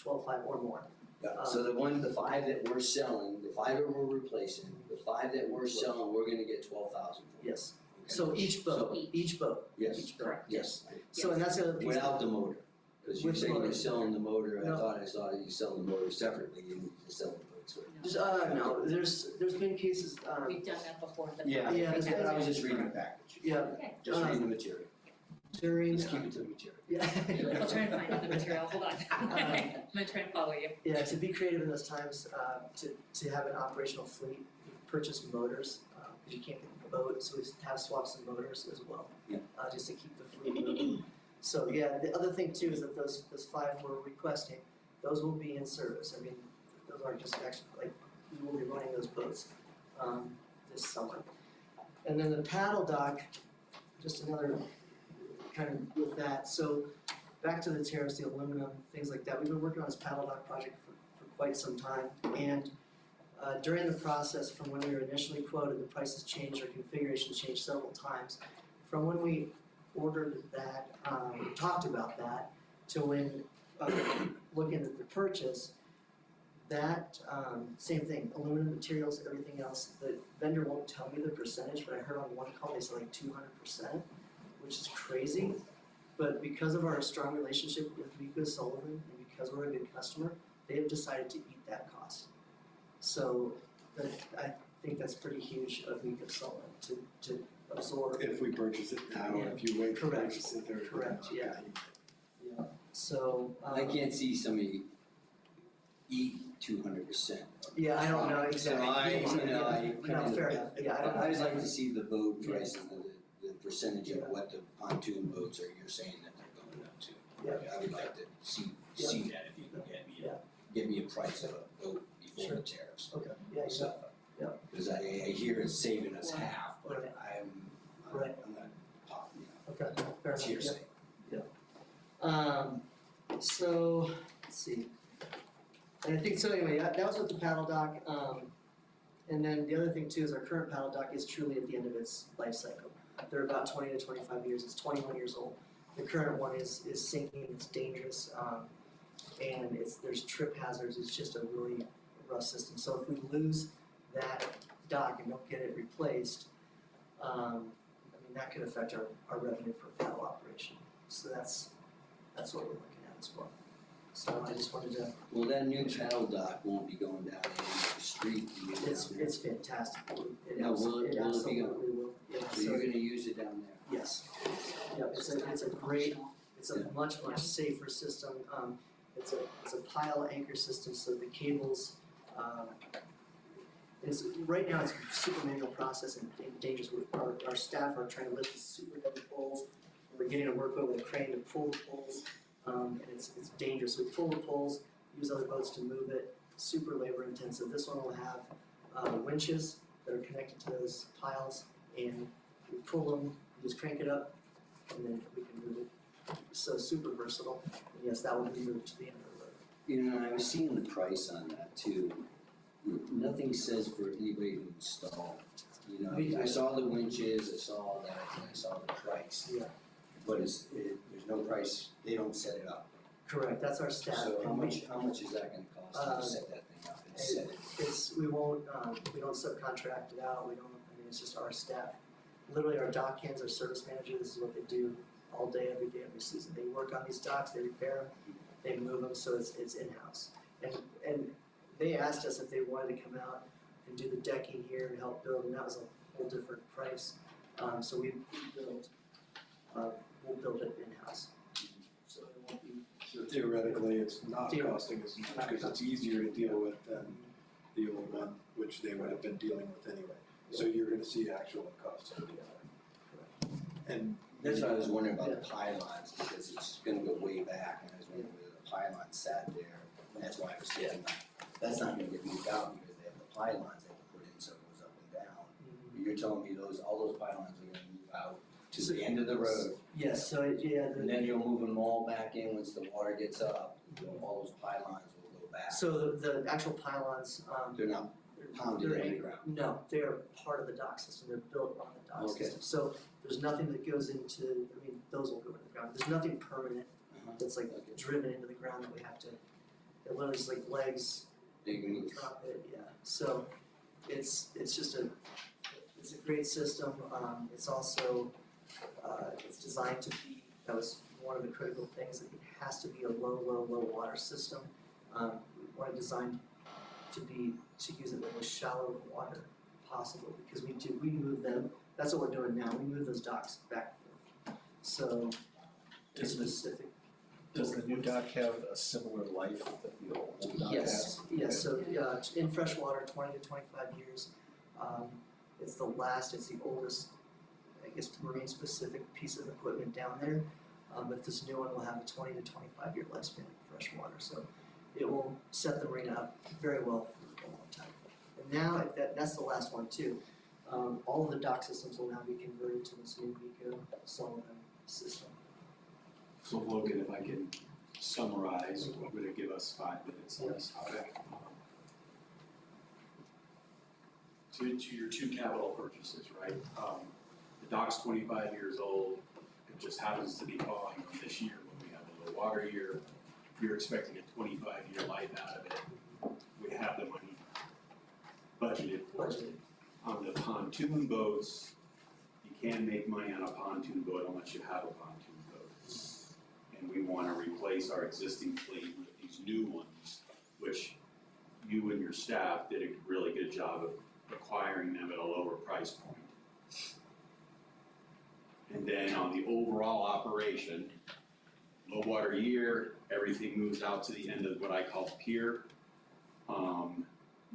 12.5 or more. Yeah, so the 5 that we're selling, the 5 that we're replacing, the 5 that we're selling, we're gonna get 12,000 for. Yes. So each boat, each boat. Yes. Each boat, Correct. yes. So and that's the other piece. Without the motor, cause you're With saying motor. you're selling the motor, I No. thought I saw you selling the motor separately, and you're selling the boats. Just, no, there's been cases, We've done that before, but. Yeah, Yeah, that's that's- what I was just reading the package, yeah, Okay, just reading the material, during, just keep it to the material. yeah. I'll try and find the material, hold on. I'm gonna try and follow you. Yeah, to be creative in those times, to have an operational fleet, you purchase motors, because you can't get the boat, so we have swaps and motors as well. Yeah. Just to keep the fleet moving. So, yeah, the other thing too is that those 5 we're requesting, those will be in service, I mean, those aren't just actually, like, we will be running those boats, this summer. And then the paddle dock, just another kind of with that, so back to the terrace, the aluminum, things like that, we've been working on this paddle dock project for quite some time, and during the process, from when we were initially quoted, the prices changed, our configuration changed several times. From when we ordered that, talked about that, to when looking at the purchase, that, same thing, aluminum materials, everything else, the vendor won't tell me the percentage, but I heard on one call they said like 200%, which is crazy. But because of our strong relationship with Rico Sullivan, and because we're a good customer, they have decided to eat that cost. So I think that's pretty huge of Rico Sullivan to absorb. If we purchase it now, or if you wait to Correct. purchase it, they're. Correct, yeah. Yeah, so. I can't see somebody eat 200%. Yeah, I don't know exactly. So I, you know, I No, kind fair of, enough, yeah, I don't know. I always like to see the boat prices, the percentage of Yeah. what the pontoon boats are, you're saying that they're going up to. Yeah. I would like to see that if you can Yeah. give me a price of a boat before the tariffs. Okay, yeah, you So, yeah. Cause I hear it's saving us half, but Right. I'm Right. not, you know, Okay, fair it's enough, hearsay. So, let's see. And I think, so anyway, that was with the paddle dock, and then the other thing too is our current paddle dock is truly at the end of its life cycle. They're about 20 to 25 years, it's 21 years old. The current one is sinking, it's dangerous, and there's trip hazards, it's just a really rough system. So if we lose that dock and don't get it replaced, I mean, that could affect our revenue for paddle operation. So that's what we're looking at as well. So I just wanted to. Well, that new paddle dock won't be going down into the street. It's fantastic. It No, will it be absolutely going? will. Yeah, So you're gonna use it down there? Yes. Yeah, it's a great, it's a much safer system. It's a pile anchor system, so the cables, right now it's a super manual process and dangerous. Our staff are trying to lift these super heavy poles. We're getting to work with a crane to pull the poles, and it's dangerous. We pull the poles, use other boats to move it, super labor intensive. This one will have winches that are connected to those piles, and we pull them, we just crank it up, and then we can move it. So super versatile. And yes, that will be moved to the end of the road. You know, I was seeing the price on that too. Nothing says for anybody to install. You know, I saw the winches, I saw all that, and I saw the price. Yeah. But there's no price, they don't set it up. Correct, that's our staff. So how much is that gonna cost to set that thing up and set it? We don't subcontract it out, it's just our staff. Literally, our dock hands, our service manager, this is what they do all day, every day, every season. They work on these docks, they repair them, they move them, so it's in-house. And they asked us if they wanted to come out and do the decking here and help build, and that was a whole different price. So we'll build it in-house. So it won't be. So theoretically, it's not costing as much because it's easier to deal with than the old one, which they would have been dealing with anyway. So you're gonna see actual costs. And That's why I was wondering about the pylons, because it's gonna go way back, and I was wondering whether the pylon sat there. And that's why I was thinking, that's not gonna get moved out because they have the pylons they have to put in so it goes up and down. But you're telling me all those pylons are gonna move out to the end of the road? Yes, so And then you'll move them all back in once the water gets up, all those pylons will go back. So the actual pylons, They're not pounded in the ground? No, they are part of the dock system, they're built on the dock Okay. system. So there's nothing that goes into, those will go in the ground, there's nothing permanent that's like driven into the ground that we have to, they're literally just like legs, They can move. drop it, yeah. So it's just a great system, it's also, it's designed to be, that was one of the critical things, that it has to be a low water system. We want it designed to use it in the most shallow water possible, because we move them, that's what we're doing now, we move those docks back and forth. So it's specific. Does the new dock have a similar life that the old dock has? Yes, so in freshwater, 20 to 25 years. It's the oldest, I guess, marine specific piece of equipment down there. But this new one will have a 20 to 25 year lifespan in freshwater, so it will set the marina up very well for a long time. And now, that's the last one too. All of the dock systems will now be converted to this new Eco Sullivan system. So Logan, if I can summarize, I'm gonna give us 5 minutes on this topic. To your 2 capital purchases, right? The dock's 25 years old, it just happens to be falling on this year when we have a low water year. You're expecting a 25-year life out of it. We have the money budgeted for it. On the pontoon boats, you can make money on a pontoon boat unless you have a pontoon boat. And we wanna replace our existing fleet with these new ones, which you and your staff did a really good job of acquiring them at a lower price point. And then on the overall operation, low water year, everything moves out to the end of what I call pier.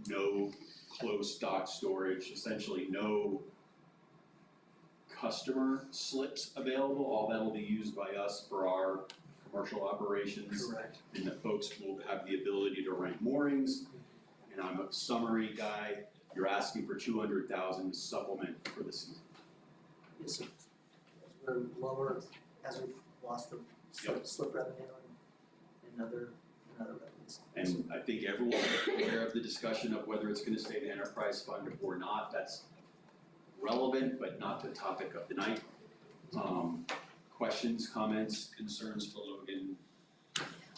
No close dock storage, essentially no customer slips available. All that'll be used by us for our commercial operations. Correct. And the folks will have the ability to rent moorings. And I'm a summary guy, you're asking for 200,000 to supplement for the season. Yes, so we're lower as we've lost the slip revenue and other revenues. And I think everyone's aware of the discussion of whether it's gonna stay in the enterprise fund or not. That's relevant, but not the topic of the night. questions, comments, concerns for Logan?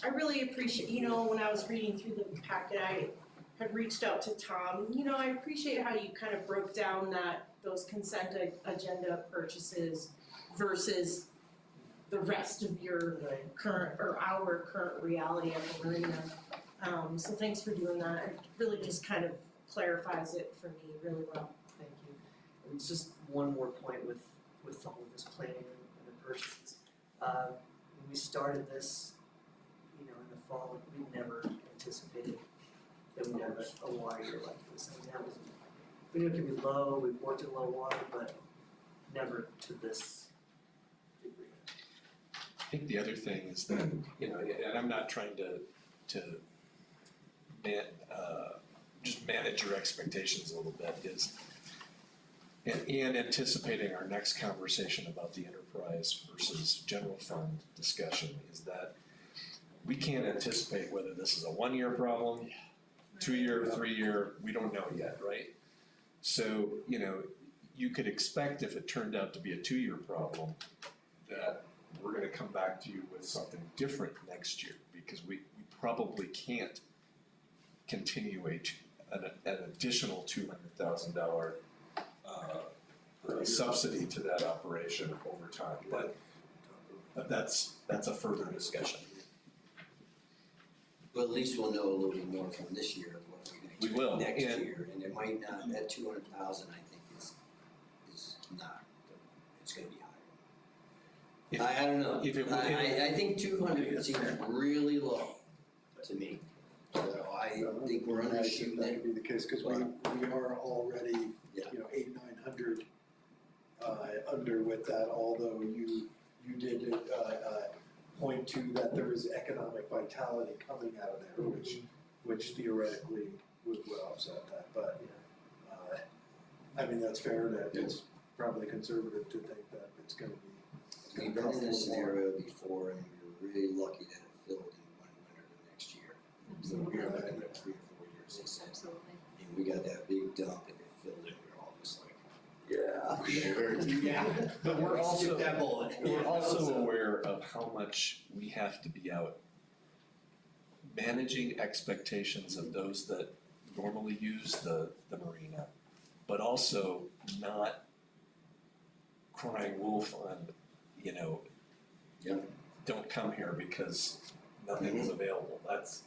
I really appreciate, when I was reading through the packet, I had reached out to Tom. I appreciate how you kind of broke down those consent agenda purchases versus the rest of your current, or our current reality at the marina. So thanks for doing that. It really just kind of clarifies it for me really well. Thank you. And just one more point with all of this planning and the purchases. When we started this, in the fall, we never anticipated that we'd have a water year like this. I mean, we knew it could be low, we've worked in low water, but never to this degree. I think the other thing is that, and I'm not trying to just manage your expectations a little bit, is, and anticipating our next conversation about the enterprise versus general fund discussion, is that we can't anticipate whether this is a 1-year problem, 2-year, 3-year, we don't know yet, right? So, you could expect if it turned out to be a 2-year problem, that we're gonna come back to you with something different next year, because we probably can't continue an additional $200,000 subsidy to that operation over time, but that's a further discussion. Well, at least we'll know a little bit more from this year of what we can expect next year, and it might not, that 200,000, I think is not, it's gonna be higher. I don't know, I think 200 seems really low to me, so I think we're undershooting That it. could be the case, because we are already, 800-900 under with that, although you did point to that there is economic vitality coming out of there, which theoretically would offset that, but that's fair, that it's probably conservative to think that it's gonna be. We've been in this scenario before, and we were really lucky that it filled in one winter the next year. So we were looking at 3 or 4 years, they said. Absolutely. And we got that big dump and it filled in, we were all just like, yeah. But we're also, that bullet. we're also aware of how much we have to be out managing expectations of those that normally use the marina, but also not crying wolf on, don't come here because nothing is available. That's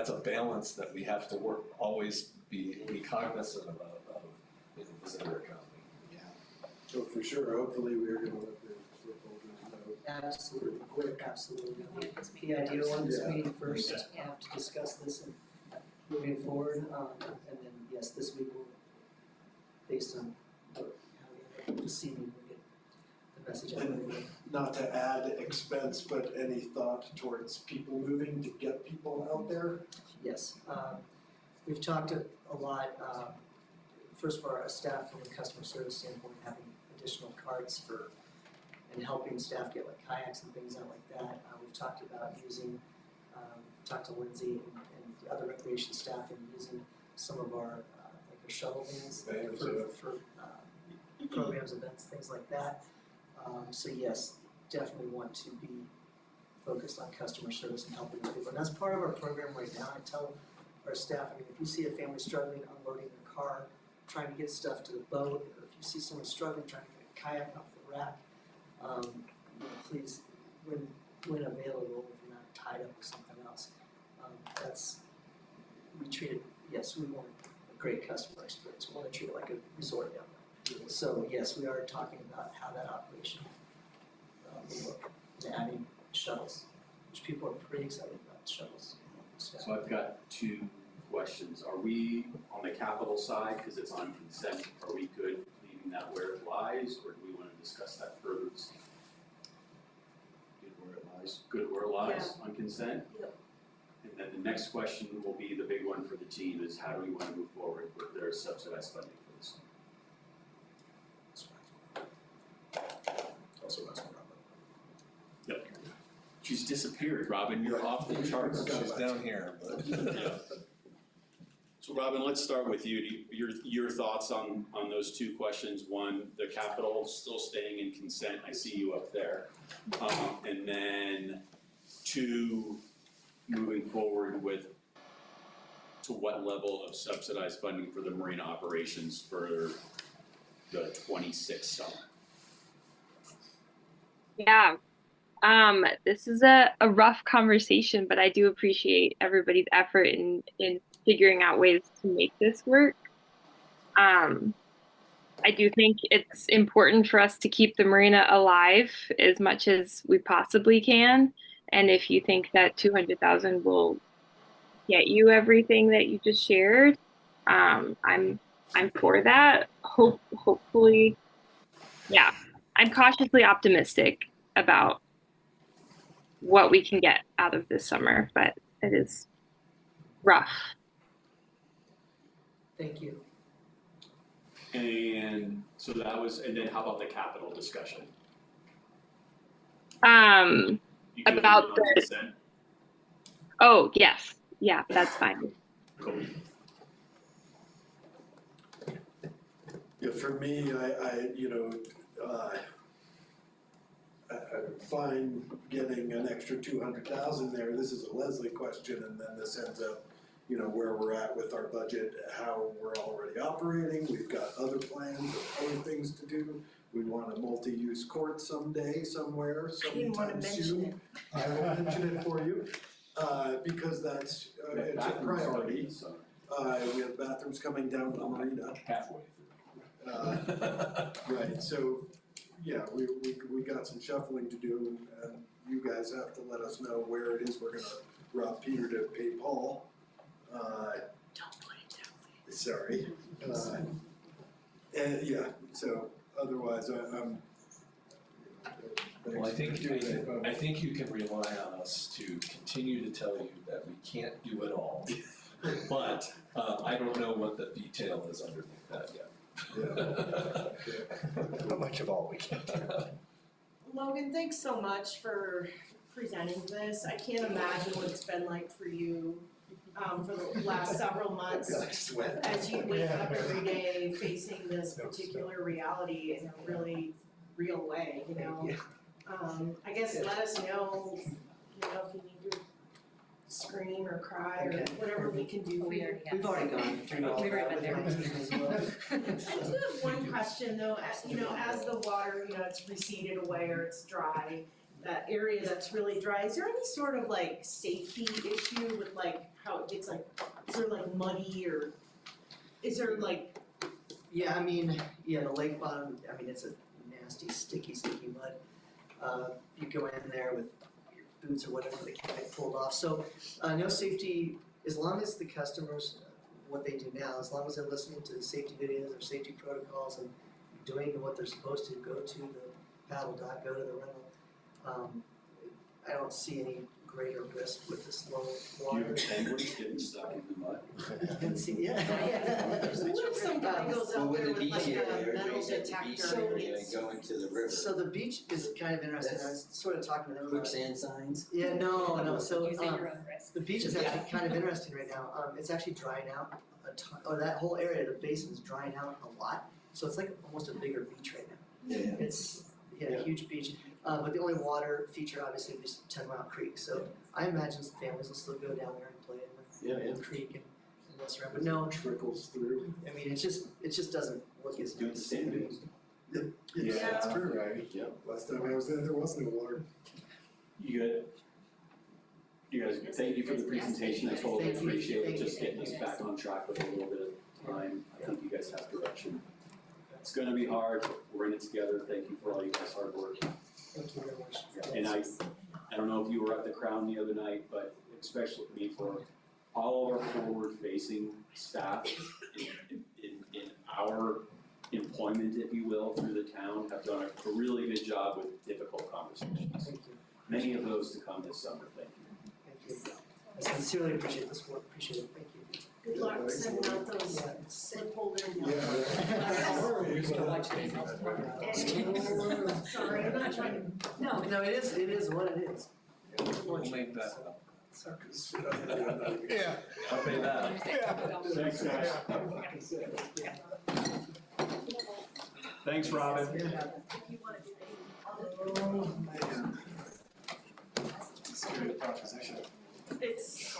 a balance that we have to always be cognizant of in the visitor economy. So for sure, hopefully we're gonna let the stakeholders know. Absolutely, absolutely. The idea on this meeting first, to discuss this and moving forward, and then, yes, this week we'll, based on this evening, we'll get the message out. And not to add expense, but any thought towards people moving to get people out there? Yes, we've talked a lot, first for our staff from a customer service standpoint, having additional carts and helping staff get like kayaks and things out like that. We've talked about using, talked to Lindsay and the other recreation staff and using some of our, like our shuttle vans for programs, events, things like that. So yes, definitely want to be focused on customer service and helping people. And that's part of our program right now. I tell our staff, if you see a family struggling unloading their car, trying to get stuff to the boat, or if you see someone struggling trying to get a kayak off the rack, please, when available, if you're not tied up with something else, we treat it, yes, we want a great customer experience. We want to treat it like a resort down there. So yes, we are talking about how that operation will look, and adding shuttles, which people are pretty excited about, shuttles. So I've got 2 questions. Are we on the capital side, because it's on consent, are we good leaving that where it lies, or do we want to discuss that further? Good where it lies. Good where it lies on consent? Yep. And then the next question will be the big one for the team, is how do we want to move forward with their subsidized funding for this? Also ask Robin. Yep. She's disappeared, Robin, you're off the charts. She's down here, but. So So Robin, let's start with you. Your thoughts on those two questions. One, the capital still staying in consent. I see you up there. And then two, moving forward with to what level of subsidized funding for the marina operations for the 26 summer? Yeah. This is a rough conversation, but I do appreciate everybody's effort in figuring out ways to make this work. I do think it's important for us to keep the marina alive as much as we possibly can. And if you think that 200,000 will get you everything that you just shared, I'm for that. Hopefully, yeah. I'm cautiously optimistic about what we can get out of this summer, but it is rough. Thank you. And so that was, and then how about the capital discussion? About on the, consent? oh, yes. Yeah, that's fine. Cool. Yeah, for me, I'm fine getting an extra 200,000 there. This is a Leslie question, and then this ends up, where we're at with our budget, how we're already operating. We've got other plans and other things to do. We want a multi-use court someday, somewhere, sometime soon. I will mention it for you, because that's, it's a priority. We have bathrooms coming down to the marina. Halfway. Right, so, yeah, we got some shuffling to do, and you guys have to let us know where it is we're gonna rob Peter to pay Paul. Don't put it down. Sorry. And, yeah, so otherwise, I'm. Well, I think you can rely on us to continue to tell you that we can't do it all. But I don't know what the detail is underneath that yet. How much of all we can. Logan, thanks so much for presenting this. I can't imagine what it's been like for you for the last several months as you wake up every day facing this particular reality in a really real way, I guess let us know, if you need to scream or cry or whatever we can do for you. We've already gone through all that with my team as well. I do have one question though, as the water, it's receded away or it's dry, that area that's really dry, is there any sort of like safety issue with like how it gets like, is there like muddy or is there like? Yeah, the lake bottom, it's a nasty, sticky mud. You go in there with your boots or whatever, they can't get pulled off. So, no safety, as long as the customers, what they do now, as long as they're listening to the safety videos or safety protocols and doing what they're supposed to, go to the paddle dock, go to the rental. I don't see any greater risk with this low water. Do you have penguins getting stuck in the mud? What if some guy goes out there with like a metal detector and it's. Go into the river. So the beach is kind of interesting, I was sort of talking to them about it. Quicksand signs? Yeah, no, so, Use at your own risk. the beach is actually kind of interesting right now, it's actually drying out a ton, or that whole area, the basin is drying out a lot, so it's like almost a bigger beach right now. Yeah. It's, a huge beach, but the only water feature obviously is 10 Mile Creek, so I imagine some families will still go down there and play in the creek and mess around, but no. Trickles through. It just doesn't look as Doing the nice. sand dunes. Yeah, that's true, right? Yeah. Last time I was there was no water. You good? You guys, thank you for the presentation, I totally Thank you. appreciate it, Thank just you. getting us back on track with a little bit of time. I think you guys have direction. It's gonna be hard, we're in it together, thank you for all you guys' hard work. Thank you very much. And I don't know if you were at the Crown the other night, but especially me, for all of our forward-facing staff in our employment, if you will, through the town, have done a really good job with difficult conversations. Many of those to come this summer, thank you. Thank you. I sincerely appreciate this work, appreciate it, thank you. Good luck sending out those slip holder. Sorry, I'm not trying to. No, it is what it is. We'll make that up. Yeah. I'll pay that. Thanks, guys. Thanks, Robin. Oh, man. Scary proposition. It's,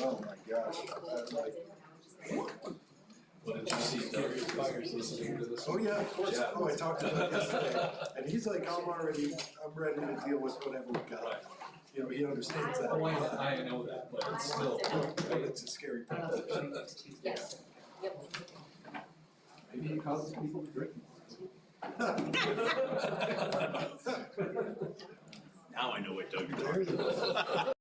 Oh, my gosh. What did you see, Doug? Fires listening to this? Oh, yeah, of course. Yeah. Oh, I talked to him yesterday. And he's like, I'm ready to deal with whatever we got. You know, he understands that. Oh, I know that, but it's still, But it's a scary proposition. Yes. Maybe it causes people to drink Now I know what Doug you're talking about.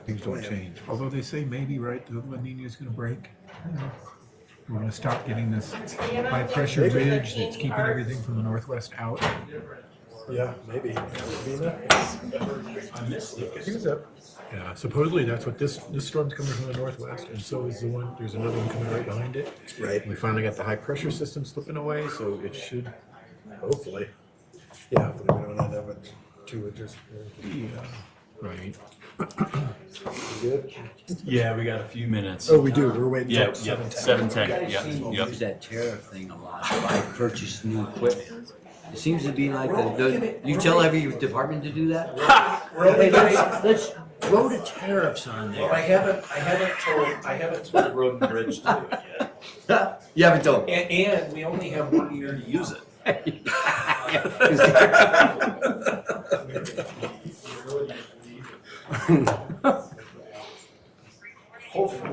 Things don't change. Although they say maybe, right, the La Nina's gonna break. You know, we're gonna stop getting this high pressure ridge that's keeping everything from the northwest out. Yeah, maybe. Yeah, supposedly that's what this storm's coming from the northwest, and so is the one, there's another one coming right behind it. Right. We finally got the high pressure system slipping away, so it should. Hopefully. Yeah, hopefully we don't end up with 2 winters. Yeah, right. Good? Yeah, we got a few minutes. Oh, we do. We're waiting Yeah, till yeah, 7:10. Yeah, yep. Use that tariff thing a lot to buy purchase new equipment. It seems to be like you tell every department to do that? Hey, let's throw the tariffs on there. Well, I haven't told Road and Bridge to do it yet. You haven't told. And we only have 1 year to use it.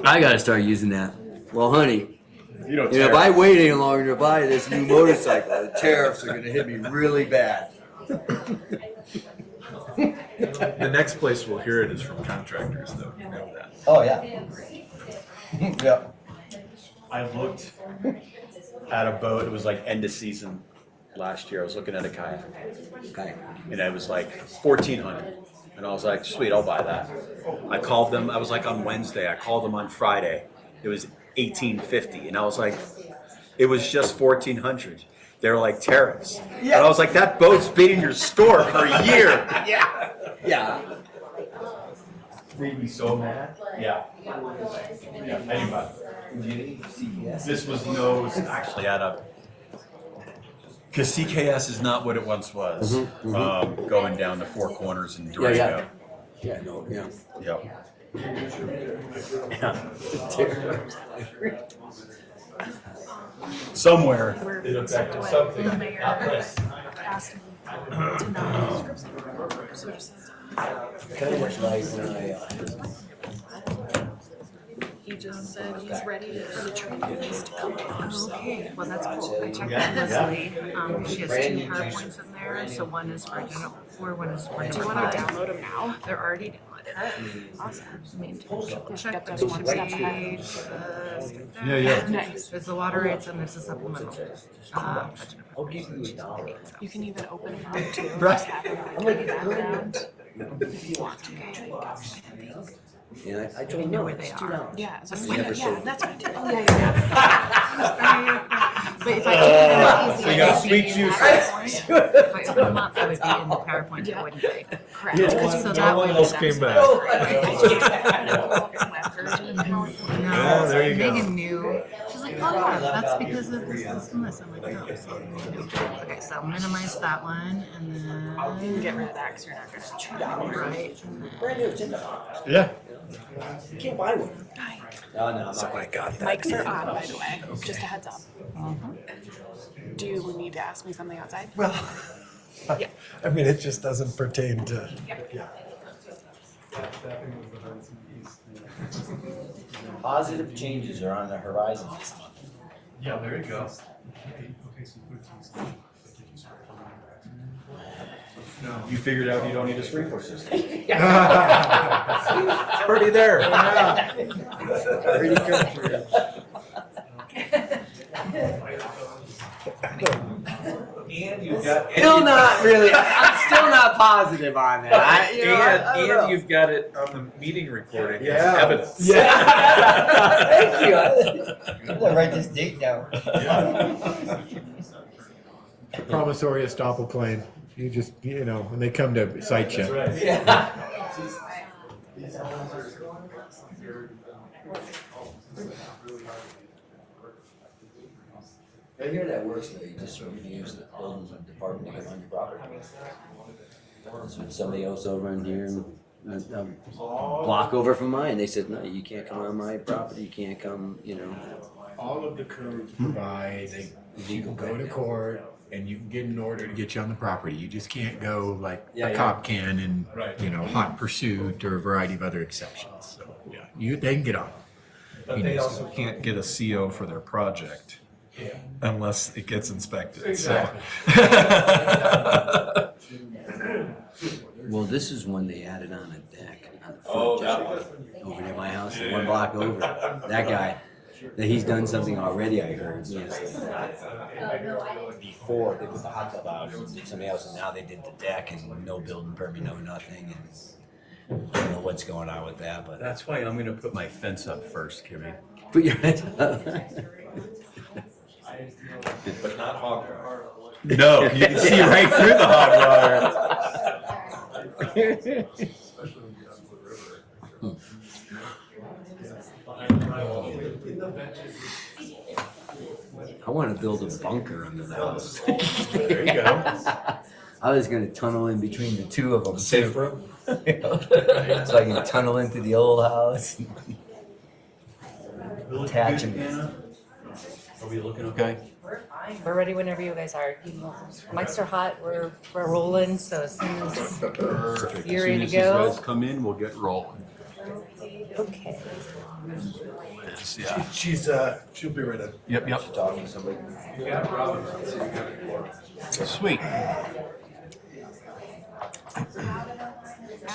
I gotta start using that. Well, honey, if I wait any longer to buy this new motorcycle, the tariffs are gonna hit me really bad. The next place we'll hear it is from contractors, though, you know that. Oh, yeah. Yeah. I looked at a boat, it was like end of season last year, I was looking at a kayak. And it was like 1,400. And I was like, sweet, I'll buy that. I called them, I was like on Wednesday, I called them on Friday. It was 1,850. And I was like, it was just 1,400. They were like tariffs. Yeah. And I was like, that boat's been in your store for a year. Yeah. Yeah. Made me so mad. Yeah. Yeah, anyway. This was actually out of, because CKS is not what it once was. Going down the Four Corners in Durango. Yeah, no, yeah. Somewhere it affected something. Kind of like when He just said he's ready for the trainings to come out. Okay, well, that's cool. I checked out this lady. She has 2 PowerPoints in there, so one is for general, one is for. Do you want to download them now? They're already downloaded. Awesome. I mean, check Get the them one step page. Yeah. Nice. There's the water rates and there's the supplemental. You can even open them up too. Right. Just have them like in the background if you want to. Yeah, I You don't know know where they are. Yeah, It's never so. that's what I did. Oh, yeah. But if I took it So you got a sweet juice. if I open them up, it would be in the PowerPoint, it wouldn't be. Correct. So that way else that's- came back. No, there you go. Megan knew. She's like, oh yeah, that's because of this and this. I'm like, oh, so okay, so minimize that one and then. You can get rid of that because you're not going to chew that. Right. And then, Brand new, it's in the box. Yeah. You can't buy one. No, So I got that. Mics are on, by the way, just a heads up. Do you need to ask me something outside? Well, I mean, it just doesn't pertain to, yeah. Positive changes are on the horizon this month. Yeah, there you go. You figured out you don't need a sprinkler system. It's already there. Pretty good. And you've got. Still not really, I'm still not positive on that. I don't know. You've got it on the meeting recording as Yeah. evidence. Thank you. I'm gonna write this date down. Promissory estoppel claim. You just, when they come to site check. I hear that works though, you just refuse the building department to come on your property. So somebody else over in here, a block over from mine, they said, no, you can't come on my property, you can't come, All of the codes provide, you can go to court and you can get an order to get you on the property. You just can't go like a cop can and, hot pursuit or a variety of other exceptions. So, yeah, they can get on. But they also can't get a CO for their project unless it gets inspected, so. Well, this is one they added on a deck on the front over near my house, one block over. That guy, he's done something already, I heard. Before they put the hot tub out, and did somebody else, and now they did the deck and no building permit, no nothing, and I don't know what's going on with that, but. That's why I'm gonna put my fence up first, Kimmy. Put your fence up. But not hog wire. No, you can see right through the hog wire. I want to build a bunker under the house. There you go. I was going to tunnel in between the two of them. Safe room? So I can tunnel into the old house. Attach them. Are we looking okay? We're ready whenever you guys are. Mics are hot, we're rolling, so as soon as you're ready to As soon as these go. guys come in, we'll get rolling. Okay. Yeah. She'll be right up. Yep. Talking to somebody. Sweet.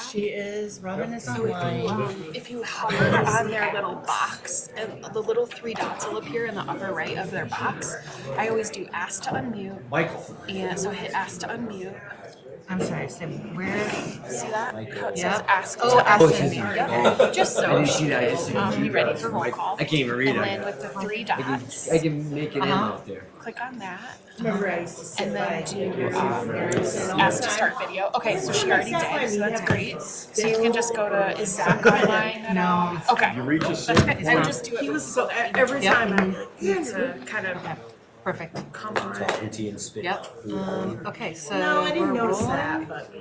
She is, Robin is online. If you hover on their little box, and the little 3 dots will appear in the upper right of their box. I always do ask to unmute. Michael. And so hit ask to unmute. I'm sorry, where? See that? How it says Yep. ask to Oh, ask to unmute. unmute. Yep. Just so. I didn't see that. I just didn't Be ready for roll call. I can't even read And it. then with the 3 dots, I can make it in out there. click on that. Remember, I used to sit And by then do and ask to start video. Okay, so she already did, so that's great. So you can just go to, is Zach online? No. Okay. You reach a That's certain good. I just do it. He was so, every Yep. time I Need to kind of Perfect. come on. Talking to you and spit. Yep. Okay, so. No, I didn't we're notice rolling. that, but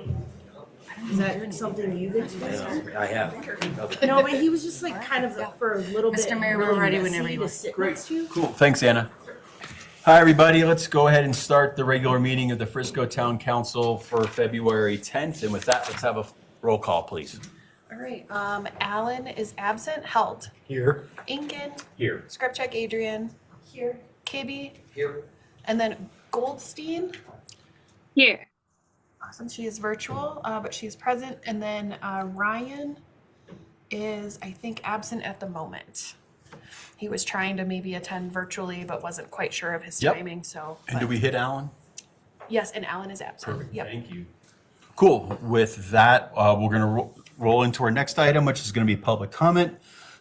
is that something you did? I have. No, but he was just like kind of for a little bit. Mr. Mayor, we're really ready messy whenever you to are. sit next to. Cool, thanks, Anna. Hi, everybody. Let's go ahead and start the regular meeting of the Frisco Town Council for February 10th. And with that, let's have a roll call, please. All right, Alan is absent, Held. Here. Inkin, Here. Script Check Adrian, Here. Kibbe, Here. and then Goldstein. Here. Awesome, she is virtual, but she's present. And then Ryan is, I think, absent at the moment. He was trying to maybe attend virtually, but wasn't quite sure of his Yep. timing, so. And do we hit Alan? Yes, and Alan is absent. Perfect, Yep. thank you. Cool, with that, we're gonna roll into our next item, which is gonna be public comment.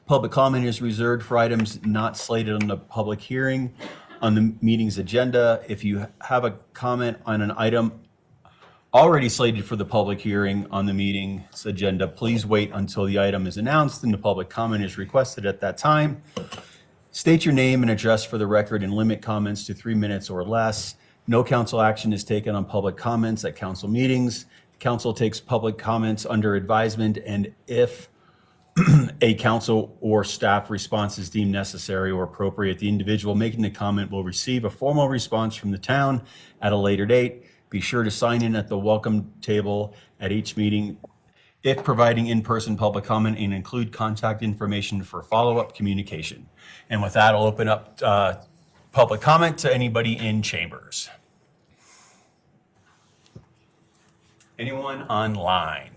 Public comment is reserved for items not slated on the public hearing on the meeting's agenda. If you have a comment on an item already slated for the public hearing on the meeting's agenda, please wait until the item is announced and the public comment is requested at that time. State your name and address for the record and limit comments to 3 minutes or less. No council action is taken on public comments at council meetings. Council takes public comments under advisement, and if a council or staff response is deemed necessary or appropriate, the individual making the comment will receive a formal response from the town at a later date. Be sure to sign in at the welcome table at each meeting if providing in-person public comment, and include contact information for follow-up communication. And with that, I'll open up public comment to anybody in chambers. Anyone online?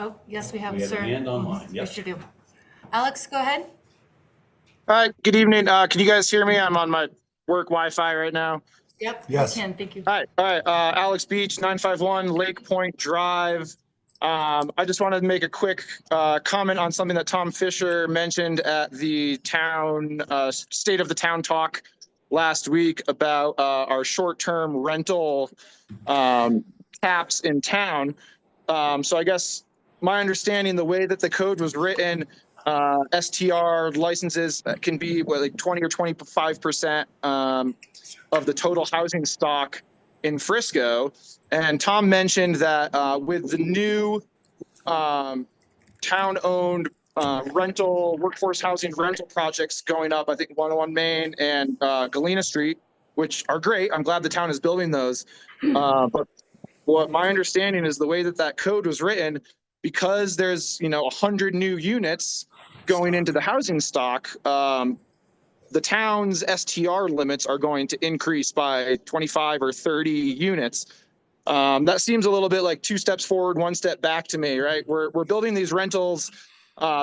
Oh, yes, we have, We have sir. a hand online, We yes. sure do. Alex, go ahead. Hi, good evening. Can you guys hear me? I'm on my work Wi-Fi right now. Yep. Yes. We can, thank you. Hi, Alex Beach, 951 Lake Point Drive. I just wanted to make a quick comment on something that Tom Fisher mentioned at the town State of the Town talk last week about our short-term rental caps in town. So I guess my understanding, the way that the code was written, STR licenses can be like 20 or 25% of the total housing stock in Frisco. And Tom mentioned that with the new town-owned workforce housing rental projects going up, I think 101 Main and Galena Street, which are great. I'm glad the town is building those. But what my understanding is, the way that that code was written, because there's 100 new units going into the housing stock, the town's STR limits are going to increase by 25 or 30 units. That seems a little bit like 2 steps forward, 1 step back to me, right? We're building these rentals,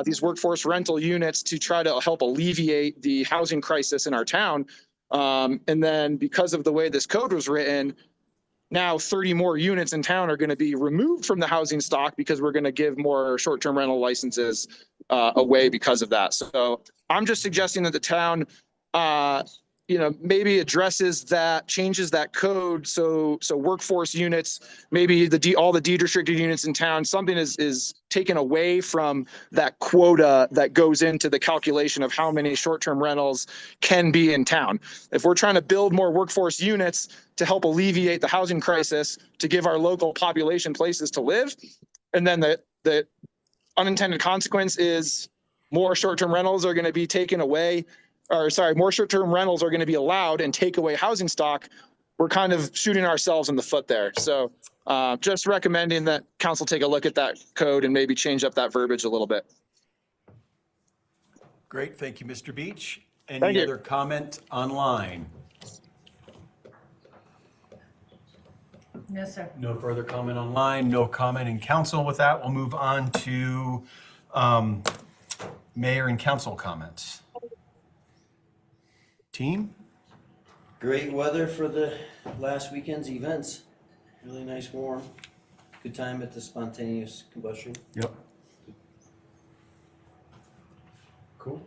these workforce rental units to try to help alleviate the housing crisis in our town. And then because of the way this code was written, now 30 more units in town are going to be removed from the housing stock because we're going to give more short-term rental licenses away because of that. So I'm just suggesting that the town, maybe addresses that, changes that code. So workforce units, maybe all the deed restricted units in town, something is taken away from that quota that goes into the calculation of how many short-term rentals can be in town. If we're trying to build more workforce units to help alleviate the housing crisis, to give our local population places to live, and then the unintended consequence is more short-term rentals are going to be taken away, more short-term rentals are going to be allowed and take away housing stock, we're kind of shooting ourselves in the foot there. So just recommending that council take a look at that code and maybe change up that verbiage a little bit. Great, thank you, Mr. Beach. Thank Any you. other comment online? No, sir. No further comment online, no comment in council. With that, we'll move on to mayor and council comments. Team? Great weather for the last weekend's events. Really nice, warm. Good time at the spontaneous combustion. Yep. Cool.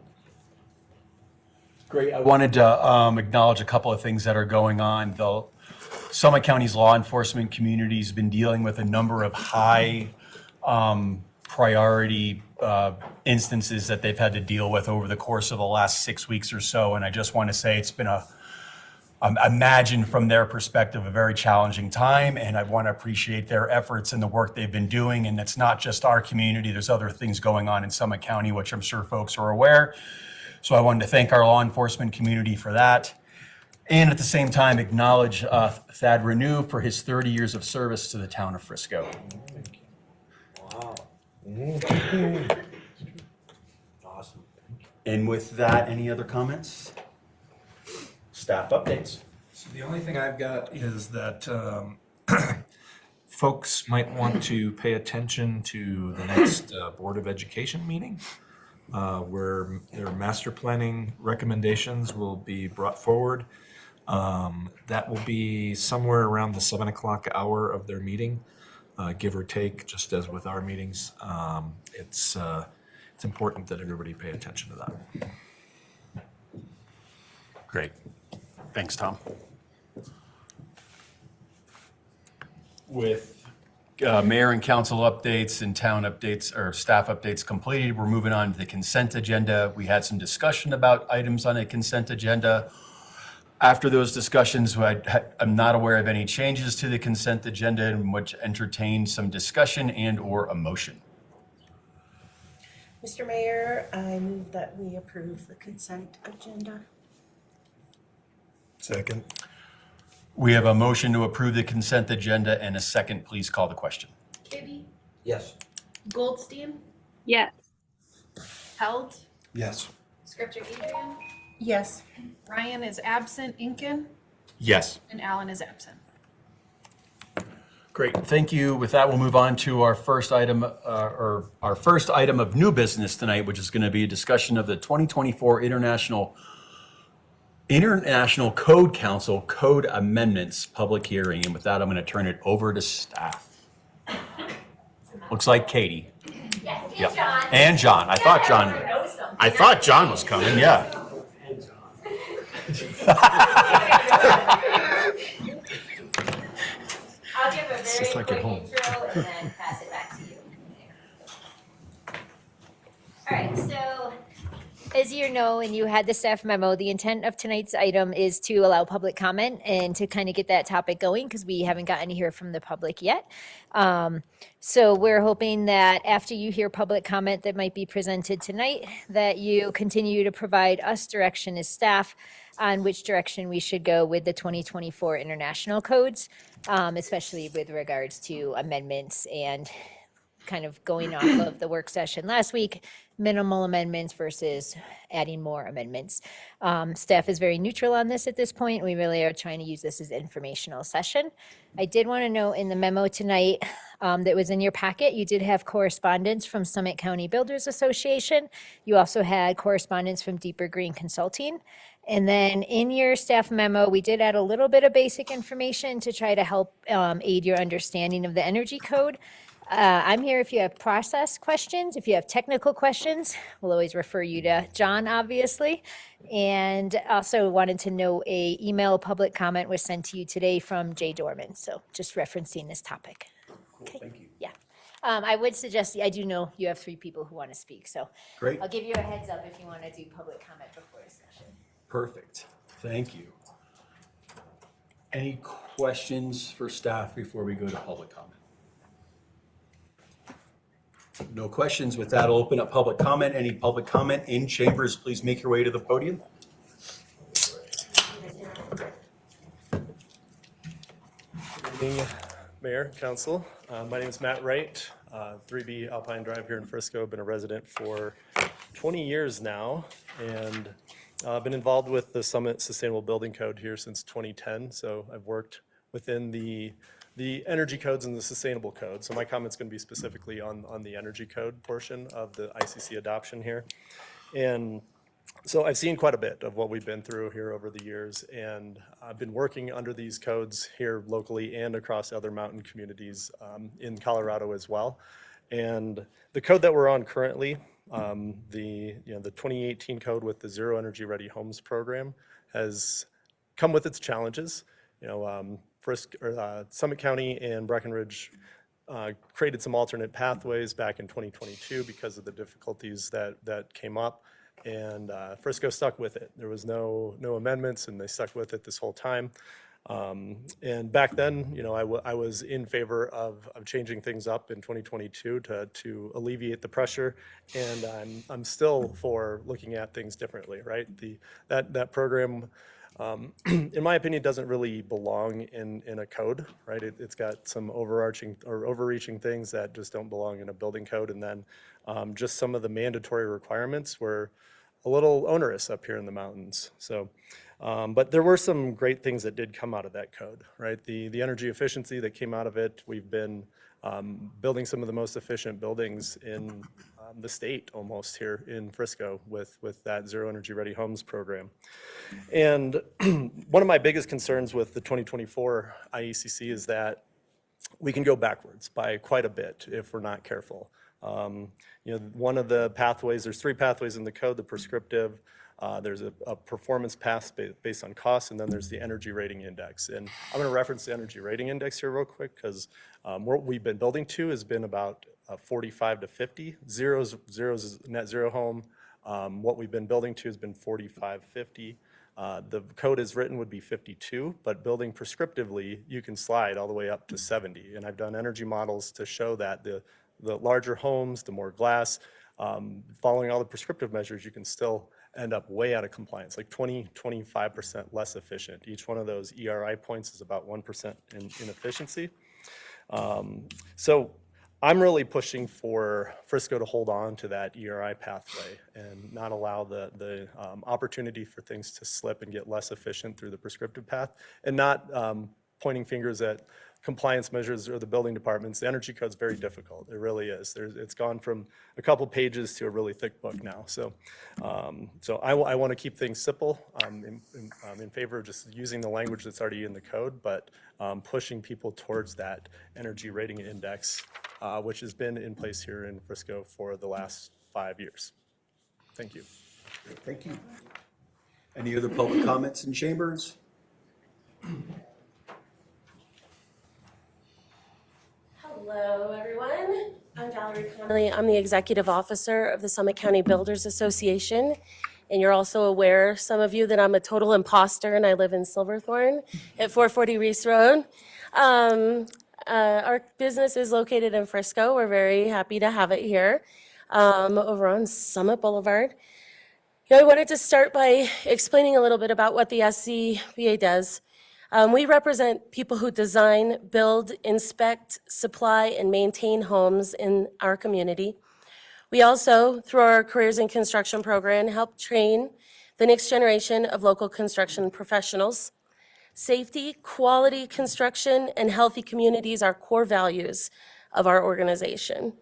Great. I wanted to acknowledge a couple of things that are going on. The Summit County's law enforcement community has been dealing with a number of high priority instances that they've had to deal with over the course of the last 6 weeks or so. And I just want to say it's been imagine from their perspective, a very challenging time. And I want to appreciate their efforts and the work they've been doing. And it's not just our community. There's other things going on in Summit County, which I'm sure folks are aware. So I wanted to thank our law enforcement community for that. And at the same time, acknowledge Thad Renew for his 30 years of service to the town of Frisco. Wow. Awesome. And with that, any other comments? Staff updates. So the only thing I've got is that folks might want to pay attention to the next Board of Education meeting, where their master planning recommendations will be brought forward. That will be somewhere around the 7 o'clock hour of their meeting, give or take, just as with our meetings. It's important that everybody pay attention to that. Great. Thanks, Tom. With mayor and council updates and town updates or staff updates completed, we're moving on to the consent agenda. We had some discussion about items on the consent agenda. After those discussions, I'm not aware of any changes to the consent agenda and would entertain some discussion and or a motion. Mr. Mayor, I move that we approve the consent agenda. Second. We have a motion to approve the consent agenda and a second. Please call the question. Kibbe? Yes. Goldstein? Yes. Held? Yes. Scripture Adrian? Yes. Ryan is absent. Incan? Yes. And Alan is absent. Great, thank you. With that, we'll move on to our first item, of new business tonight, which is going to be a discussion of the 2024 International Code Council Code Amendments public hearing. And with that, I'm going to turn it over to staff. Looks like Katie. Yes, and Yep. John. And John. I thought John was coming. Yeah. I'll give a It's very just like at quick home. intro and then pass it back to you. Alright, so as you know, and you had the staff memo, the intent of tonight's item is to allow public comment and to kind of get that topic going because we haven't gotten to hear from the public yet. So we're hoping that after you hear public comment that might be presented tonight, that you continue to provide us direction as staff on which direction we should go with the 2024 international codes, especially with regards to amendments and kind of going off of the work session last week, minimal amendments versus adding more amendments. Staff is very neutral on this at this point. We really are trying to use this as an informational session. I did want to note in the memo tonight that was in your packet, you did have correspondence from Summit County Builders Association. You also had correspondence from Deeper Green Consulting. And then in your staff memo, we did add a little bit of basic information to try to help aid your understanding of the energy code. I'm here if you have process questions, if you have technical questions. We'll always refer you to John, obviously. And also wanted to know a email public comment was sent to you today from Jay Dorman. So just referencing this topic. Cool, thank you. Yeah. I would suggest, I do know you have 3 people who want to speak. So Great. I'll give you a heads up if you want to do public comment before discussion. Perfect, thank you. Any questions for staff before we go to public comment? No questions. With that, I'll open up public comment. Any public comment in chambers, please make your way to the podium. Good evening, Mayor, Council. My name is Matt Wright, 3B Alpine Drive here in Frisco. Been a resident for 20 years now, and I've been involved with the Summit Sustainable Building Code here since 2010. So I've worked within the energy codes and the sustainable code. So my comment's going to be specifically on the energy code portion of the ICC adoption here. And so I've seen quite a bit of what we've been through here over the years, and I've been working under these codes here locally and across other mountain communities in Colorado as well. And the code that we're on currently, the 2018 code with the Zero Energy Ready Homes program has come with its challenges. Summit County and Breckenridge created some alternate pathways back in 2022 because of the difficulties that came up, and Frisco stuck with it. There was no amendments, and they stuck with it this whole time. And back then, I was in favor of changing things up in 2022 to alleviate the pressure, and I'm still for looking at things differently, right? That program, in my opinion, doesn't really belong in a code, right? It's got some overreaching things that just don't belong in a building code, and then just some of the mandatory requirements were a little onerous up here in the mountains. So, but there were some great things that did come out of that code, right? The energy efficiency that came out of it, we've been building some of the most efficient buildings in the state almost here in Frisco with that Zero Energy Ready Homes program. And one of my biggest concerns with the 2024 IECC is that we can go backwards by quite a bit if we're not careful. One of the pathways, there's 3 pathways in the code: the prescriptive, there's a performance path based on cost, and then there's the energy rating index. And I'm going to reference the energy rating index here real quick because what we've been building to has been about 45 to 50. Zero's net zero home. What we've been building to has been 45, 50. The code as written would be 52, but building prescriptively, you can slide all the way up to 70. And I've done energy models to show that the larger homes, the more glass, following all the prescriptive measures, you can still end up way out of compliance, like 25% less efficient. Each one of those ERI points is about 1% in efficiency. So I'm really pushing for Frisco to hold on to that ERI pathway and not allow the opportunity for things to slip and get less efficient through the prescriptive path, and not pointing fingers at compliance measures or the building departments. The energy code's very difficult. It really is. It's gone from a couple pages to a really thick book now. So, I want to keep things simple. I'm in favor of just using the language that's already in the code, but pushing people towards that energy rating index, which has been in place here in Frisco for the last 5 years. Thank you. Thank you. Any other public comments in chambers? Hello, everyone. I'm Valerie Connolly. I'm the executive officer of the Summit County Builders Association. And you're also aware, some of you, that I'm a total imposter and I live in Silverthorne at 440 Reese Road. Our business is located in Frisco. We're very happy to have it here over on Summit Boulevard. I wanted to start by explaining a little bit about what the SCBA does. We represent people who design, build, inspect, supply, and maintain homes in our community. We also, through our Careers in Construction program, help train the next generation of local construction professionals. Safety, quality construction, and healthy communities are core values of our organization.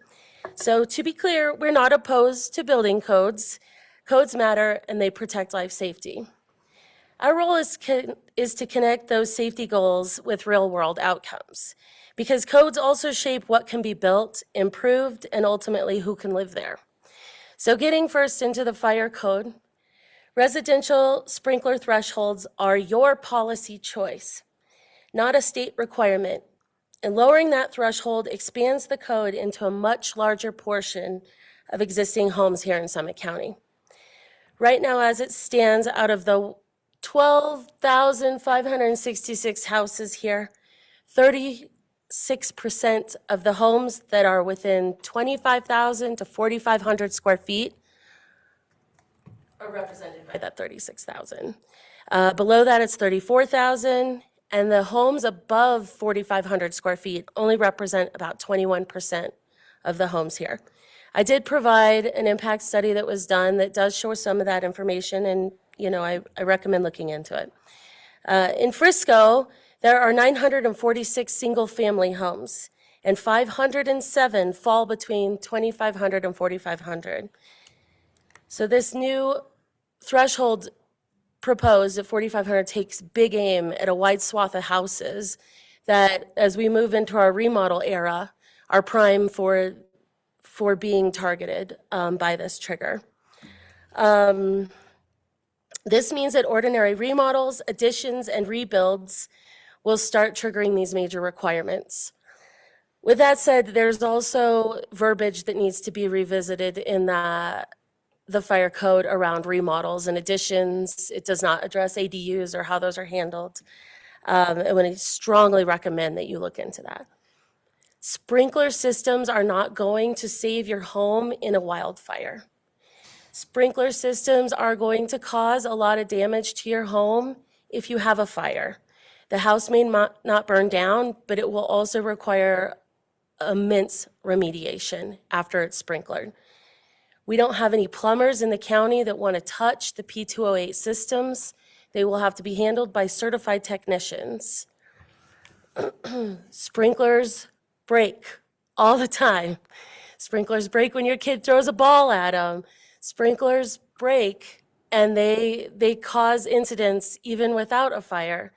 So to be clear, we're not opposed to building codes. Codes matter and they protect life safety. Our role is to connect those safety goals with real-world outcomes, because codes also shape what can be built, improved, and ultimately who can live there. So getting first into the fire code, residential sprinkler thresholds are your policy choice, not a state requirement. And lowering that threshold expands the code into a much larger portion of existing homes here in Summit County. Right now, as it stands, out of the 12,566 houses here, 36% of the homes that are within 25,000 to 4,500 square feet are represented by that 36,000. Below that, it's 34,000, and the homes above 4,500 square feet only represent about 21% of the homes here. I did provide an impact study that was done that does show some of that information, and I recommend looking into it. In Frisco, there are 946 single-family homes, and 507 fall between 2,500 and 4,500. So this new threshold proposed at 4,500 takes big aim at a wide swath of houses that, as we move into our remodel era, are prime for being targeted by this trigger. This means that ordinary remodels, additions, and rebuilds will start triggering these major requirements. With that said, there's also verbiage that needs to be revisited in the fire code around remodels and additions. It does not address ADUs or how those are handled. I would strongly recommend that you look into that. Sprinkler systems are not going to save your home in a wildfire. Sprinkler systems are going to cause a lot of damage to your home if you have a fire. The house may not burn down, but it will also require immense remediation after it's sprinklered. We don't have any plumbers in the county that want to touch the P208 systems. They will have to be handled by certified technicians. Sprinklers break all the time. Sprinklers break when your kid throws a ball at them. Sprinklers break and they cause incidents even without a fire.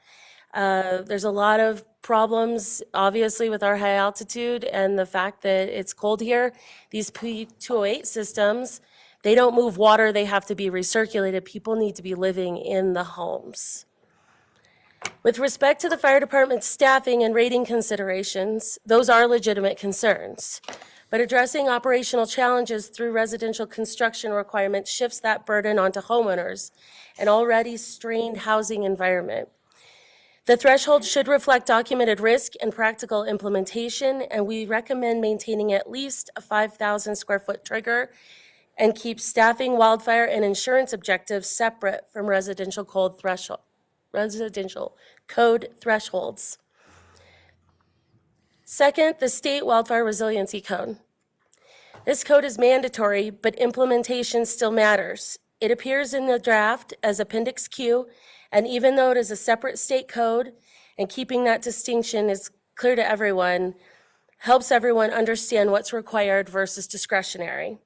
There's a lot of problems, obviously, with our high altitude and the fact that it's cold here. These P208 systems, they don't move water, they have to be recirculated. People need to be living in the homes. With respect to the fire department's staffing and rating considerations, those are legitimate concerns. But addressing operational challenges through residential construction requirements shifts that burden onto homeowners, an already strained housing environment. The threshold should reflect documented risk and practical implementation, and we recommend maintaining at least a 5,000 square foot trigger and keep staffing, wildfire, and insurance objectives separate from residential code thresholds. Second, the State Wildfire Resiliency Code. This code is mandatory, but implementation still matters. It appears in the draft as Appendix Q, and even though it is a separate state code, and keeping that distinction is clear to everyone, helps everyone understand what's required versus discretionary.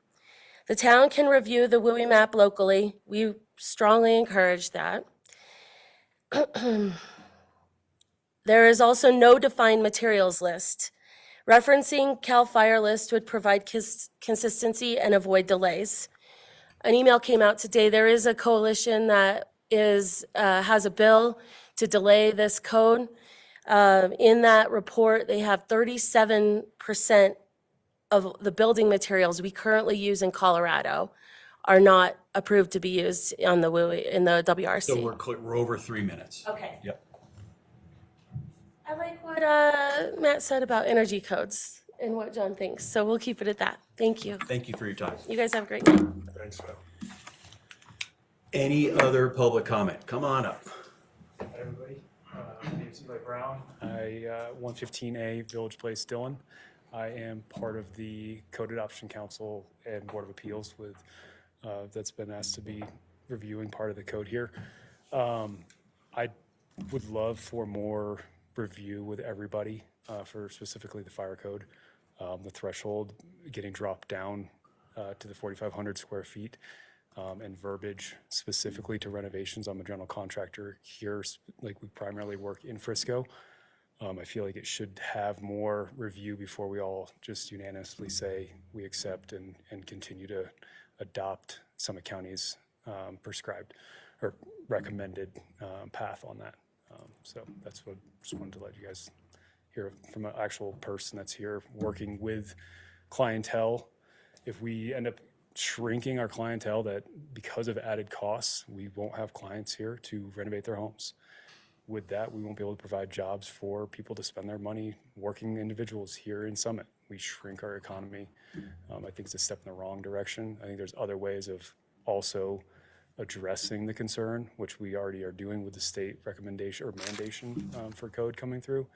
The town can review the WUI map locally. We strongly encourage that. There is also no defined materials list. Referencing CAL FIRE list would provide consistency and avoid delays. An email came out today. There is a coalition that has a bill to delay this code. In that report, they have 37% of the building materials we currently use in Colorado are not approved to be used on the in the WRC. So we're over 3 minutes. Okay. Yep. I like what Matt said about energy codes and what John thinks, so we'll keep it at that. Thank you. Thank you for your time. You guys have a great night. Thanks, Phil. Any other public comment? Come on up. Hi, everybody. My name is Eli Brown. I, 115A Village Place, Dillon. I am part of the Code Adoption Council and Board of Appeals with, that's been asked to be reviewing part of the code here. I would love for more review with everybody for specifically the fire code. The threshold getting dropped down to the 4,500 square feet. And verbiage specifically to renovations. I'm a general contractor here, like we primarily work in Frisco. I feel like it should have more review before we all just unanimously say we accept and continue to adopt Summit County's prescribed or recommended path on that. So that's what I just wanted to let you guys hear from an actual person that's here working with clientele. If we end up shrinking our clientele, that because of added costs, we won't have clients here to renovate their homes. With that, we won't be able to provide jobs for people to spend their money, working individuals here in Summit. We shrink our economy. I think it's a step in the wrong direction. I think there's other ways of also addressing the concern, which we already are doing with the state recommendation or mandation for code coming through.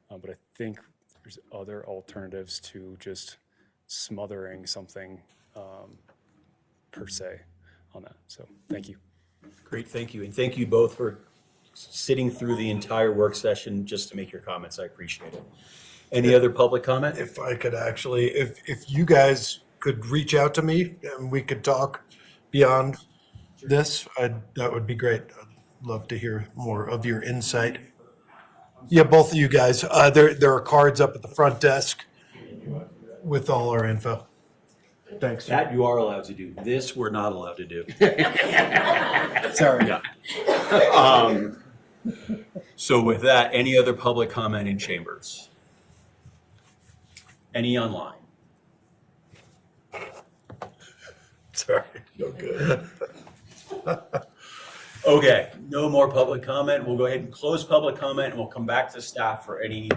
But I think there's other alternatives to just smothering something per se on that. So thank you. Great, thank you. And thank you both for sitting through the entire work session just to make your comments. I appreciate it. Any other public comment? If I could actually, if you guys could reach out to me and we could talk beyond this, that would be great. I'd love to hear more of your insight. Yeah, both of you guys. There are cards up at the front desk with all our info. Thanks. That you are allowed to do. This we're not allowed to do. Sorry. Yeah. So with that, any other public comment in chambers? Any online? Sorry. No good. Okay, no more public comment. We'll go ahead and close public comment and we'll come back to staff for any,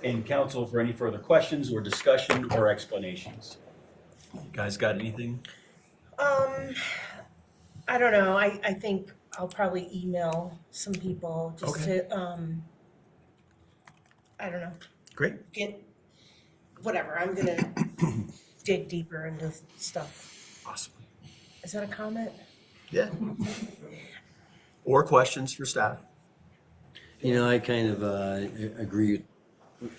and council for any further questions or discussion or explanations. You guys got anything? I don't know, I think I'll probably email some people just Okay. to, I don't know, Great. get, whatever, I'm gonna dig deeper into stuff. Awesome. Is that a comment? Yeah. Or questions for staff? You know, I kind of agree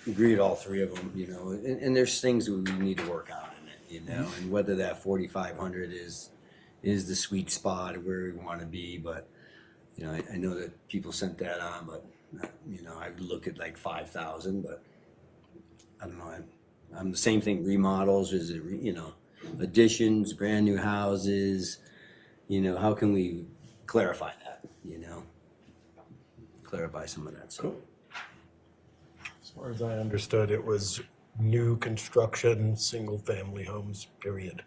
with all three of them, you know, and there's things we need to work on in it, you know, and whether that 4,500 is the sweet spot where we want to be, but, you know, I know that people sent that on, but, you know, I'd look at like 5,000, but I don't know, I'm the same thing, remodels, is it, you know, additions, brand new houses, you know, how can we clarify that, you know? Clarify some of that, so. As far as I understood, it was new construction, single-family homes, period.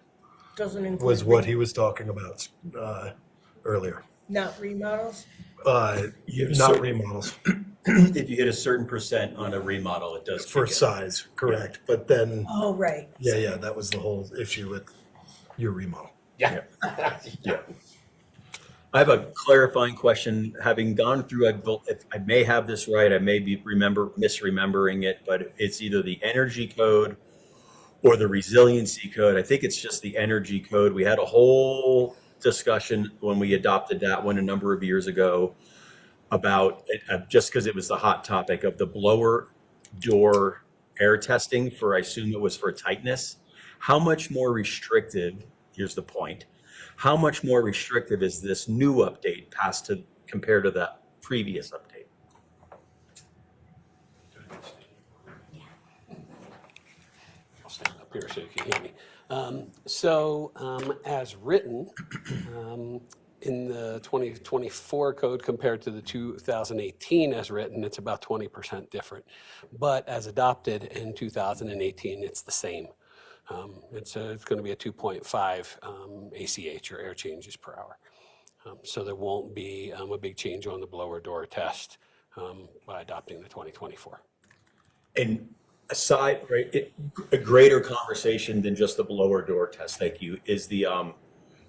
Doesn't include. Was what he was talking about earlier. Not remodels? Not remodels. If you hit a certain percent on a remodel, it does. For size, correct. But then, Oh, right. yeah, that was the whole issue with your remodel. Yeah. Yeah. I have a clarifying question. Having gone through, I may have this right, I may be misremembering it, but it's either the energy code or the resiliency code. I think it's just the energy code. We had a whole discussion when we adopted that one a number of years ago about, just because it was the hot topic of the blower door air testing for, I assume it was for tightness. How much more restrictive, here's the point, how much more restrictive is this new update passed to compared to the previous update? I'll stand up here so you can hear me. As written, in the 2024 code compared to the 2018 as written, it's about 20% different. But as adopted in 2018, it's the same. It's going to be a 2.5 ACH or air changes per hour. So there won't be a big change on the blower door test by adopting the 2024. And aside, right, a greater conversation than just the blower door test, thank you, is the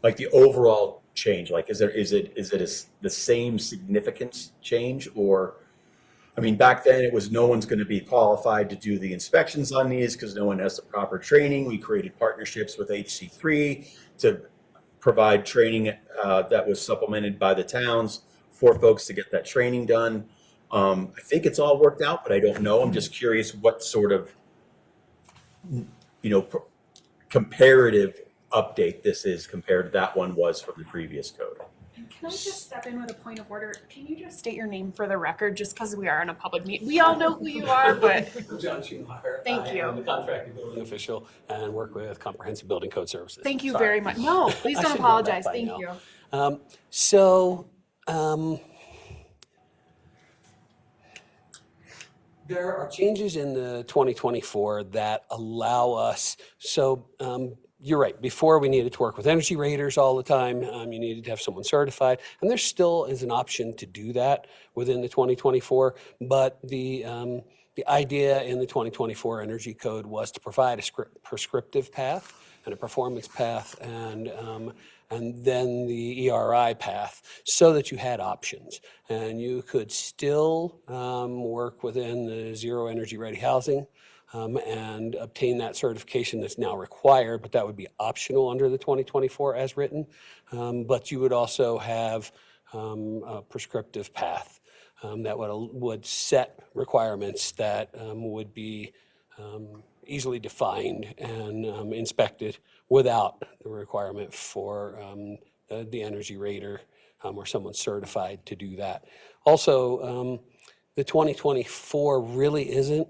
like the overall change. Like, is it the same significance change, or, I mean, back then it was no one's going to be qualified to do the inspections on these because no one has the proper training. We created partnerships with HC3 to provide training that was supplemented by the towns for folks to get that training done. I think it's all worked out, but I don't know. I'm just curious what sort of, comparative update this is compared to that one was from the previous code. Can I just step in with a point of order? Can you just state your name for the record, just because we are in a public meeting? We all know who you are, but I'm John Schumacher. Thank you. I'm the contracted building official and work with Comprehensive Building Code Services. Thank you Sorry. very much. No, please I don't should know that apologize. by Thank now. you. There are changes in the 2024 that allow us, you're right, before we needed to work with energy raters all the time, you needed to have someone certified, and there still is an option to do that within the 2024, but the idea in the 2024 Energy Code was to provide a prescriptive path and a performance path and then the ERI path so that you had options. And you could still work within the Zero Energy Ready Housing and obtain that certification that's now required, but that would be optional under the 2024 as written. But you would also have a prescriptive path that would set requirements that would be easily defined and inspected without the requirement for the energy rater or someone certified to do that. Also, the 2024 really isn't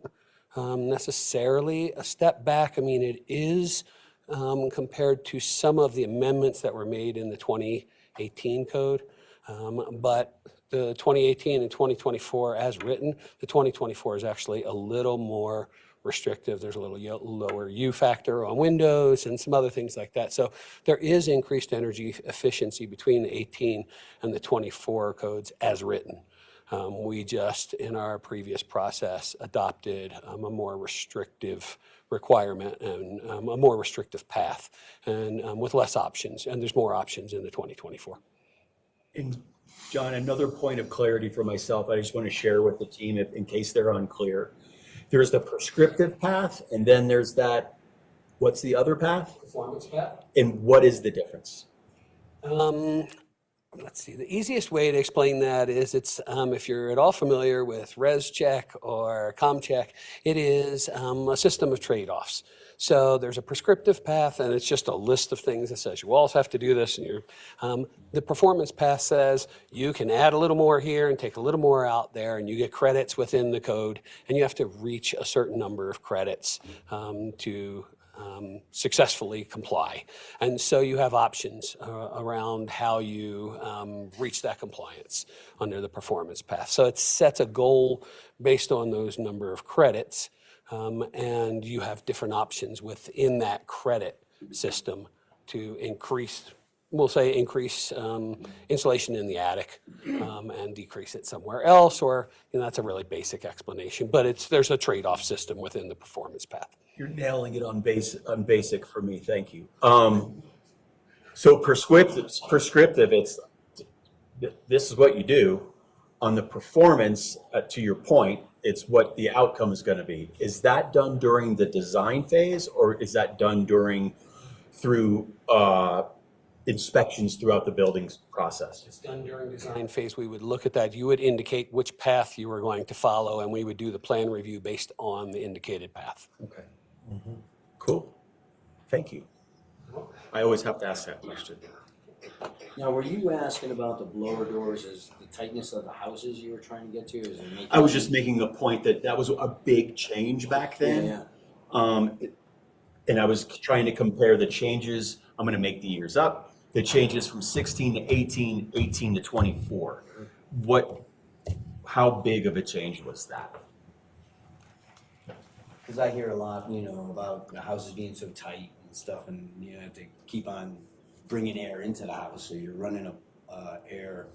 necessarily a step back. I mean, it is compared to some of the amendments that were made in the 2018 code, but the 2018 and 2024 as written, the 2024 is actually a little more restrictive. There's a little lower U factor on windows and some other things like that. So there is increased energy efficiency between the 18 and the 24 codes as written. We just, in our previous process, adopted a more restrictive requirement and a more restrictive path and with less options. And there's more options in the 2024. And John, another point of clarity for myself, I just want to share with the team in case they're unclear. There's the prescriptive path, and then there's that, what's the other path? Performance path. And what is the difference? Let's see, the easiest way to explain that is it's, if you're at all familiar with ResCheck or ComCheck, it is a system of trade-offs. So there's a prescriptive path, and it's just a list of things that says you also have to do this. And the performance path says you can add a little more here and take a little more out there, and you get credits within the code, and you have to reach a certain number of credits to successfully comply. And so you have options around how you reach that compliance under the performance path. So it sets a goal based on those number of credits. And you have different options within that credit system to increase, we'll say increase insulation in the attic and decrease it somewhere else, or that's a really basic explanation, but there's a trade-off system within the performance path. You're nailing it on basic for me, thank you. So prescriptive, this is what you do. On the performance, to your point, it's what the outcome is going to be. Is that done during the design phase, or is that done through inspections throughout the building's process? It's done during design phase. We would look at that. You would indicate which path you were going to follow, and we would do the plan review based on the indicated path. Okay. Mm-hmm. Cool. Thank you. I always have to ask that question. Now, were you asking about the blower doors as the tightness of the houses you were trying to get to? Is it making I was just making a point that was a big change back then. Yeah. And I was trying to compare the changes. I'm going to make the years up. It changes from 16 to 18, 18 to 24. How big of a change was that? Cause I hear a lot, you know, about the houses being so tight and stuff, and you have to keep on bringing air into the house, so you're running a air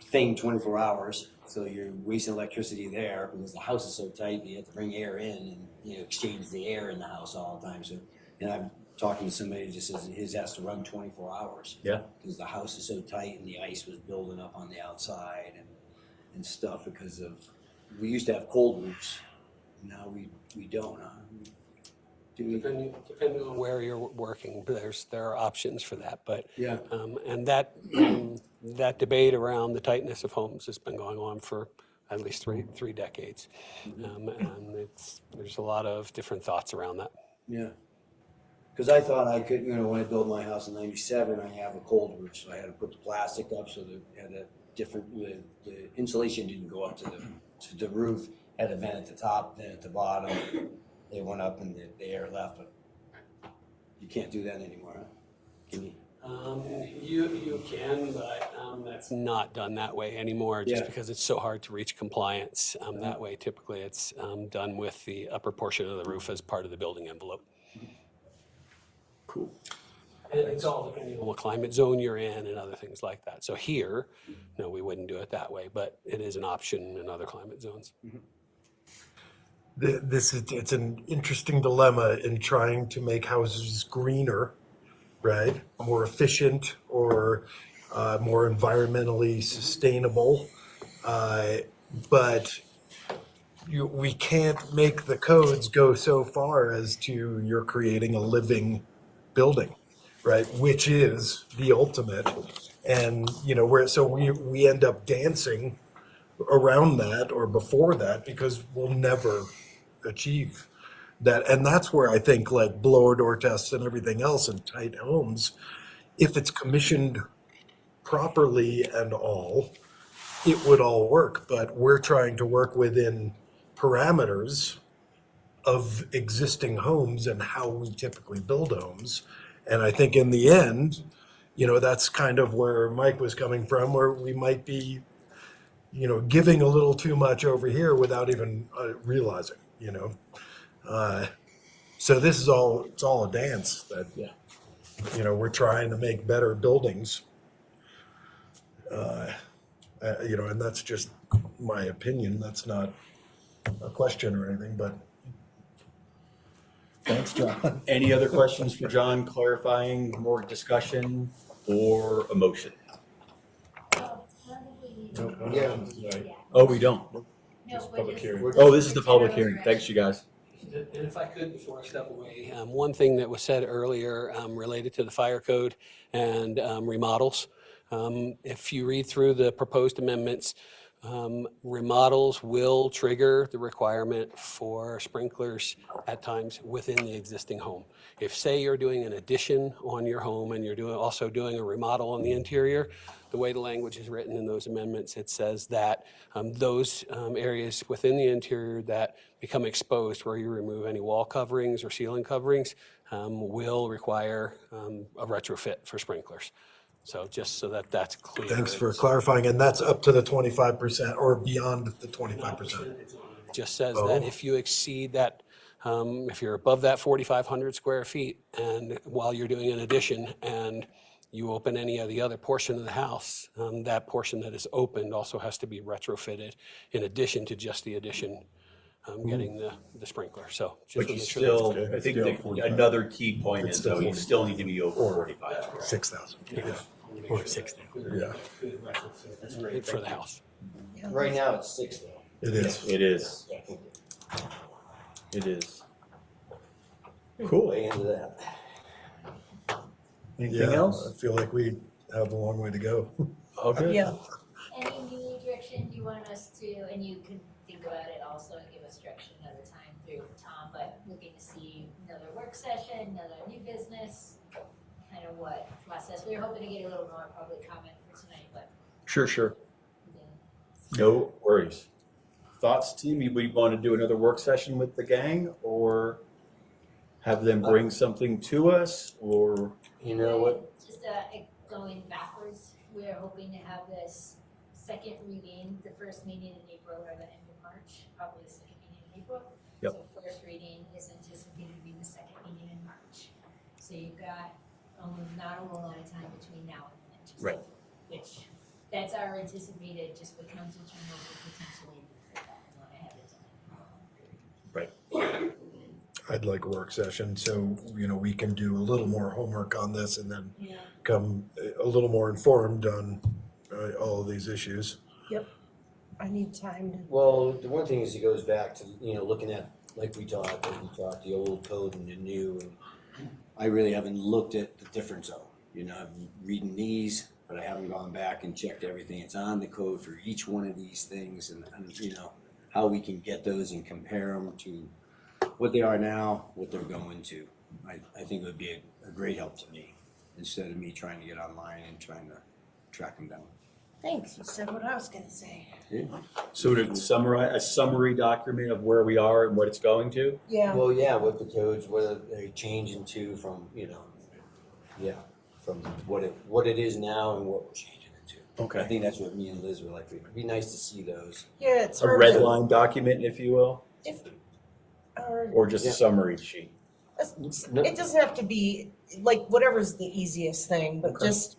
thing 24 hours, so you're wasting electricity there because the house is so tight, you have to bring air in and, you know, exchange the air in the house all the time, so, and I'm talking to somebody who just says his has to run 24 hours. Yeah. Because the house is so tight and the ice was building up on the outside and stuff because of, we used to have cold roofs. Now we don't, do we? Depending on where you're working, there are options for that, but. Yeah. And that debate around the tightness of homes has been going on for at least three decades. And there's a lot of different thoughts around that. Yeah. Because I thought I could, you know, when I built my house in '97, I have a cold roof, so I had to put the plastic up so that it had a different, the insulation didn't go up to the roof. Had a vent at the top, then at the bottom, they went up and the air left, but you can't do that anymore, huh? Can you? You can, but that's not done that way anymore, just because it's so hard to reach compliance. That way, typically, it's done with the upper portion of the roof as part of the building envelope. Cool. And it's all depending on what climate zone you're in and other things like that. So here, no, we wouldn't do it that way, but it is an option in other climate zones. It's an interesting dilemma in trying to make houses greener, right? More efficient or more environmentally sustainable. But we can't make the codes go so far as to you're creating a living building, right? Which is the ultimate. And, you know, we end up dancing around that or before that because we'll never achieve that. And that's where I think like blower door tests and everything else in tight homes, if it's commissioned properly and all, it would all work. But we're trying to work within parameters of existing homes and how we typically build homes. And I think in the end, you know, that's kind of where Mike was coming from, where we might be, you know, giving a little too much over here without even realizing, you know. So this is it's all a dance that, you know, we're trying to make better buildings. You know, and that's just my opinion. That's not a question or anything, but. Thanks, John. Any other questions for John, clarifying, more discussion, or a motion? Yeah. Oh, we don't? No, we're just- Oh, this is the public hearing. Thanks, you guys. And if I could, before I step away, one thing that was said earlier related to the fire code and remodels. If you read through the proposed amendments, remodels will trigger the requirement for sprinklers at times within the existing home. If, say, you're doing an addition on your home and you're also doing a remodel on the interior, the way the language is written in those amendments, it says that those areas within the interior that become exposed, where you remove any wall coverings or ceiling coverings, will require a retrofit for sprinklers. So just so that that's clear. Thanks for clarifying, and that's up to the 25% or beyond the 25%. Just says that if you exceed that, if you're above that 4,500 square feet, and while you're doing an addition and you open any of the other portion of the house, that portion that is opened also has to be retrofitted in addition to just the addition getting the sprinkler. So just But to you make sure still, that's- I think another key point is though, you still need to be over 45. 6,000. Yeah. Or 60. Yeah. That's great for the house. Right now, it's 6 though. It is. It is. It is. Cool. Way into that. Anything else? I feel like we have a long way to go. Okay. Yeah. Any new direction you want us to, and you can think about it also and give us direction another time through Tom, but looking to see another work session, another new business, kind of what process. We were hoping to get a little more public comment for tonight, but Sure. No worries. Thoughts, team? We want to do another work session with the gang, or have them bring something to us, or? You know what? just going backwards, we're hoping to have this second reading, the first meeting in April or the end of March, probably the second meeting in April. Yep. So first reading is anticipated to be the second meeting in March. So you've got not a whole lot of time between now and then. Right. Which, that's our anticipated, just with council turnover potentially for that one ahead of time. Right. I'd like a work session, so, you know, we can do a little more homework on this and then Yeah. come a little more informed on all of these issues. Yep. I need time to. Well, the one thing is it goes back to, you know, looking at, like we talked, the old code and the new, and I really haven't looked at the difference though. You know, I'm reading these, but I haven't gone back and checked everything. It's on the code for each one of these things and you know, how we can get those and compare them to what they are now, what they're going to. I think it would be a great help to me instead of me trying to get online and trying to track them down. Thanks, you said what I was gonna say. Yeah. So to summarize, a summary document of where we are and what it's going to? Yeah. Well, yeah, what the codes, what they're changing to from, you know, yeah, from what it is now and what we're changing it to. Okay. I think that's what me and Liz were like. It'd be nice to see those. Yeah, it's A hard red to- line document, if you will, or just a Yeah. summary sheet? It doesn't have to be, like, whatever's the easiest thing, but Okay. just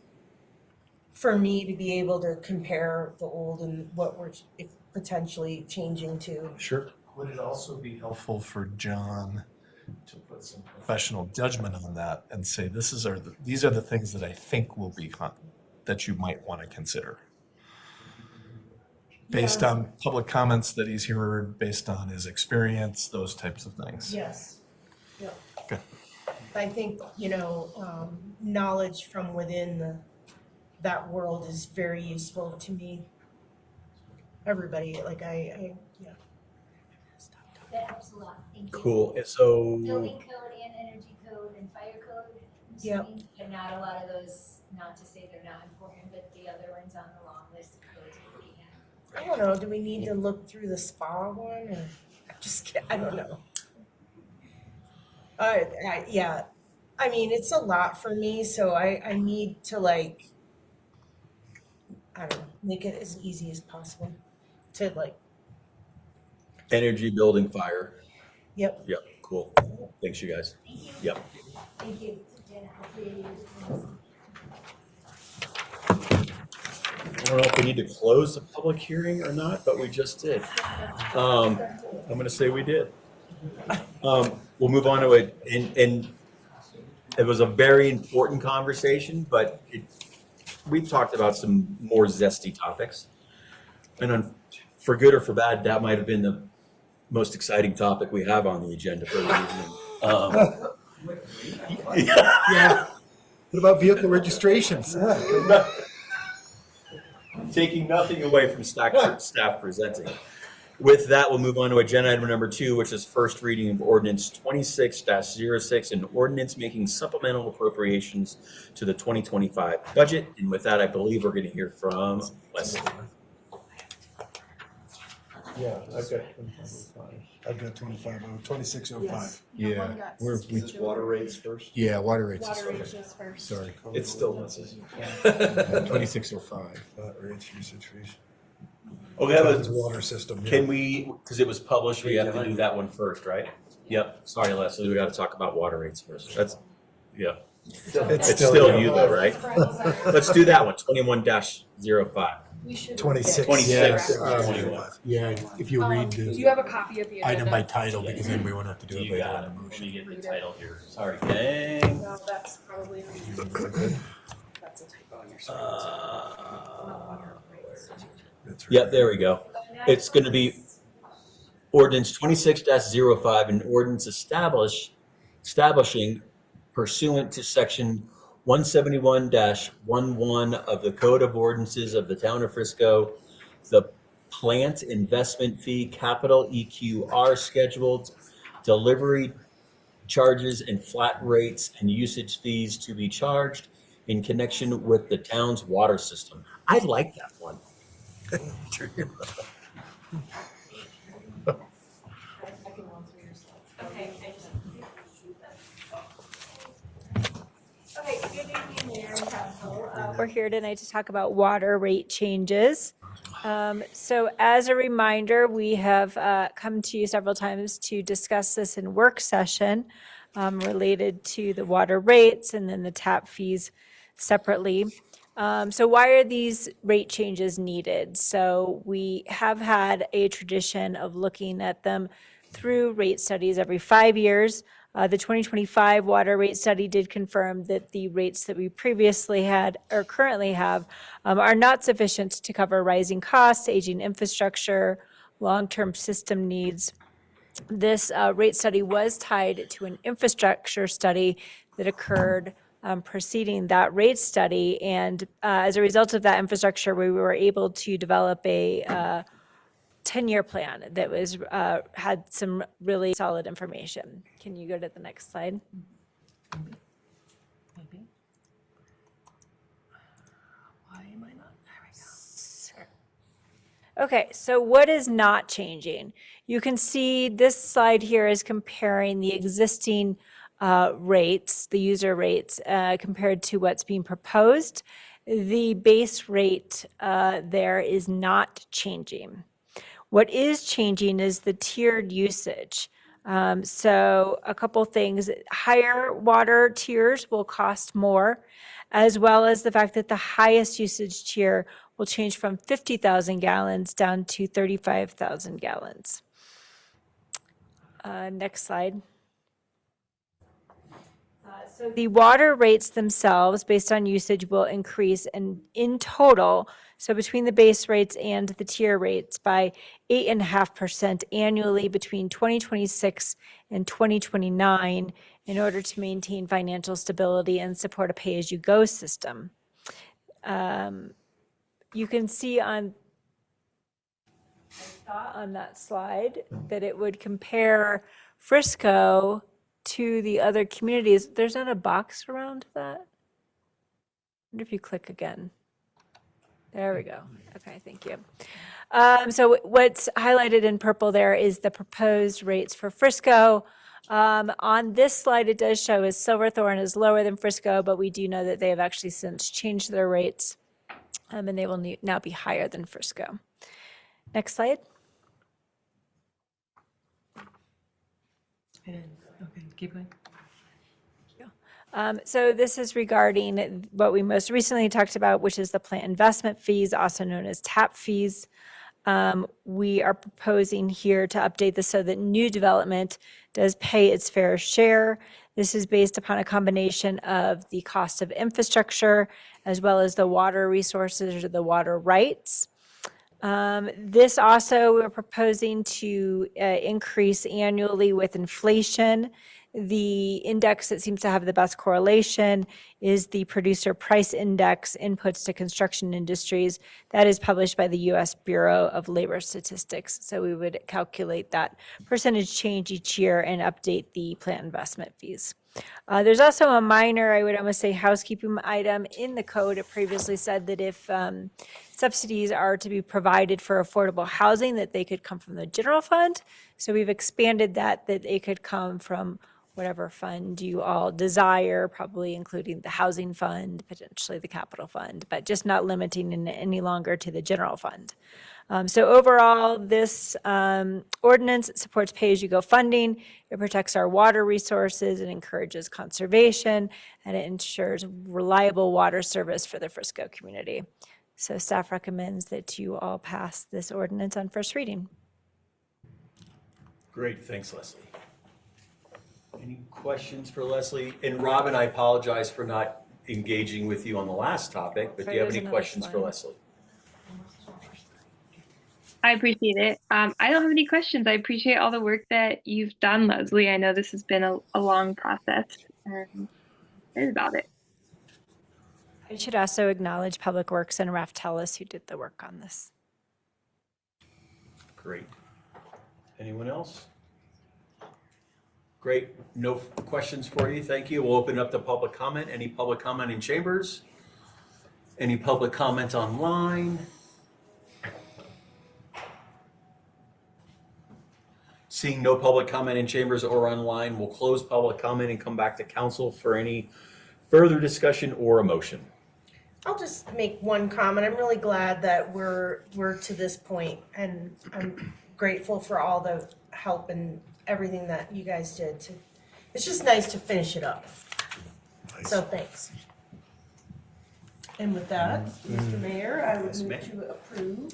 for me to be able to compare the old and what we're potentially changing to. Sure. Would it also be helpful for John to put some professional judgment on that and say, these are the things that I think will be that you might want to consider? Based on public comments that he's heard, based on his experience, those types of things. Yes. Yeah. Okay. I think, you know, knowledge from within that world is very useful to me. Everybody, like yeah. That helps a lot, thank you. Cool. So Building code and energy code and fire code, I'm Yep. assuming, but not a lot of those, not to say they're not important, but the other ones on the long list of codes we're looking at. I don't know, do we need to look through the spa one or, I'm just kidding, I don't know. Yeah, I mean, it's a lot for me, so I need to like, I don't know, make it as easy as possible to like, energy, building, fire. yep. Yep, cool. Thanks, you guys. Thank you. Yep. Thank you, Jenna, hopefully you I don't know if we need to close the public hearing or not, but we just did. I'm gonna say we did. We'll move on to it, and it was a very important conversation, but we've talked about some more zesty topics. And for good or for bad, that might have been the most exciting topic we have on the agenda for the evening. Yeah. What about vehicle registrations? Taking nothing away from staff presenting. With that, we'll move on to agenda item number 2, which is first reading of ordinance 26-06, an ordinance making supplemental appropriations to the 2025 budget. And with that, I believe we're going to hear from Wesley. Yeah, I've got 2605. Yeah. Is water rates first? Yeah, water rates. is Water first. rates first. Sorry. It's still necessary. 2605. Rates usage fees. Okay, Towns water system. yeah. Can we, because it was published, we have to do that one first, right? Yep. Sorry, Leslie, we got to talk about water rates first. That's, yeah. It's still you though, right? Let's do that one, 21-05. We should. 26. 26. Yeah, 21. Yeah, if you read Do the you have a copy of the agenda? item by title, because then we won't have to do it You later got on it. the Let me motion. get the title here. Sorry, gang. No, that's probably. That's a typo on your screen. That's right. Yep, there we go. It's going to be ordinance 26-05, an ordinance establishing pursuant to section 171-11 of the Code of Ordinances of the Town of Frisco, the plant investment fee, capital EQR scheduled, delivery charges and flat rates and usage fees to be charged in connection with the town's water system. I like that one. I can run through your slides. Okay, thanks. Okay, good evening, Mayor and Council. We're here tonight to talk about water rate changes. So as a reminder, we have come to you several times to discuss this in work session related to the water rates and then the tap fees separately. So why are these rate changes needed? So we have had a tradition of looking at them through rate studies every 5 years. The 2025 water rate study did confirm that the rates that we previously had or currently have are not sufficient to cover rising costs, aging infrastructure, long-term system needs. This rate study was tied to an infrastructure study that occurred preceding that rate study. And as a result of that infrastructure, we were able to develop a 10-year plan that was had some really solid information. Can you go to the next slide? Maybe. Why am I not? There we go. Okay, so what is not changing? You can see this slide here is comparing the existing rates, the user rates, compared to what's being proposed. The base rate there is not changing. What is changing is the tiered usage. So a couple things, higher water tiers will cost more, as well as the fact that the highest usage tier will change from 50,000 gallons down to 35,000 gallons. Next slide. So the water rates themselves, based on usage, will increase in total, so between the base rates and the tier rates, by 8.5% annually between 2026 and 2029 in order to maintain financial stability and support a pay-as-you-go system. You can see on that slide that it would compare Frisco to the other communities. There's not a box around that. I wonder if you click again. There we go. Okay, thank you. So what's highlighted in purple there is the proposed rates for Frisco. On this slide, it does show as Silverthorne is lower than Frisco, but we do know that they have actually since changed their rates, and they will now be higher than Frisco. Next slide. Okay, keep going. So this is regarding what we most recently talked about, which is the plant investment fees, also known as TAP fees. We are proposing here to update this so that new development does pay its fair share. This is based upon a combination of the cost of infrastructure as well as the water resources or the water rights. This also, we're proposing to increase annually with inflation. The index that seems to have the best correlation is the Producer Price Index, Inputs to Construction Industries. That is published by the U.S. Bureau of Labor Statistics. So we would calculate that percentage change each year and update the plant investment fees. There's also a minor, I would almost say, housekeeping item in the code. It previously said that if subsidies are to be provided for affordable housing, that they could come from the general fund. So we've expanded that they could come from whatever fund you all desire, probably including the housing fund, potentially the capital fund, but just not limiting it any longer to the general fund. So overall, this ordinance supports pay-as-you-go funding. It protects our water resources, it encourages conservation, and it ensures reliable water service for the Frisco community. So staff recommends that you all pass this ordinance on first reading. Great, thanks, Leslie. Any questions for Leslie? And Robin, I apologize for not engaging with you on the last topic, but do you have any questions for Leslie? I appreciate it. I don't have any questions. I appreciate all the work that you've done, Leslie. I know this has been a long process, and excited about it. I should also acknowledge Public Works and Raftellus who did the work on this. Great. Anyone else? Great. No questions for you. Thank you. We'll open up the public comment. Any public comment in chambers? Any public comment online? Seeing no public comment in chambers or online, we'll close public comment and come back to council for any further discussion or a motion. I'll just make one comment. I'm really glad that we're to this point, and I'm grateful for all the help and everything that you guys did. It's just nice to finish it up. So thanks. And with that, Mr. Mayor, I would move to approve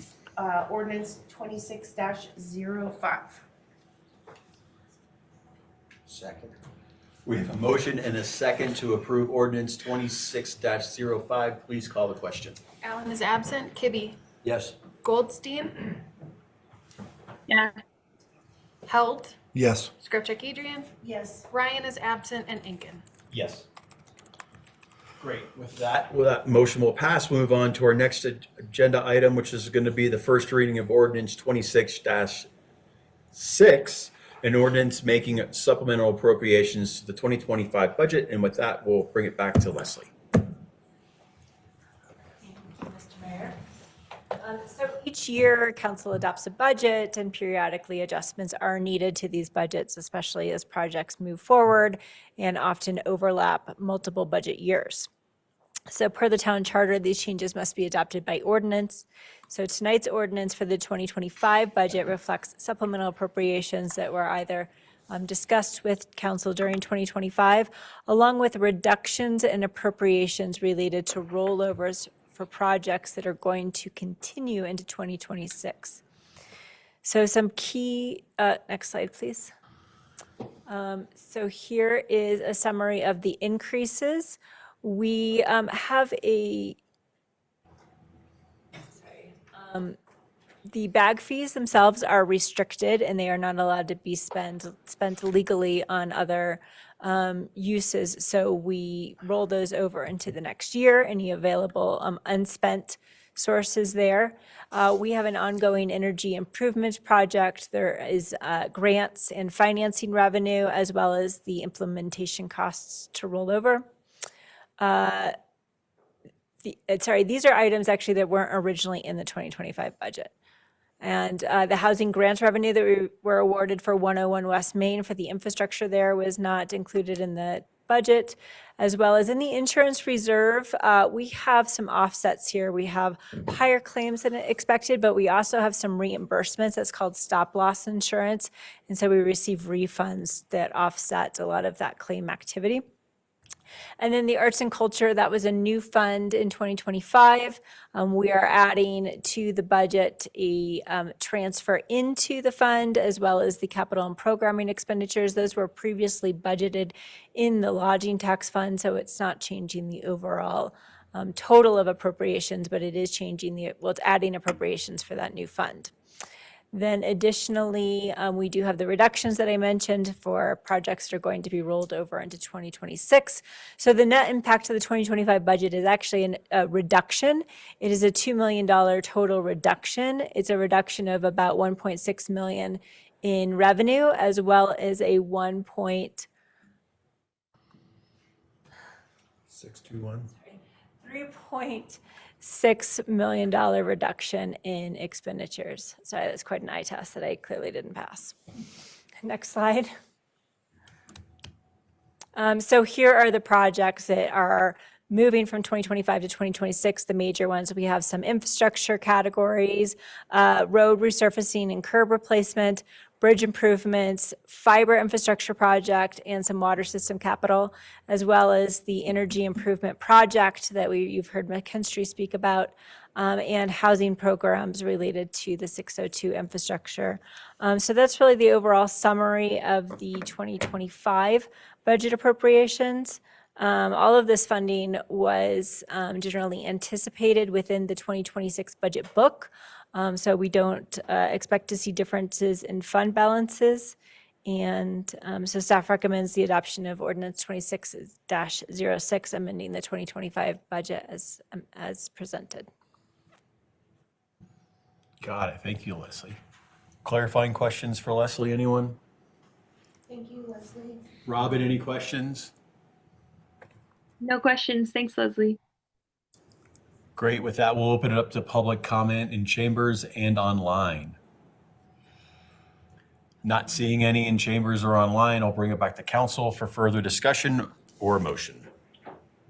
ordinance 26-05. Second. We have a motion and a second to approve ordinance 26-05. Please call the question. Allen is absent. Kibbe. Yes. Goldstein. Yeah. Held. Yes. Skripchak Adrian. Yes. Ryan is absent, and Incan. Yes. Great. With that motion will pass. We'll move on to our next agenda item, which is going to be the first reading of ordinance 26-6, an ordinance making supplemental appropriations to the 2025 budget. And with that, we'll bring it back to Leslie. Mr. Mayor. So each year, council adopts a budget, and periodically adjustments are needed to these budgets, especially as projects move forward and often overlap multiple budget years. So per the town charter, these changes must be adopted by ordinance. So tonight's ordinance for the 2025 budget reflects supplemental appropriations that were either discussed with council during 2025, along with reductions and appropriations related to rollovers for projects that are going to continue into 2026. So some key, next slide, please. So here is a summary of the increases. We have the bag fees themselves are restricted, and they are not allowed to be spent legally on other uses. So we roll those over into the next year, any available unspent sources there. We have an ongoing energy improvement project. There is grants and financing revenue, as well as the implementation costs to roll over. These are items actually that weren't originally in the 2025 budget. And the housing grant revenue that we were awarded for 101 West Main for the infrastructure there was not included in the budget, as well as in the insurance reserve. We have some offsets here. We have higher claims than expected, but we also have some reimbursements. That's called stop loss insurance. And so we receive refunds that offset a lot of that claim activity. And then the arts and culture, that was a new fund in 2025. We are adding to the budget a transfer into the fund, as well as the capital and programming expenditures. Those were previously budgeted in the lodging tax fund, so it's not changing the overall total of appropriations, but it is changing it's adding appropriations for that new fund. Then additionally, we do have the reductions that I mentioned for projects that are going to be rolled over into 2026. So the net impact of the 2025 budget is actually a reduction. It is a $2 million total reduction. It's a reduction of about 1.6 million in revenue, as well as a 3.6 million dollar reduction in expenditures. Sorry, that's quite an eye test that I clearly didn't pass. Next slide. So here are the projects that are moving from 2025 to 2026, the major ones. We have some infrastructure categories, road resurfacing and curb replacement, bridge improvements, fiber infrastructure project, and some water system capital, as well as the energy improvement project that you've heard McKinstry speak about, and housing programs related to the 602 infrastructure. So that's really the overall summary of the 2025 budget appropriations. All of this funding was generally anticipated within the 2026 budget book. So we don't expect to see differences in fund balances. And so staff recommends the adoption of ordinance 26-06, amending the 2025 budget as presented. Got it. Thank you, Leslie. Clarifying questions for Leslie, anyone? Thank you, Leslie. Robin, any questions? No questions. Thanks, Leslie. Great. With that, we'll open it up to public comment in chambers and online. Not seeing any in chambers or online, I'll bring it back to council for further discussion or motion.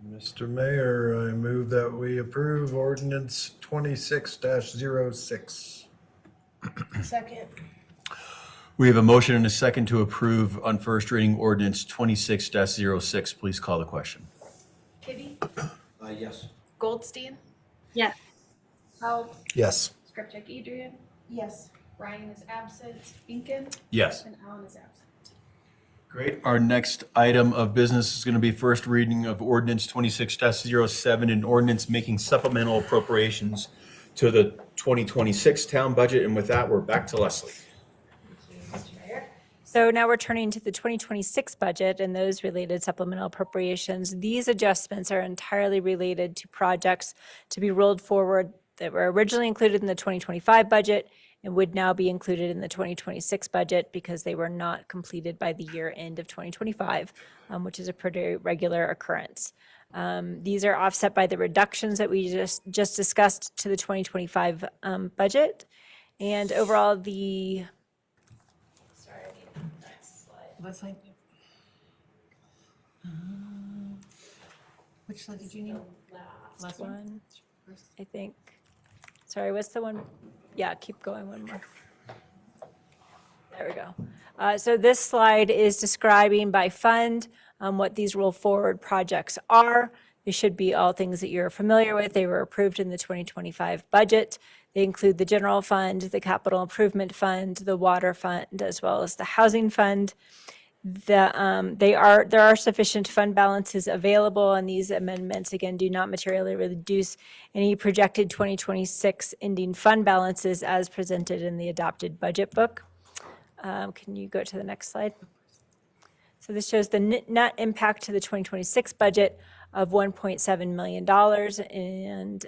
Mr. Mayor, I move that we approve ordinance 26-06. Second. We have a motion and a second to approve on first reading ordinance 26-06. Please call the question. Kitty? Yes. Goldstein? Yes. Held? Yes. Scripcheck Adrian? Yes. Ryan is absent. Inkin? Yes. And Alan is absent. Great. Our next item of business is going to be first reading of ordinance 26-07, an ordinance making supplemental appropriations to the 2026 town budget. And with that, we're back to Leslie. So now we're turning to the 2026 budget and those related supplemental appropriations. These adjustments are entirely related to projects to be rolled forward that were originally included in the 2025 budget and would now be included in the 2026 budget because they were not completed by the year end of 2025, which is a pretty regular occurrence. These are offset by the reductions that we just discussed to the 2025 budget. And overall, the That's like. Which slide did you need? last one, I think. Sorry, what's the one? Yeah, keep going one more. There we go. So this slide is describing by fund what these roll forward projects are. They should be all things that you're familiar with. They were approved in the 2025 budget. They include the general fund, the capital improvement fund, the water fund, as well as the housing fund. There are sufficient fund balances available, and these amendments, again, do not materially reduce any projected 2026 ending fund balances as presented in the adopted budget book. Can you go to the next slide? So this shows the net impact to the 2026 budget of $1.7 million. And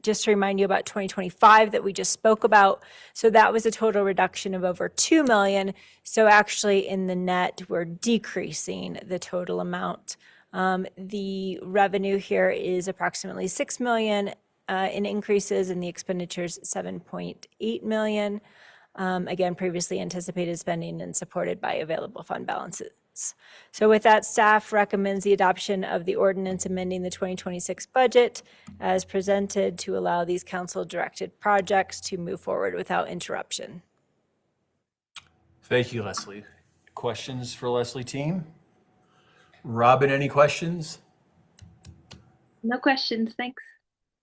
just to remind you about 2025 that we just spoke about. So that was a total reduction of over 2 million. So actually in the net, we're decreasing the total amount. The revenue here is approximately 6 million in increases, and the expenditures 7.8 million. Again, previously anticipated spending and supported by available fund balances. So with that, staff recommends the adoption of the ordinance amending the 2026 budget as presented to allow these council-directed projects to move forward without interruption. Thank you, Leslie. Questions for Leslie team? Robin, any questions? No questions, thanks.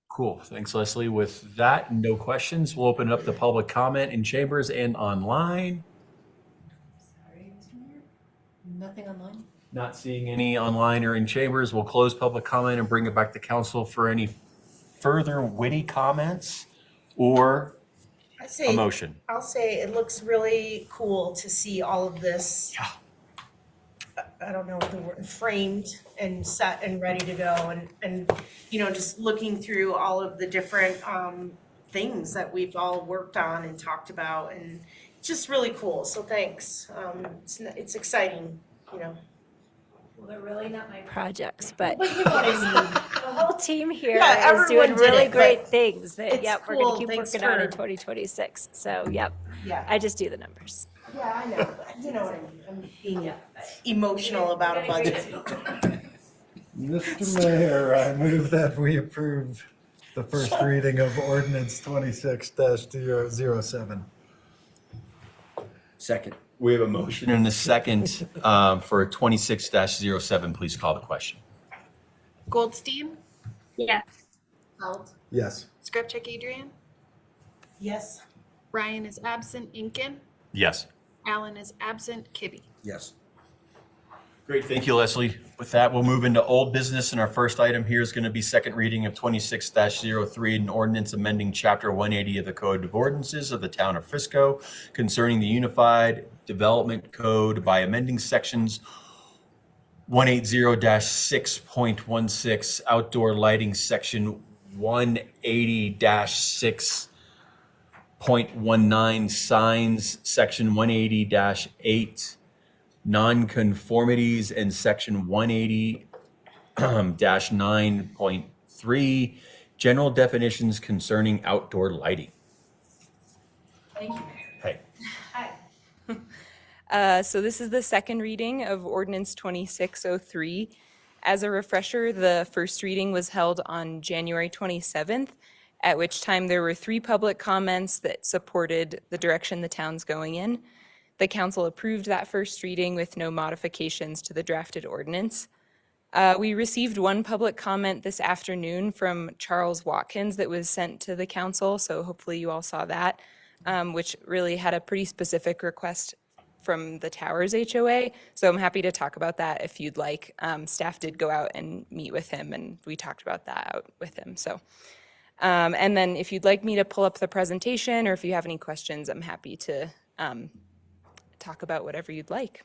Cool. Thanks, Leslie. With that, no questions. We'll open it up to public comment in chambers and online. Sorry, Mr. Mayor. Nothing online? Not seeing any online or in chambers. We'll close public comment and bring it back to council for any further witty comments or I a say, motion. I'll say it looks really cool to see all of this. Yeah. I don't know what the word, framed and set and ready to go, and you know, just looking through all of the different things that we've all worked on and talked about, and it's just really cool. So thanks. It's exciting, you know. Well, they're really not my projects, but But you know what I mean. the whole team here Yeah, is doing everyone did really it, great but things that, it's yep, we're gonna cool. keep Thanks working on in for- 2026. So, yep, Yeah. I just do the numbers. Yeah, I know. You know what I mean. I'm being emotional about a budget. Mr. Mayor, I move that we approve the first reading of ordinance 26-007. Second. We have a motion and a second for 26-07. Please call the question. Goldstein? Yes. Held? Yes. Scripcheck Adrian? Yes. Ryan is absent. Inkin? Yes. Alan is absent. Kibbe? Yes. Great, thank you, Leslie. With that, we'll move into old business, and our first item here is going to be second reading of 26-03, an ordinance amending Chapter 180 of the Code of Ordinances of the Town of Frisco concerning the Unified Development Code by amending sections 180-6.16 outdoor lighting, section 180-6.19 signs, section 180-8 nonconformities, and section 180-9.3 general definitions concerning outdoor lighting. Thank you. Hey. So this is the second reading of ordinance 2603. As a refresher, the first reading was held on January 27th, at which time there were 3 public comments that supported the direction the town's going in. The council approved that first reading with no modifications to the drafted ordinance. We received 1 public comment this afternoon from Charles Watkins that was sent to the council, so hopefully you all saw that, which really had a pretty specific request from the Towers HOA. So I'm happy to talk about that if you'd like. Staff did go out and meet with him, and we talked about that out with him. So, and then if you'd like me to pull up the presentation, or if you have any questions, I'm happy to talk about whatever you'd like.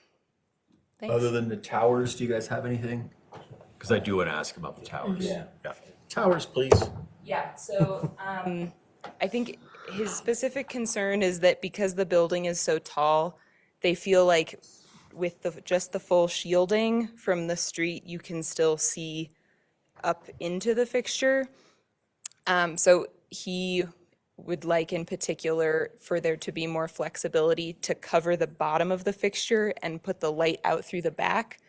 Thanks. Other than the towers, do you guys have anything? Because I do want to ask about the towers. Yeah. Towers, please. Yeah, so I think his specific concern is that because the building is so tall, they feel like with just the full shielding from the street, you can still see up into the fixture. So he would like in particular for there to be more flexibility to cover the bottom of the fixture and put the light out through the back,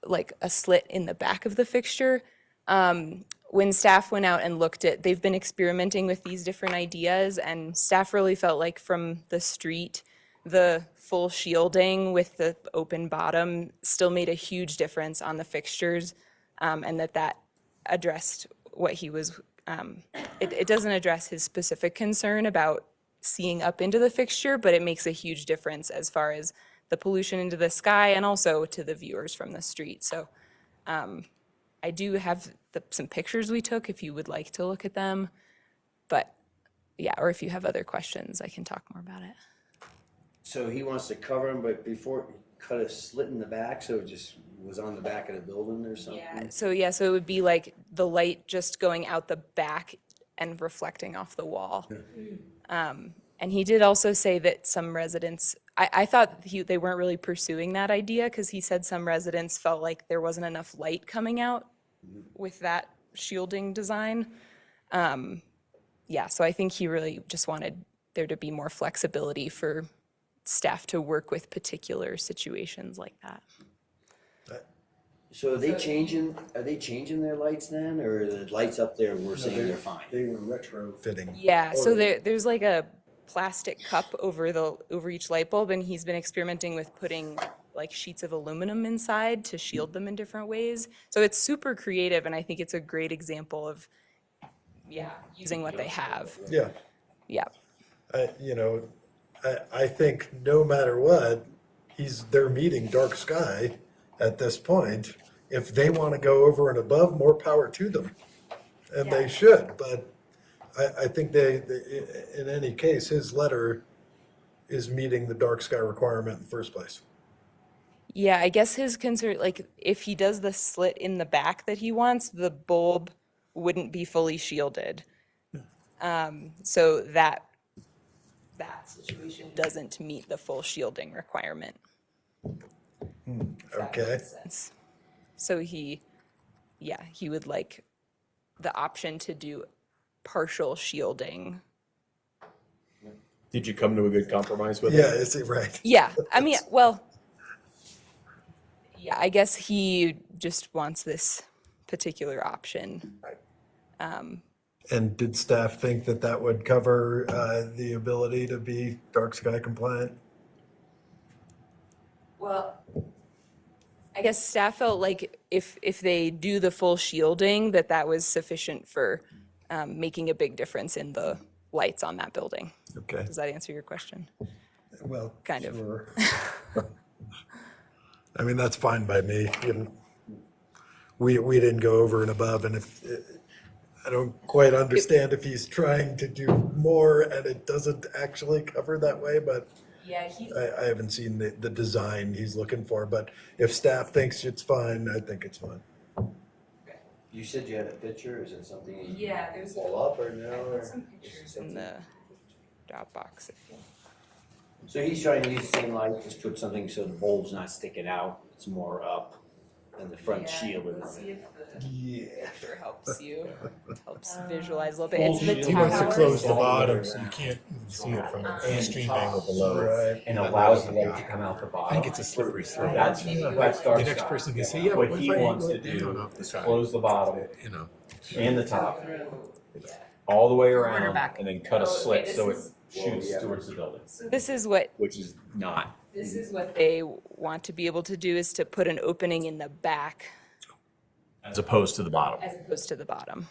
like a slit in the back of the fixture. When staff went out and looked at, they've been experimenting with these different ideas, and staff really felt like from the street, the full shielding with the open bottom still made a huge difference on the fixtures, and that addressed what he was, it doesn't address his specific concern about seeing up into the fixture, but it makes a huge difference as far as the pollution into the sky and also to the viewers from the street. So I do have some pictures we took if you would like to look at them, but yeah, or if you have other questions, I can talk more about it. So he wants to cover them, but before, cut a slit in the back, so it just was on the back of the building or something? So it would be like the light just going out the back and reflecting off the wall. And he did also say that some residents, I thought they weren't really pursuing that idea, because he said some residents felt like there wasn't enough light coming out with that shielding design. So I think he really just wanted there to be more flexibility for staff to work with particular situations like that. So are they changing their lights then, or are the lights up there, we're saying they're fine? They were retrofitting. Yeah, so there's like a plastic cup over each light bulb, and he's been experimenting with putting like sheets of aluminum inside to shield them in different ways. So it's super creative, and I think it's a great example of using what they have. Yeah. Yeah. I think no matter what, they're meeting dark sky at this point. If they want to go over and above, more power to them, and they should. But I think they, in any case, his letter is meeting the dark sky requirement in the first place. Yeah, I guess his concern, like if he does the slit in the back that he wants, the bulb wouldn't be fully shielded. So that situation doesn't meet the full shielding requirement. Okay. So he would like the option to do partial shielding. Did you come to a good compromise with Yeah, it? is it right? Yeah, I mean, I guess he just wants this particular option. And did staff think that would cover the ability to be dark sky compliant? Well, I guess staff felt like if they do the full shielding, that was sufficient for making a big difference in the lights on that building. Okay. Does that answer your question? Well, kind of. sure. I mean, that's fine by me. We didn't go over and above, and if I don't quite understand if he's trying to do more and it doesn't actually cover that way, but Yeah, I haven't seen the design he's looking for. But if staff thinks it's fine, I think it's fine. You said you had a picture, is it something you Yeah, there's pull up or no? I or- put some pictures in the Dropbox if you. So he's trying to use the same light, just put something so the bulb's not sticking out, it's more up. and the front shielded. Yeah. Picture helps visualize a little bit. It's the He wants to towers. close the bottom so you can't see it from the extreme angle below. Right. And allows the light to come out the I bottom. think it's a slippery slope. That's dark The next sky. person can say, yeah, but What what he if I wants go to down do off the is side? close the bottom You know. and the top, all the way around, Quarterback. and then cut a slit Okay, so it this shoots towards the building, This is what which is not. they want to be able to do, is to put an opening in the back As opposed to the bottom. as opposed to the bottom.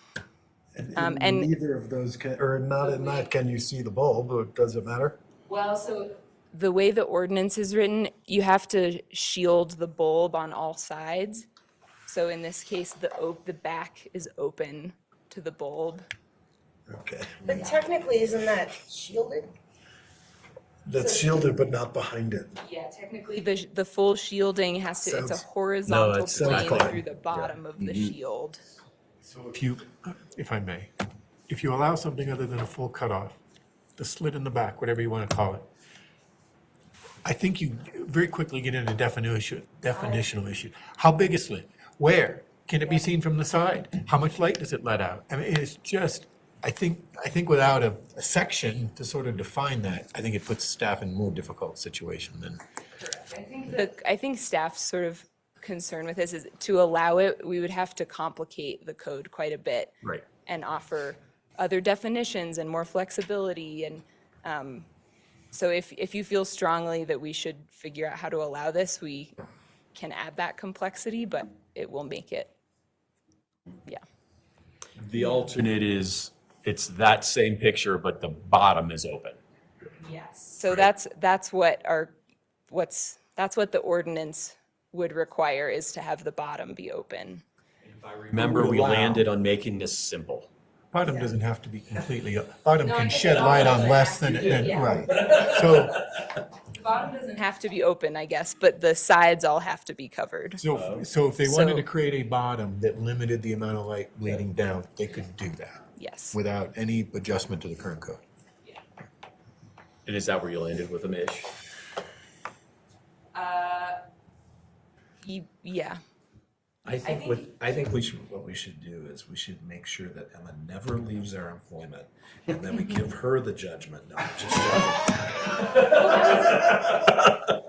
And And- neither of those can, or not in that can you see the bulb, but does it matter? Well, so the way the ordinance is written, you have to shield the bulb on all sides. So in this case, the back is open to the bulb. Okay. But technically, isn't that shielded? That's shielded but not behind it. Yeah, technically, the full shielding has to, it's a Sounds- horizontal it sounds plane fine. through the bottom of the shield. So if I may, if you allow something other than a full cutoff, the slit in the back, whatever you want to call it, I think you very quickly get into definitional issue. How big a slit? Where? Can it be seen from the side? How much light does it let out? I mean, it's just, I think without a section to sort of define that, I think it puts staff in a more difficult situation than. I think staff's sort of concern with this is to allow it, we would have to complicate the code quite a bit. Right. And offer other definitions and more flexibility. And so if you feel strongly that we should figure out how to allow this, we can add that complexity, but it will make it, yeah. The alternate is, it's that same picture, but the bottom is open. Yes. So that's what that's what the ordinance would require, is to have the bottom be open. Remember, we landed on making this simple. Bottom doesn't have to be completely, bottom No, can I think shed the light bottom on doesn't less have than, to be, yeah. right. So, The bottom doesn't have to be open, I guess, but the sides all have to be covered. so if they wanted So- to create a bottom that limited the amount of light bleeding down, they could do that Yes. without any adjustment to the current code. And is that where you landed with them, Ish? Yeah. I think think what we should do is we should make sure that Emma never leaves our employment, and then we give her the judgment. No, I'm just joking.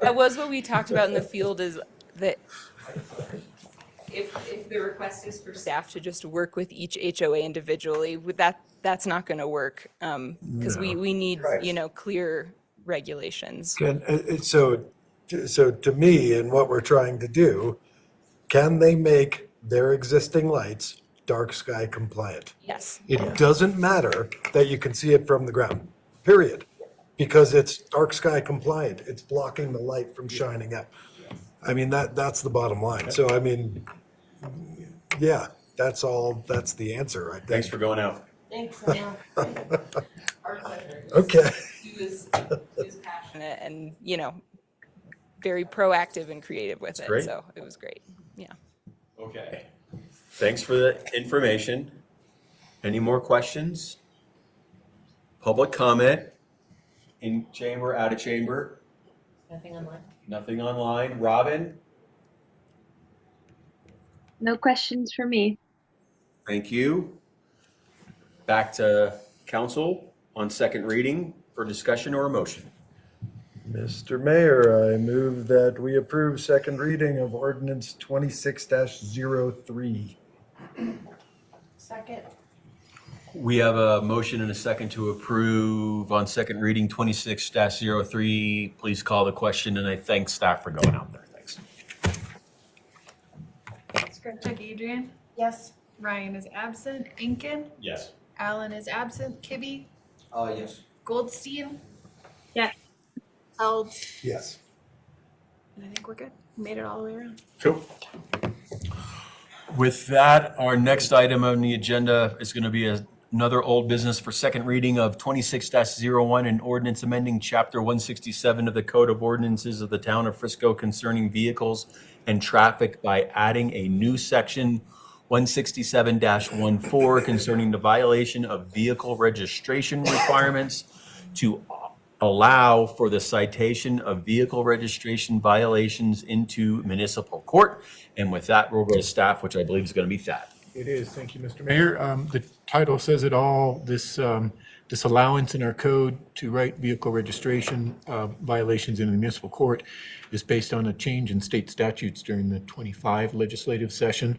That was what we talked about in the field, is that if the request is for staff to just work with each HOA individually, that's not going to work. Because we need, clear regulations. So to me, and what we're trying to do, can they make their existing lights dark sky compliant? Yes. It doesn't matter that you can see it from the ground, period, because it's dark sky compliant. It's blocking the light from shining up. I mean, that's the bottom line. So, I mean, yeah, that's the answer, I think. Thanks for going out. Thanks, Our pleasure. Okay. He was passionate and, very proactive and creative with it. great. So it was great. Yeah. Okay. Thanks for the information. Any more questions? Public comment? In chamber, out of chamber? Nothing online. Nothing online. Robin? No questions for me. Thank you. Back to council on second reading for discussion or a motion. Mr. Mayor, I move that we approve second reading of ordinance 26-03. Second. We have a motion and a second to approve on second reading 26-03. Please call the question, and I thank staff for going out there. Thanks. Check Adrian. Yes. Ryan is absent. Inkin. Yes. Alan is absent. Kibbe. Yes. Goldstein. Yes. Held. Yes. And I think we're good. Made it all the way around. Cool. With that, our next item on the agenda is going to be another old business for second reading of 26-01, an ordinance amending Chapter 167 of the Code of Ordinances of the Town of Frisco concerning vehicles and traffic by adding a new section 167-14 concerning the violation of vehicle registration requirements to allow for the citation of vehicle registration violations into municipal court. And with that, we'll go to staff, which I believe is going to be Thad. It is, thank you, Mr. Mayor. The title says it all. This allowance in our code to write vehicle registration violations in the municipal court is based on a change in state statutes during the 25 legislative session.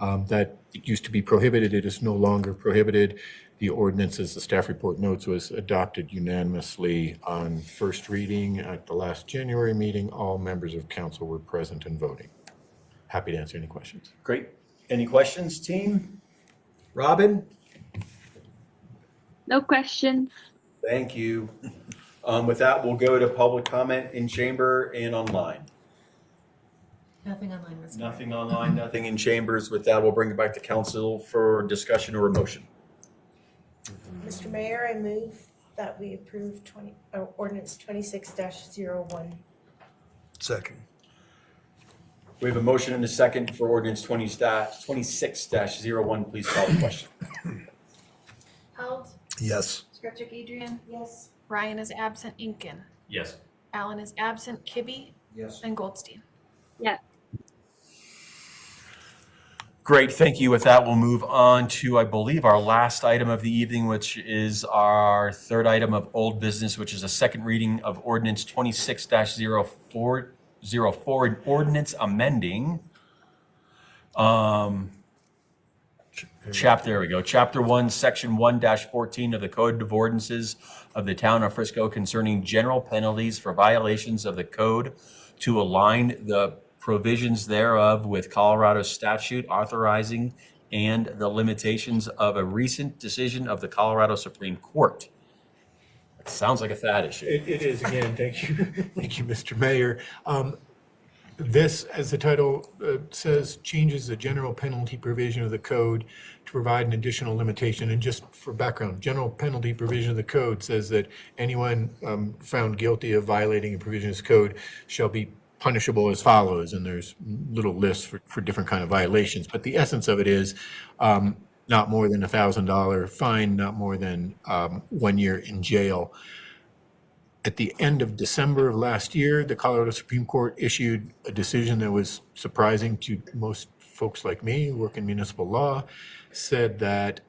That it used to be prohibited, it is no longer prohibited. The ordinance, as the staff report notes, was adopted unanimously on first reading at the last January meeting. All members of council were present and voting. Happy to answer any questions. Great. Any questions, team? Robin? No questions. Thank you. With that, we'll go to public comment in chamber and online. Nothing online, Mr. Mayor. Nothing online, nothing in chambers. With that, we'll bring it back to council for discussion or a motion. Mr. Mayor, I move that we approve ordinance 26-01. Second. We have a motion and a second for ordinance 26-01. Please call the question. Held, Yes. Skirchick Adrian, Yes. Ryan is absent, Inkin. Yes. Allen is absent, Kibbe. Yes. And Goldstein. Yes. Great, thank you. With that, we'll move on to, I believe, our last item of the evening, which is our third item of old business, which is a second reading of ordinance 26-04, an ordinance amending there we go. Chapter 1, Section 1-14 of the Code of Ordinances of the Town of Frisco concerning general penalties for violations of the code to align the provisions thereof with Colorado statute authorizing and the limitations of a recent decision of the Colorado Supreme Court. It sounds like a Thad issue. It is, again, thank you. Thank you, Mr. Mayor. This, as the title says, changes the general penalty provision of the code to provide an additional limitation. And just for background, general penalty provision of the code says that anyone found guilty of violating a provision of this code shall be punishable as follows. And there's little lists for different kind of violations. But the essence of it is not more than $1,000 fine, not more than 1 year in jail. At the end of December of last year, the Colorado Supreme Court issued a decision that was surprising to most folks like me who work in municipal law, said that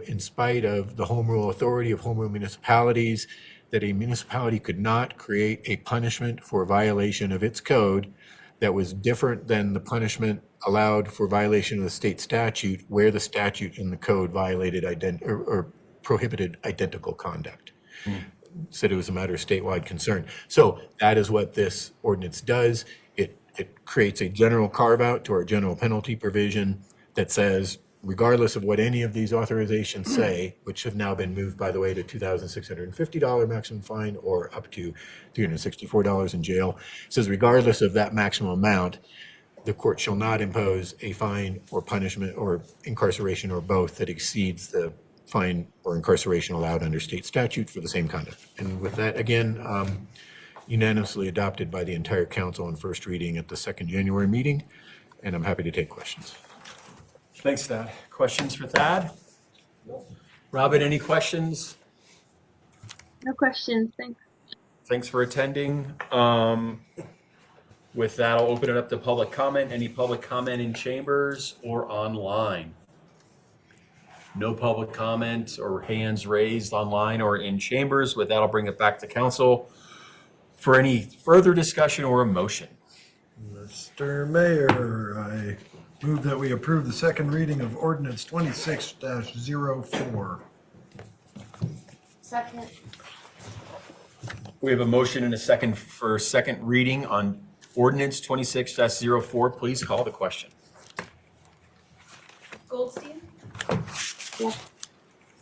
in spite of the home rule authority of home rule municipalities, that a municipality could not create a punishment for violation of its code that was different than the punishment allowed for violation of the state statute, where the statute in the code violated or prohibited identical conduct. Said it was a matter of statewide concern. So that is what this ordinance does. It creates a general carve out to our general penalty provision that says, regardless of what any of these authorizations say, which have now been moved, by the way, to $2,650 maximum fine or up to $364 in jail, says regardless of that maximum amount, the court shall not impose a fine or punishment or incarceration or both that exceeds the fine or incarceration allowed under state statute for the same conduct. And with that, again, unanimously adopted by the entire council on first reading at the second January meeting, and I'm happy to take questions. Thanks, Thad. Questions for Thad? Robin, any questions? No questions. Thanks. Thanks for attending. With that, I'll open it up to public comment. Any public comment in chambers or online? No public comment or hands raised online or in chambers. With that, I'll bring it back to council for any further discussion or a motion. Mr. Mayor, I move that we approve the second reading of ordinance 26-04. Second. We have a motion and a second for second reading on ordinance 26-04. Please call the question. Goldstein, Yes.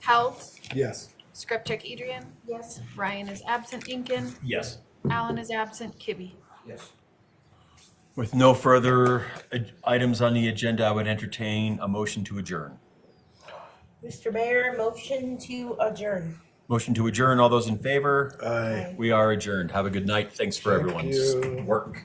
Held, Yes. Skirchick Adrian, Yes. Ryan is absent, Inkin. Yes. Allen is absent, Kibbe. Yes. With no further items on the agenda, I would entertain a motion to adjourn. Mr. Mayor, motion to adjourn. Motion to adjourn. All those in favor? Aye. We are adjourned. Have a good night. Thanks for Thank everyone's you. work.